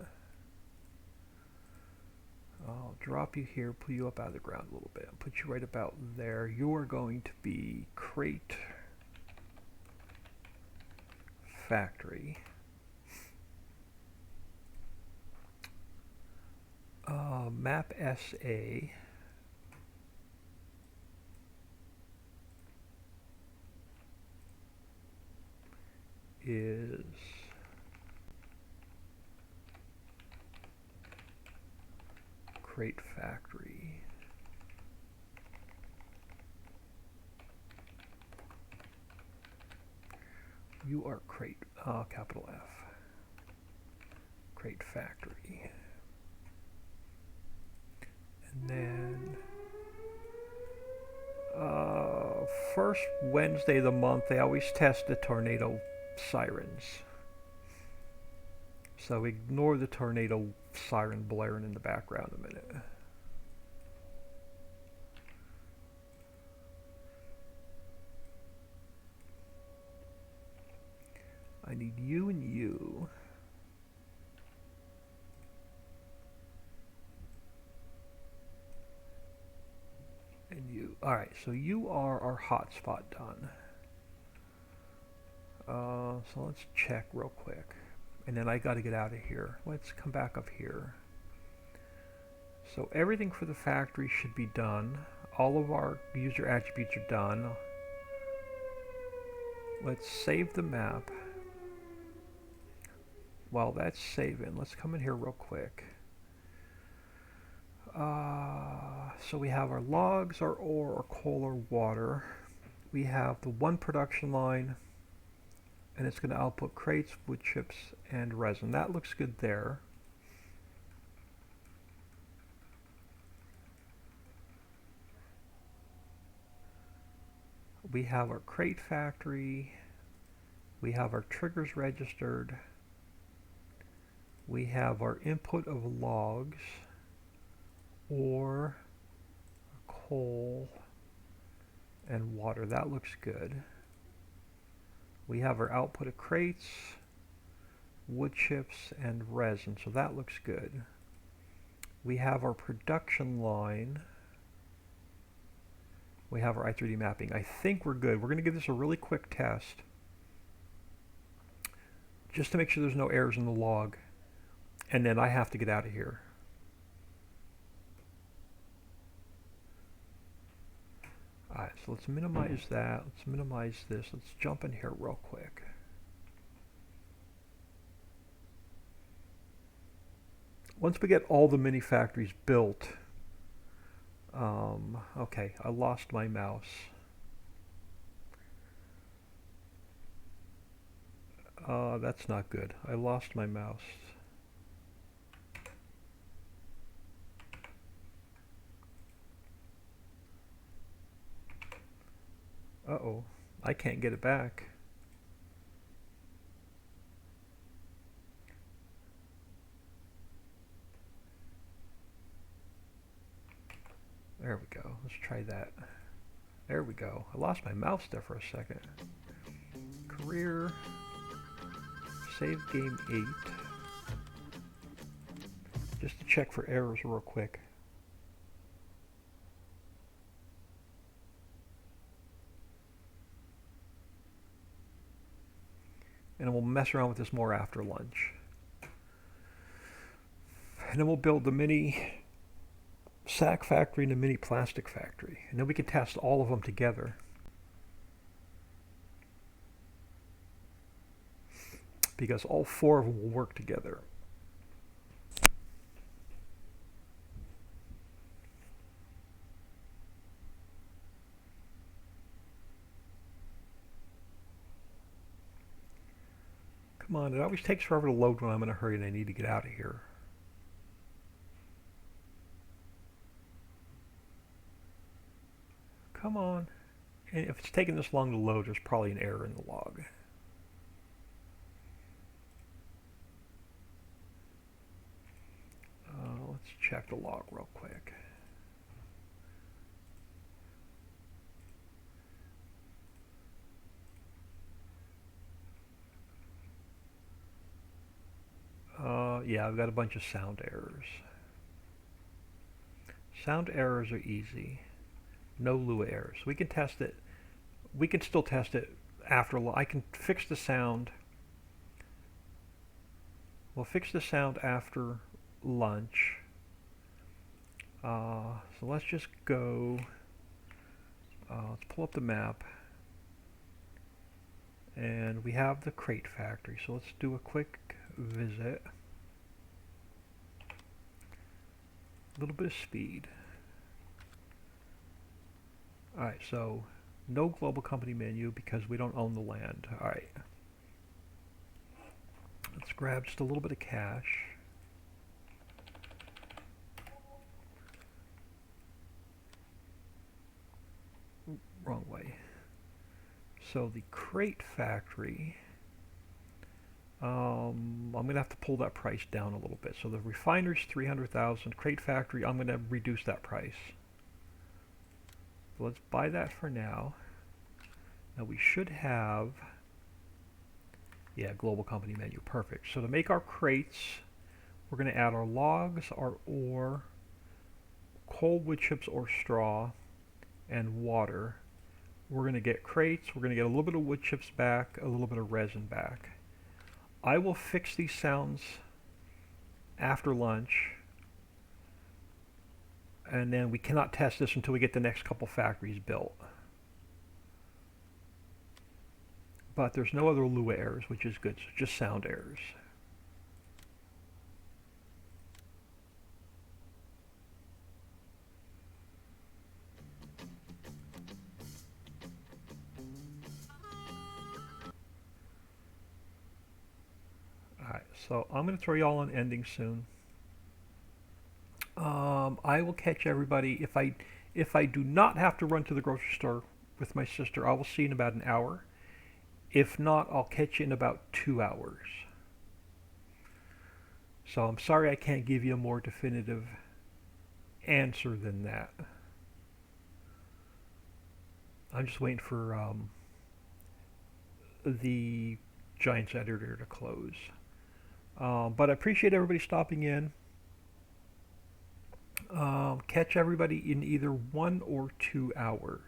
I'll drop you here, pull you up out of the ground a little bit, and put you right about there. You are going to be crate factory. Map SA. Is crate factory. You are crate, capital F. Crate factory. And then first Wednesday of the month, they always test the tornado sirens. So ignore the tornado siren blaring in the background a minute. I need you and you. And you. Alright, so you are our hotspot done. So let's check real quick. And then I got to get out of here. Let's come back up here. So everything for the factory should be done. All of our user attributes are done. Let's save the map. While that's saving, let's come in here real quick. So we have our logs, our ore, our coal, or water. We have the one production line, and it's going to output crates, wood chips, and resin. That looks good there. We have our crate factory. We have our triggers registered. We have our input of logs, ore, coal, and water. That looks good. We have our output of crates, wood chips, and resin, so that looks good. We have our production line. We have our i3D mapping. I think we're good. We're going to give this a really quick test just to make sure there's no errors in the log, and then I have to get out of here. Alright, so let's minimize that. Let's minimize this. Let's jump in here real quick. Once we get all the mini factories built, okay, I lost my mouse. That's not good. I lost my mouse. Uh-oh, I can't get it back. There we go. Let's try that. There we go. I lost my mouse there for a second. Career. Save game 8. Just to check for errors real quick. And we'll mess around with this more after lunch. And then we'll build the mini sack factory and the mini plastic factory. And then we can test all of them together. Because all 4 of them will work together. Come on, it always takes forever to load when I'm in a hurry and I need to get out of here. Come on. And if it's taking this long to load, there's probably an error in the log. Let's check the log real quick. Yeah, I've got a bunch of sound errors. Sound errors are easy. No Lua errors. We can test it. We can still test it after. I can fix the sound. We'll fix the sound after lunch. So let's just go. Let's pull up the map. And we have the crate factory. So let's do a quick visit. A little bit of speed. Alright, so no global company menu because we don't own the land. Alright. Let's grab just a little bit of cash. Wrong way. So the crate factory, I'm going to have to pull that price down a little bit. So the refiner's 300,000, crate factory, I'm going to reduce that price. So let's buy that for now. Now we should have, yeah, global company menu, perfect. So to make our crates, we're going to add our logs, our ore, coal, wood chips or straw, and water. We're going to get crates, we're going to get a little bit of wood chips back, a little bit of resin back. I will fix these sounds after lunch, and then we cannot test this until we get the next couple factories built. But there's no other Lua errors, which is good, so just sound errors. Alright, so I'm going to throw y'all on ending soon. I will catch everybody. If I do not have to run to the grocery store with my sister, I will see you in about an hour. If not, I'll catch you in about 2 hours. So I'm sorry I can't give you a more definitive answer than that. I'm just waiting for the Giants editor to close. But I appreciate everybody stopping in. Catch everybody in either 1 or 2 hours.